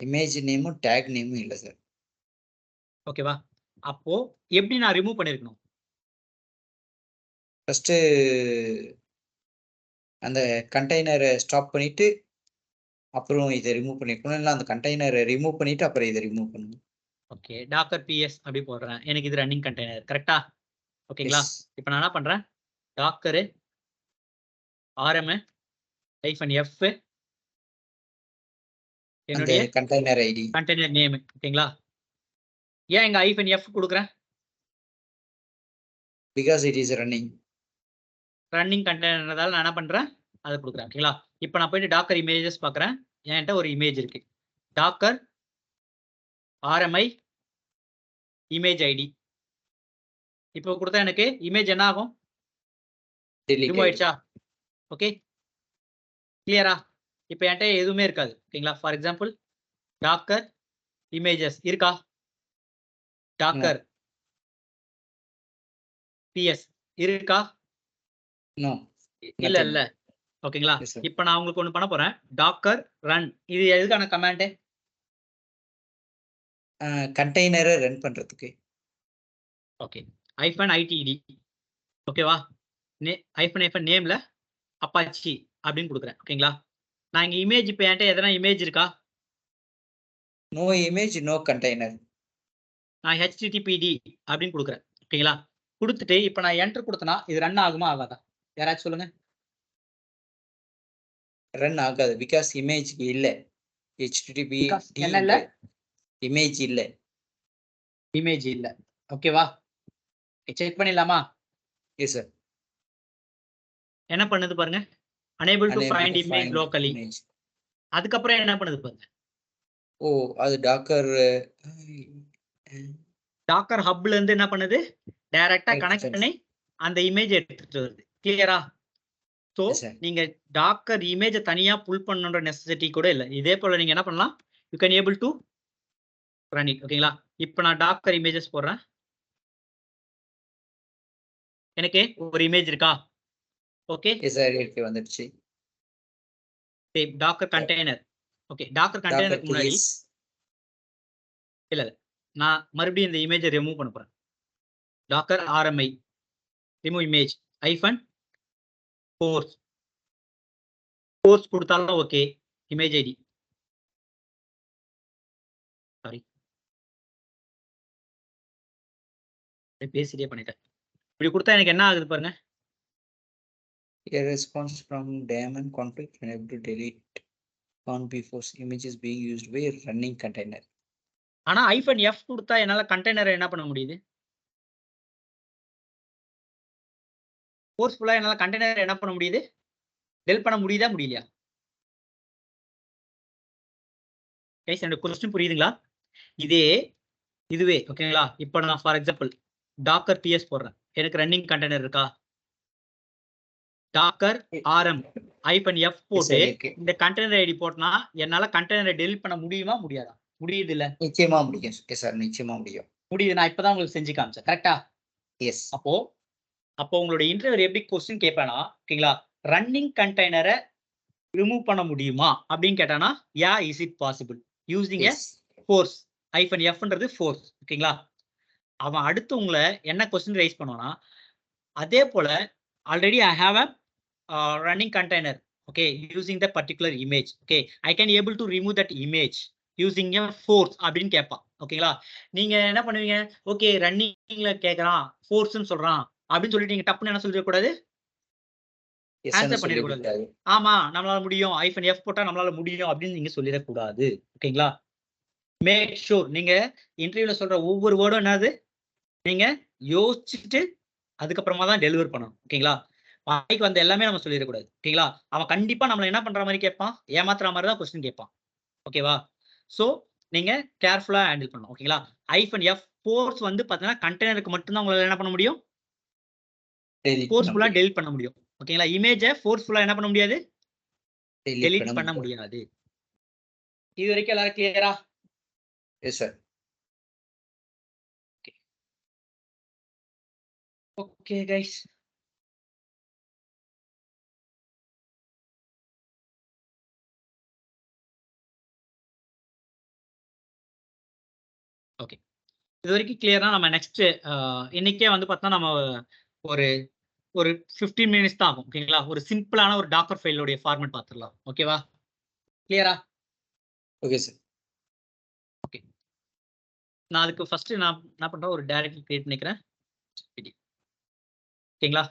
இமேஜ் நேமும் டேக் நேமும் இல்லை சார். ஓகேவா? அப்போ எப்படி நான் ரிமூவ் பண்ணிருக்கணும்? ஃபர்ஸ்ட் அந்த கண்டெய்னரை ஸ்டாப் பண்ணிட்டு அப்புறம் இதை ரிமூவ் பண்ணிருக்கணும். இல்லை அந்த கண்டெய்னரை ரிமூவ் பண்ணிட்டு அப்புறம் இதை ரிமூவ் பண்ணணும். ஓகே, டாக்கர் பிஎஸ் அப்படி போடுறேன். எனக்கு இது ரன்னிங் கண்டெய்னர் கரெக்டா? ஓகேங்களா? இப்போ நான் என்ன பண்றேன்? டாக்கரு RM -F என்னுடைய கண்டெய்னர் ஐடி கண்டெய்னர் நேம். ஓகேங்களா? ஏன் இங்க -F கொடுக்குறேன்? Because it is running. Running கண்டெய்னர்னால நான் என்ன பண்றேன்? அதை கொடுக்குறேன். ஓகேங்களா? இப்போ நான் போயிட்டு டாக்கர் இமேஜஸ் பார்க்குறேன். என்கிட்ட ஒரு இமேஜ் இருக்கு. Docker RMI image ID. இப்போ கொடுத்தா எனக்கு இமேஜ் என்ன ஆகும்? ரிமூவ் ஆயிடுச்சா? ஓகே, கிளியரா? இப்போ என்கிட்ட எதுவுமே இருக்காது. ஓகேங்களா? ஃபார் எக்ஸாம்பிள் டாக்கர் இமேஜஸ் இருக்கா? டாக்கர் பிஎஸ் இருக்கா? நோ. இல்ல இல்ல. ஓகேங்களா? Yes, sir. இப்போ நான் உங்களுக்கு ஒன்று பண்ண போறேன். Docker run. இது எதுக்கான கமாண்ட்? கண்டெய்னரை ரன் பண்றதுக்கு. Okay, -ITD. ஓகேவா? -, நேம்ல அப்பாச்சி அப்படின்னு கொடுக்குறேன். ஓகேங்களா? நான் இங்க இமேஜ் இப்போ என்கிட்ட எதனா இமேஜ் இருக்கா? No image no container. நான் HTTPD அப்படின்னு கொடுக்குறேன். ஓகேங்களா? கொடுத்துட்டு இப்போ நான் என்டர் கொடுத்தனா இது ரன் ஆகுமா ஆகாதா? யாராச்சும் சொல்லுங்க. ரன் ஆகாது பிகாஸ் இமேஜ் இல்ல. HTTP என்ன இல்ல? இமேஜ் இல்ல. இமேஜ் இல்ல. ஓகேவா? செக் பண்ணிடலாமா? Yes sir. என்ன பண்ணுது பாருங்க. unable to find image locally. அதுக்கப்புறம் என்ன பண்ணுது பாருங்க. ஓ, அது டாக்கர் டாக்கர் ஹப்ல இருந்து என்ன பண்ணுது? டைரக்டா Right, கனெக்ட் right. பண்ணி அந்த இமேஜ் எடுத்துட்டு வருது. கிளியரா? So Yes, sir. நீங்க டாக்கர் இமேஜை தனியா புல் பண்ணணுன்ற நெசசிட்டி கூட இல்லை. இதே போல நீங்க என்ன பண்ணலாம்? You can able to run it. ஓகேங்களா? இப்போ நான் டாக்கர் இமேஜஸ் போடுறேன். எனக்கு ஒரு இமேஜ் இருக்கா? ஓகே, எஸ் சார் இருக்கு, வந்துடுச்சு. Docker container. ஓகே, டாக்கர் கண்டெய்னருக்கு முன்னாடி இல்ல நான் மறுபடியும் இந்த இமேஜை ரிமூவ் பண்ண போறேன். Docker RMI remove image -force கொடுத்தாலும் ஓகே. இமேஜ் ஐடி சாரி பேசிட்டே பண்ணிட்டேன். இப்படி கொடுத்தா எனக்கு என்ன ஆகுது பாருங்க. A response from daemon conflict unable to delete can't be forced image is being used by running container. ஆனா -F கொடுத்தா என்னால கண்டெய்னரை என்ன பண்ண முடியுது? ஃபோர்ஸ்ஃபுல்லா என்னால கண்டெய்னர் என்ன பண்ண முடியுது? டெல் பண்ண முடியுதா முடியலையா? கைஸ், என்னோட क्वेश्चन புரியுதுங்களா? இதுவே ஓகேங்களா? இப்போ நான் ஃபார் எக்ஸாம்பிள் டாக்கர் PS போடுறேன். எனக்கு ரன்னிங் கண்டெய்னர் இருக்கா? டாக்கர் RM -F போட்டு இந்த கண்டெய்னர் ஐடி போட்டனா என்னால கண்டெய்னரை டெலிட் பண்ண முடியுமா முடியாதா? முடியுது இல்ல? நிச்சயமா முடியும். எஸ் சார், நிச்சயமா முடியும். முடியுது. நான் இப்பதான் உங்களுக்கு செஞ்சு காமிச்சேன். கரெக்டா? எஸ். அப்போ உங்களுடைய இன்டர்வியூ எப்படி क्वेश्चन கேட்பானா? ஓகேங்களா? ரன்னிங் கண்டெய்னரை ரிமூவ் பண்ண முடியுமா அப்படின்னு கேட்டானா, ya is it possible using a force. -Fன்றது ஃபோர்ஸ். ஓகேங்களா? அவன் அடுத்து உங்களை என்ன क्वेश्चन ரைஸ் பண்ணுவானா, அதே போல already I have a running container. Okay, using the particular image. Okay, I can able to remove that image using a force அப்படின்னு கேட்பான். ஓகேங்களா? நீங்க என்ன பண்ணுவீங்க? ஓகே, ரன்னிங்ல கேட்கறான், ஃபோர்ஸ்ன்னு சொல்றான் அப்படின்னு சொல்லிட்டு நீங்க டப்புன்னு என்ன சொல்லிடக்கூடாது? ஆன்சர் பண்ணிடக்கூடாது. ஆமா, நம்மளால முடியும், -F போட்டா நம்மளால முடியும் அப்படின்னு நீங்க சொல்லிடக்கூடாது. ஓகேங்களா? மேக் ஷூர் நீங்க இன்டர்வியூல சொல்ற ஒவ்வொரு வேர்டும் என்னது நீங்க யோசிச்சுட்டு அதுக்கப்புறமா தான் டெலிவர் பண்ணணும். ஓகேங்களா? வாய்க்கு வந்த எல்லாமே நம்ம சொல்லிடக்கூடாது. ஓகேங்களா? அவன் கண்டிப்பா நம்மள என்ன பண்ற மாதிரி கேட்பான், ஏமாத்துற மாதிரி தான் क्वेश्चन கேட்பான். ஓகேவா? சோ நீங்க கேர்ஃபுல்லா ஹேண்டில் பண்ணணும். ஓகேங்களா? -F ஃபோர்ஸ் வந்து பாத்தீங்கன்னா கண்டெய்னருக்கு மட்டும் தான் உங்களால என்ன பண்ண முடியும்? ஃபோர்ஸ்ஃபுல்லா டெலிட் பண்ண முடியும். ஓகேங்களா? இமேஜை ஃபோர்ஸ்ஃபுல்லா என்ன பண்ண முடியாது? டெலிட் பண்ண முடியாது. இது வரைக்கும் எல்லாரும் கிளியரா? Yes sir. Okay guys. Okay, இது வரைக்கும் கிளியரா நம்ம நெக்ஸ்ட் இன்னைக்கே வந்து பார்த்தா நம்ம ஒரு ஒரு 15 மினிட்ஸ் தான் ஆகும். ஓகேங்களா? ஒரு சிம்பிளான ஒரு டாக்கர் ஃபைலோடைய ஃபார்மேட் பார்த்துடலாம். ஓகேவா? கிளியரா? Okay sir. நான் அதுக்கு ஃபர்ஸ்ட் நான் என்ன பண்றேன், ஒரு டைரக்டரி கிரியேட் பண்ணிக்கிறேன். ஓகேங்களா?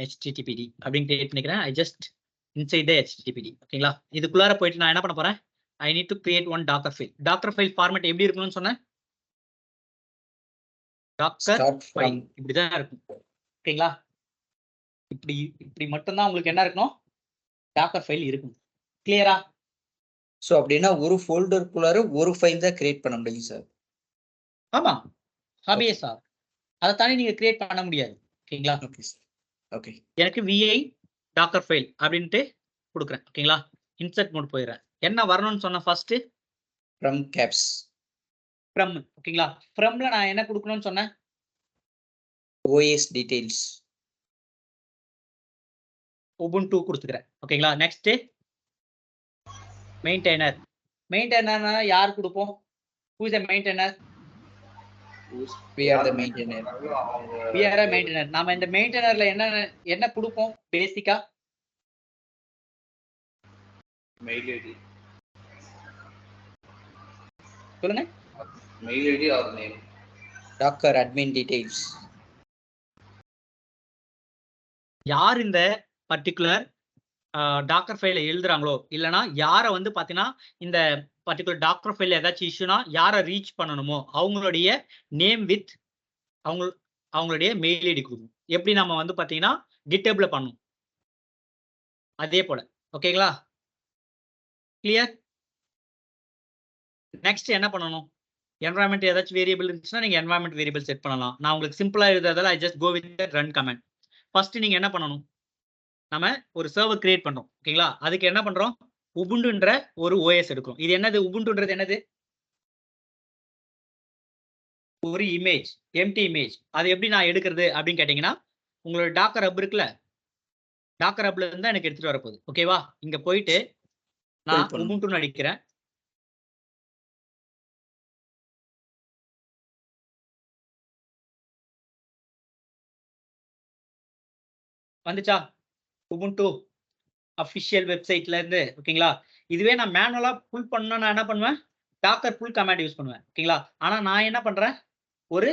httpd அப்படின்னு கிரியேட் பண்ணிக்கிறேன். I just inside the httpd. ஓகேங்களா? இதுக்குள்ளார போயிட்டு நான் என்ன பண்ண போறேன், I need to create one docker file. Docker file format எப்படி இருக்கணும்னு சொன்னேன், டாக்கர் Start ஃபைல் from இப்படிதான் இருக்கும். ஓகேங்களா? இப்படி இப்படி மட்டும்தான் உங்களுக்கு என்ன இருக்கணும், டாக்கர் ஃபைல் இருக்கும். கிளியரா? ஸோ அப்படின்னா ஒரு ஃபோல்டருக்குள்ளார ஒரு ஃபைல் தான் கிரியேட் பண்ண முடியும் சார். ஆமா, ஆப்வியஸா அதை தாண்டி நீங்க கிரியேட் பண்ண முடியாது. ஓகேங்களா? Okay sir. ஓகே. எனக்கு விஐ டாக்கர் ஃபைல் அப்படின்ட்டு கொடுக்குறேன். ஓகேங்களா? இன்சர்ட் மோட் போயிடுறேன். என்ன வரணும்னு சொன்ன ஃபர்ஸ்ட் ஃப்ரம் கேப்ஸ் ஃப்ரம். ஓகேங்களா? ஃப்ரம்ல நான் என்ன கொடுக்கணும்னு சொன்னேன், OS டீடைல்ஸ் உபுண்டு கொடுத்துக்கிறேன். ஓகேங்களா? Next maintainer. மெயின்டைனர் யார் கொடுப்போம், who is the maintainer? we are the maintainer. we are a maintainer. நாம இந்த மெயின்டைனர்ல என்ன கொடுப்போம் பேசிக்கா, மெயில் ஐடி, சொல்லுங்க. Mail ID or name, Docker admin details. யார் இந்த பர்டிகுலர் டாக்கர் ஃபைலை எழுதுறாங்களோ, இல்லைனா யாரை வந்து பார்த்தீங்கன்னா இந்த பர்டிகுலர் டாக்கர் ஃபைல் ஏதாச்சும் இஷ்யூனா யாரை ரீச் பண்ணணுமோ அவங்களுடைய நேம் வித் அவங்களுடைய மெயில் ஐடி கொடுக்கணும். எப்படி நம்ம வந்து பார்த்தீங்கன்னா கிட்டப்ல பண்ணணும் அதே போல. ஓகேங்களா? கிளியர்? நெக்ஸ்ட் என்ன பண்ணணும், என்வரான்மெண்ட் ஏதாச்சும் வேரியபிள் இருந்துச்சுன்னா நீங்க என்வரான்மெண்ட் வேரியபிள் செட் பண்ணலாம். நான் உங்களுக்கு சிம்பிளா எழுதுறதால I just go with run command. First நீங்க என்ன பண்ணணும், நம்ம ஒரு சர்வர் கிரியேட் பண்றோம். ஓகேங்களா? அதுக்கு என்ன பண்றோம், உபுண்டுன்ற ஒரு ஓஎஸ் எடுக்கிறோம். இது என்னது, உபுண்டுன்றது என்னது, ஒரு இமேஜ், எம்டி இமேஜ். அது எப்படி நான் எடுக்கிறது அப்படின்னு கேட்டீங்கன்னா, உங்களோட டாக்கர் ஹப் இருக்குல்ல, டாக்கர் ஹப்ல இருந்தா எனக்கு எடுத்துட்டு வரப்போகுது. ஓகேவா? இங்க போயிட்டு நான் உபுண்டுன்னு அடிக்கிறேன். வந்துச்சா உபுண்டு அஃபிஷியல் வெப்சைட்ல இருந்து? ஓகேங்களா? இதுவே நான் மேனுவலா புல் பண்ணா நான் என்ன பண்ணுவேன், டாக்கர் புல் கமாண்ட் யூஸ் பண்ணுவேன். ஓகேங்களா? ஆனா நான் என்ன பண்றேன், ஒரு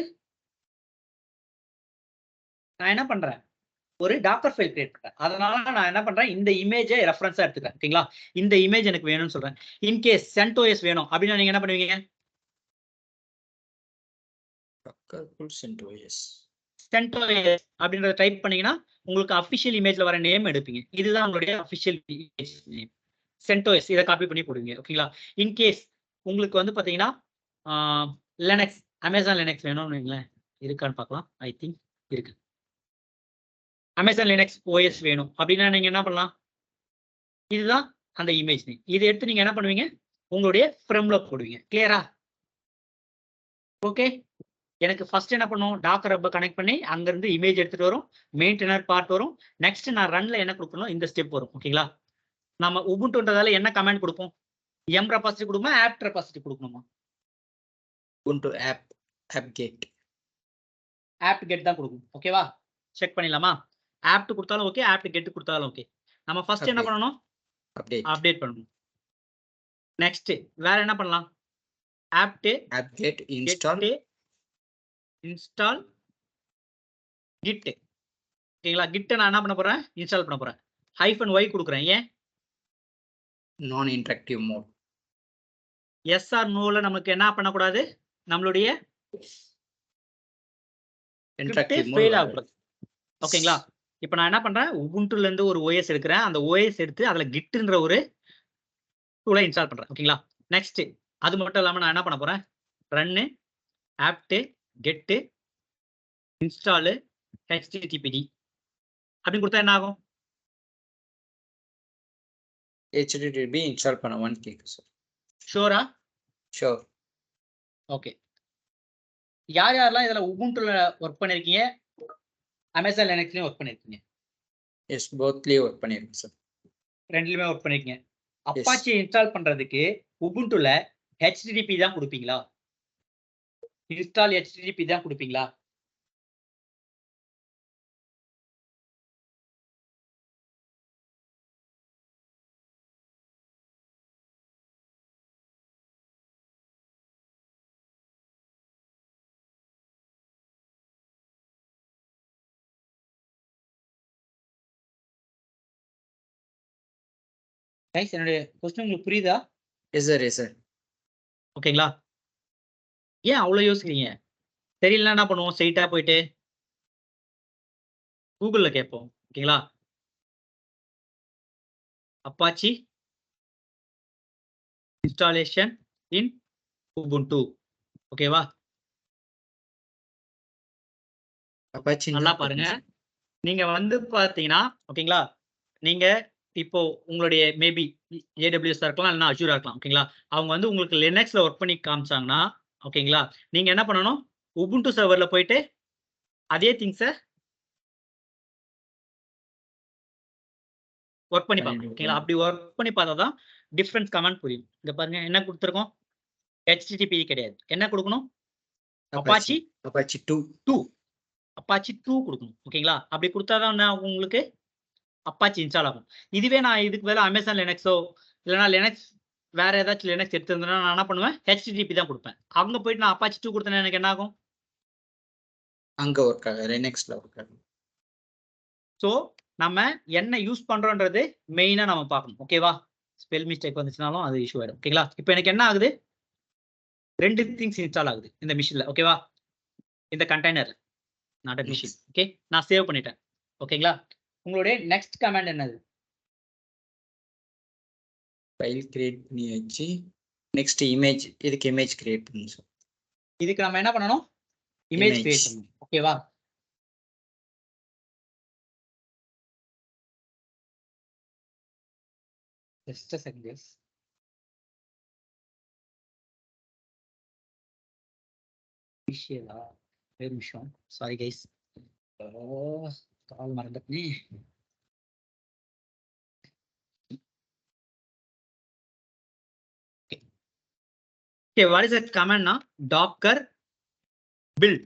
டாக்கர் ஃபைல் கிரியேட் பண்றேன். அதனால நான் என்ன பண்றேன், இந்த இமேஜை ரெஃபரன்ஸா எடுத்துக்கிறேன். ஓகேங்களா? இந்த இமேஜ் எனக்கு வேணும்னு சொல்றேன். இன்கேஸ் CentOS வேணும் அப்படின்னா நீங்க என்ன பண்ணுவீங்க, Docker full CentOS CentOS அப்படின்றத டைப் பண்ணீங்கன்னா உங்களுக்கு அஃபிஷியல் இமேஜ்ல வர நேம் எடுப்பீங்க. இதுதான் உங்களுடைய அஃபிஷியல் இமேஜ் நேம் CentOS. இதை காப்பி பண்ணி போடுவீங்க. ஓகேங்களா? இன்கேஸ் உங்களுக்கு வந்து பாத்தீங்கன்னா லினக்ஸ், அமேசான் லினக்ஸ் வேணும்னு வைங்களேன், இருக்கான்னு பார்க்கலாம். ஐ திங்க் இருக்கு. அமேசான் லினக்ஸ் ஓஎஸ் வேணும் அப்படின்னா நீங்க என்ன பண்ணலாம், இதுதான் அந்த இமேஜ் நேம். இதை எடுத்து நீங்க என்ன பண்ணுவீங்க, உங்களுடைய ஃப்ரம்ல போடுவீங்க. கிளியரா? ஓகே. எனக்கு ஃபர்ஸ்ட் என்ன பண்ணும், டாக்கர் ஹப்பை கனெக்ட் பண்ணி அங்கிருந்து இமேஜ் எடுத்துட்டு வரும், மெயின்டெனர் பார்ட் வரும். நெக்ஸ்ட் நான் ரன்ல என்ன கொடுக்கணும், இந்த ஸ்டெப் வரும். ஓகேங்களா? நம்ம உபுண்டுன்றதால என்ன கமாண்ட் கொடுப்போம், எம் ரெபாசிட்டரி கொடுக்குமா, ஆப்ட் ரெபாசிட்டரி கொடுக்கணுமா, Ubuntu apt get. Apt get தான் கொடுக்கும். ஓகேவா? செக் பண்ணிடலாமா, ஆப்ட் கொடுத்தாலும் ஓகே, ஆப்ட் கெட் கொடுத்தாலும் ஓகே. நம்ம ஃபர்ஸ்ட் என்ன பண்ணணும், அப்டேட் பண்ணணும். நெக்ஸ்ட் வேற என்ன பண்ணலாம், apt get install git. ஓகேங்களா? கிட்ட நான் என்ன பண்ண போறேன், இன்ஸ்டால் பண்ண போறேன். -y கொடுக்குறேன். ஏன், non interactive mode. எஸ் ஆர் நோல நமக்கு என்ன பண்ணக்கூடாது, நம்மளுடைய Interactive ஃபெயில் mode. ஆகக்கூடாது. ஓகேங்களா? இப்போ நான் என்ன பண்றேன், உபுண்டுல இருந்து ஒரு ஓஎஸ் எடுக்கிறேன். அந்த ஓஎஸ் எடுத்து அதுல கிட்ன்ற ஒரு டூலை இன்ஸ்டால் பண்றேன். ஓகேங்களா? நெக்ஸ்ட் அது மட்டும் இல்லாம நான் என்ன பண்ண போறேன், run apt get install httpd அப்படின்னு கொடுத்தா என்ன ஆகும், HTTP இன்ஸ்டால் பண்ணுவான்னு கேட்கு சார். ஷூரா? ஷோர். ஓகே. யார் யாரெல்லாம் இதுல உபுண்டுல ஒர்க் பண்ணிருக்கீங்க, அமேசான் லினக்ஸ்லயும் ஒர்க் பண்ணிருக்கீங்க? எஸ், போத்லயே ஒர்க் பண்ணிருக்கேன் சார். ரெண்டுலயுமே ஒர்க் பண்ணிருக்கீங்க. அப்பாச்சி இன்ஸ்டால் பண்றதுக்கு உபுண்டுல HTTP தான் கொடுப்பீங்களா? இன்ஸ்டால் HTTP தான் கொடுப்பீங்களா? கைஸ் என்னுடைய கொஸ்டின் உங்களுக்கு புரியுதா? S sir, yes sir. ஓகேங்களா? ஏன் அவ்வளோ யோசிக்கிறீங்க? தெரியலன்னா என்ன பண்ணுவோம்? ஸ்ட்ரெயிட்டா போயிட்டு கூகுள்ல கேட்போம். ஓகேங்களா? அப்பாச்சி இன்ஸ்டாலேஷன் இன் உபுண்டு. ஓகேவா? அப்பாச்சி நல்லா பாருங்க. நீங்க வந்து பார்த்தீங்கன்னா, ஓகேங்களா? நீங்க இப்போ உங்களுடைய மேபி AWS இருக்கலாம், இல்லைன்னா அஷூரா இருக்கலாம். ஓகேங்களா? அவங்க வந்து உங்களுக்கு லினக்ஸ்ல ஒர்க் பண்ணி காமிச்சாங்கன்னா, ஓகேங்களா? நீங்க என்ன பண்ணணும்? உபுண்டு சர்வர்ல போயிட்டு அதே திங்ஸ ஒர்க் பண்ணி பார்க்கணும். ஓகேங்களா? அப்படி ஒர்க் பண்ணி பார்த்தா தான் டிஃபரன்ஸ் கமாண்ட் புரியும். இங்க பாருங்க என்ன குடுத்துருக்கோம்? HTTP கிடையாது. என்ன குடுக்கணும்? Apache Apache 2. 2 அப்பாச்சி 2 குடுக்கணும். ஓகேங்களா? அப்படி குடுத்தா தான் என்ன ஆகும் உங்களுக்கு? அப்பாச்சி இன்ஸ்டால் ஆகும். இதுவே நான் இதுக்கு பதிலா அமேசான் லினக்ஸோ இல்லைன்னா லினக்ஸ் வேற ஏதாச்சும் லினக்ஸ் எடுத்திருந்தேன்னா நான் என்ன பண்ணுவேன்? HTTP தான் குடுப்பேன். அங்க போயிட்டு நான் அப்பாச்சி 2 குடுத்தேன்னா எனக்கு என்ன ஆகும்? அங்க ஒர்க் ஆகும். லினக்ஸ்ல ஒர்க் ஆகும். ஸோ நம்ம என்ன யூஸ் பண்றோன்றது மெயினா நம்ம பார்க்கணும். ஓகேவா? ஸ்பெல் மிஸ்டேக் வந்துச்சுனாலும் அது இஷ்யூ ஆயிடும். ஓகேங்களா? இப்போ எனக்கு என்ன ஆகுது? 2 திங்ஸ் இன்ஸ்டால் ஆகுது இந்த மிஷின்ல. ஓகேவா? இந்த container not a machine. Okay, நான் சேவ் பண்ணிட்டேன். ஓகேங்களா? உங்களுடைய நெக்ஸ்ட் கமாண்ட் என்னது? ஃபைல் கிரியேட் பண்ணியாச்சு. Next image. இதுக்கு இமேஜ் கிரியேட் பண்ணணும் சார். இதுக்கு நம்ம என்ன பண்ணணும்? Image Image. கிரியேட் பண்ணணும். ஓகேவா? ஜஸ்ட் a second guys. விஷயலா ஒரு நிமிஷம். Sorry guys. கால் மறந்துட்டேனே. Okay, what is the command now? Docker build.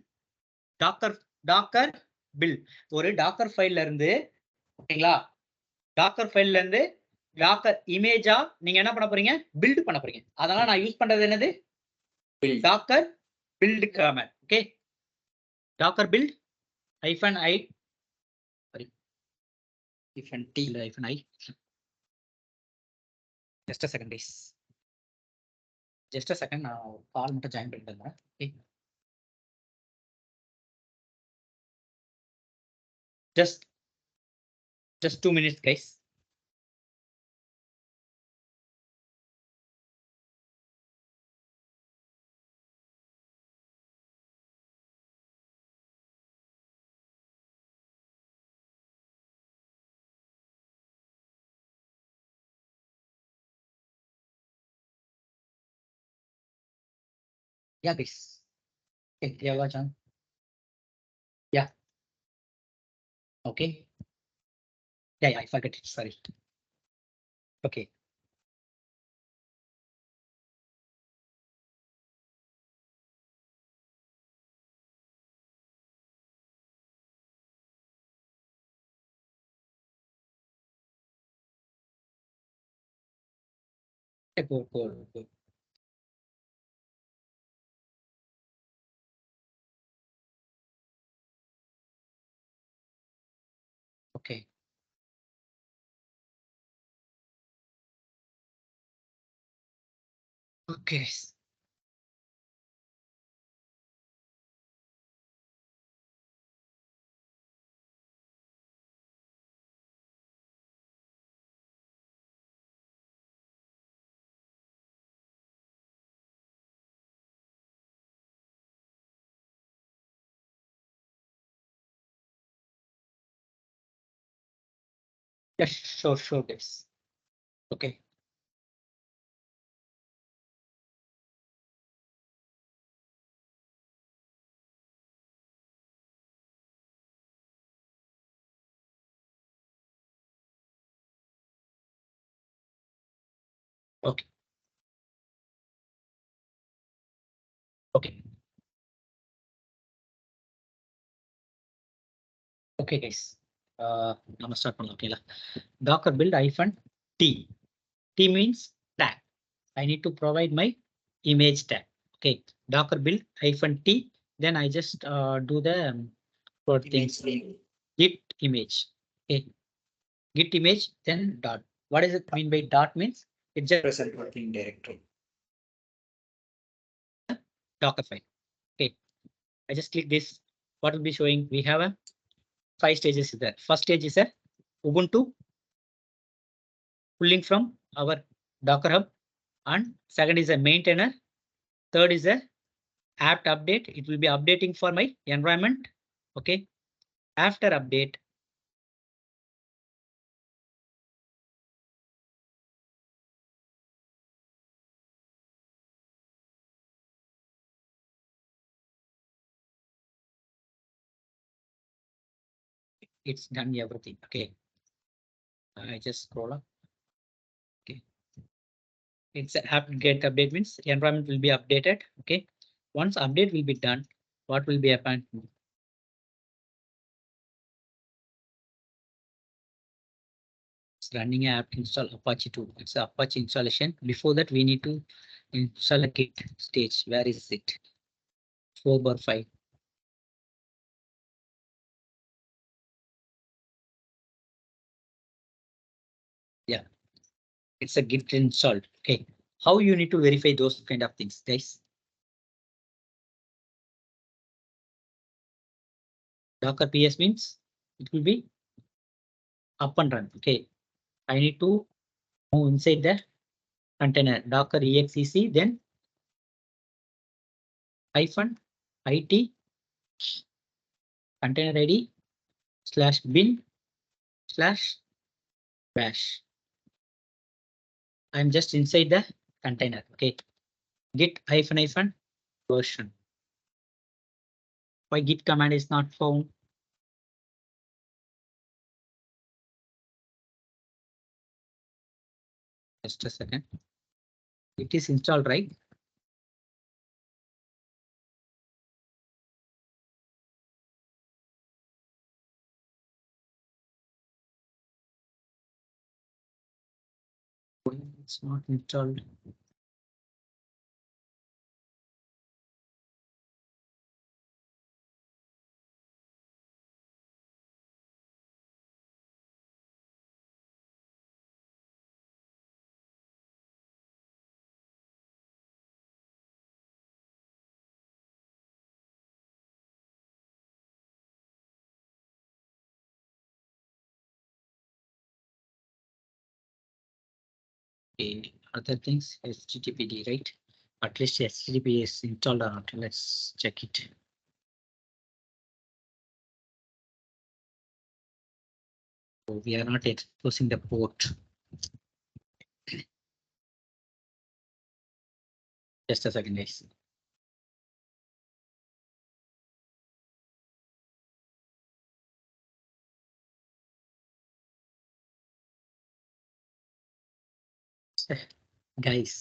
Docker build. ஒரு டாக்கர் ஃபைல்ல இருந்து, ஓகேங்களா? டாக்கர் ஃபைல்ல இருந்து டாக்கர் இமேஜா நீங்க என்ன பண்ண போறீங்க? பில்ட் பண்ண போறீங்க. அதனால நான் யூஸ் பண்றது என்னது? Build. Docker build command. Okay, docker build -i sorry -t இல்ல -i. Just a second guys. Just a second, நான் கால் மட்டும் ஜாயின் பண்ணிட்டு இருந்தேன். Okay, just 2 minutes guys. Yeah guys. Okay, yeah, watch on. Yeah. Okay. Yeah, I forgot it. Sorry. Okay. Cool. Okay. Okay. Yes, sure guys. Okay. Okay. Okay. Okay, guys. நம்ம start பண்ணலாம். ஓகேங்களா? Docker build -t. T means tag. I need to provide my image tag. Okay. Docker build -t. Then I just do the for things git image. Okay. Git image, then dot. What does it mean by dot means? It just present working directory. Docker file. Okay. I just click this. What will be showing? We have a 5 stages there. First stage is a Ubuntu pulling from our Docker Hub, and second is a maintainer. Third is a apt update. It will be updating for my environment. Okay. After update, it's done everything. Okay. I just scroll up. Okay. It's a apt get update means environment will be updated. Okay. Once update will be done, what will be happen? It's running an app install Apache 2. It's a Apache installation. Before that, we need to install a Git stage. Where is it? 4/5. Yeah, it's a Git installed. Okay, how you need to verify those kind of things, guys? Docker PS means it will be up and run. Okay, I need to move inside the container Docker exec, then -it container id /bin/bash. I'm just inside the container. Okay, git -version. Why git command is not found? Just a second. It is installed, right? It's not installed. Okay, other things, HTTPD, right? At least HTTP is installed or not. Let's check it. So we are not exposing the port. Just a second, guys. Guys,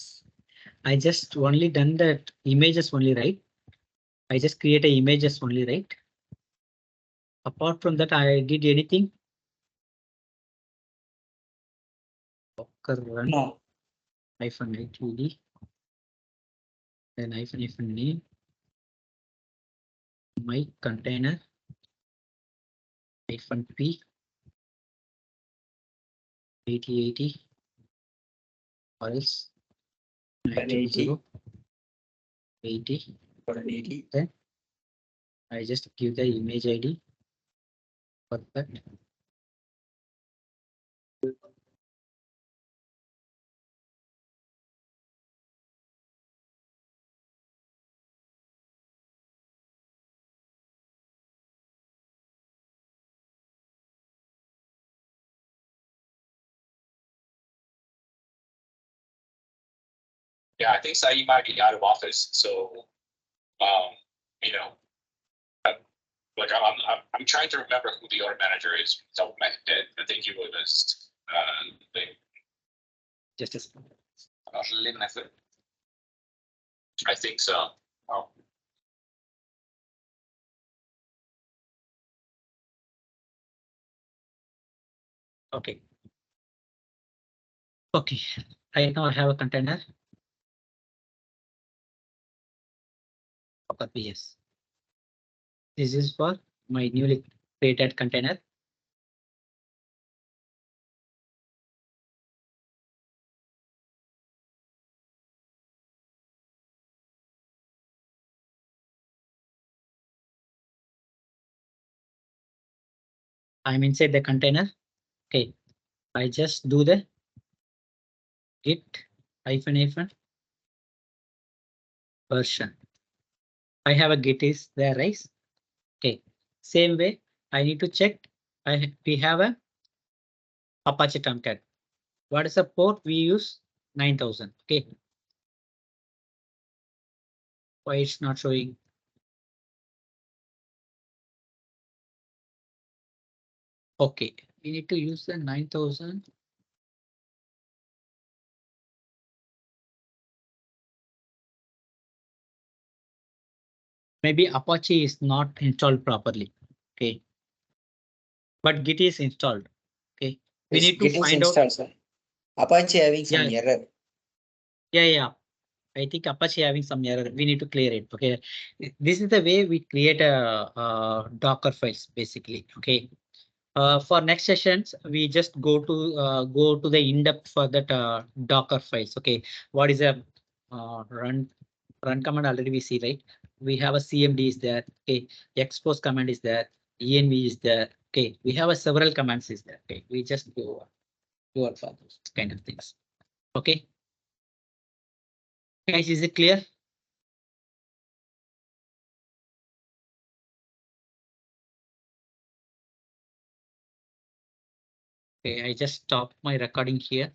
I just only done that images only, right? I just create a images only, right? Apart from that, I did anything? Docker run No. -it, then -name, my container -p 8080 or else 80. 80. 80. Then I just give the image ID for that. Yeah, I think Saeed might be out of office, so, you know, like I'm trying to remember who the other manager is. So I think he was Just a second. Lynn Method. I think so. Oh. Okay. Okay. I now have a container. Docker PS. This is for my newly created container. I'm inside the container. Okay. I just do the git --- version. I have a git is there, right? Okay. Same way, I need to check. We have a Apache Tomcat. What is the port we use? 9000. Okay. Why it's not showing? Okay. We need to use the 9000. Maybe Apache is not installed properly. Okay. But Git is installed. Okay. We Yes, need to Git is find out. installed, sir. Apache having some Yeah. error. Yeah. I think Apache having some error. We need to clear it. Okay. This is the way we create a Docker files basically. Okay. For next sessions, we just go to the in-depth for that Docker files. Okay. What is a run command already we see, right? We have a CMD is there. Okay. Expose command is there. env is there. Okay. We have a several commands is there. Okay. We just go for those kind of things. Okay. Guys, is it clear? Okay, I just stop my recording here.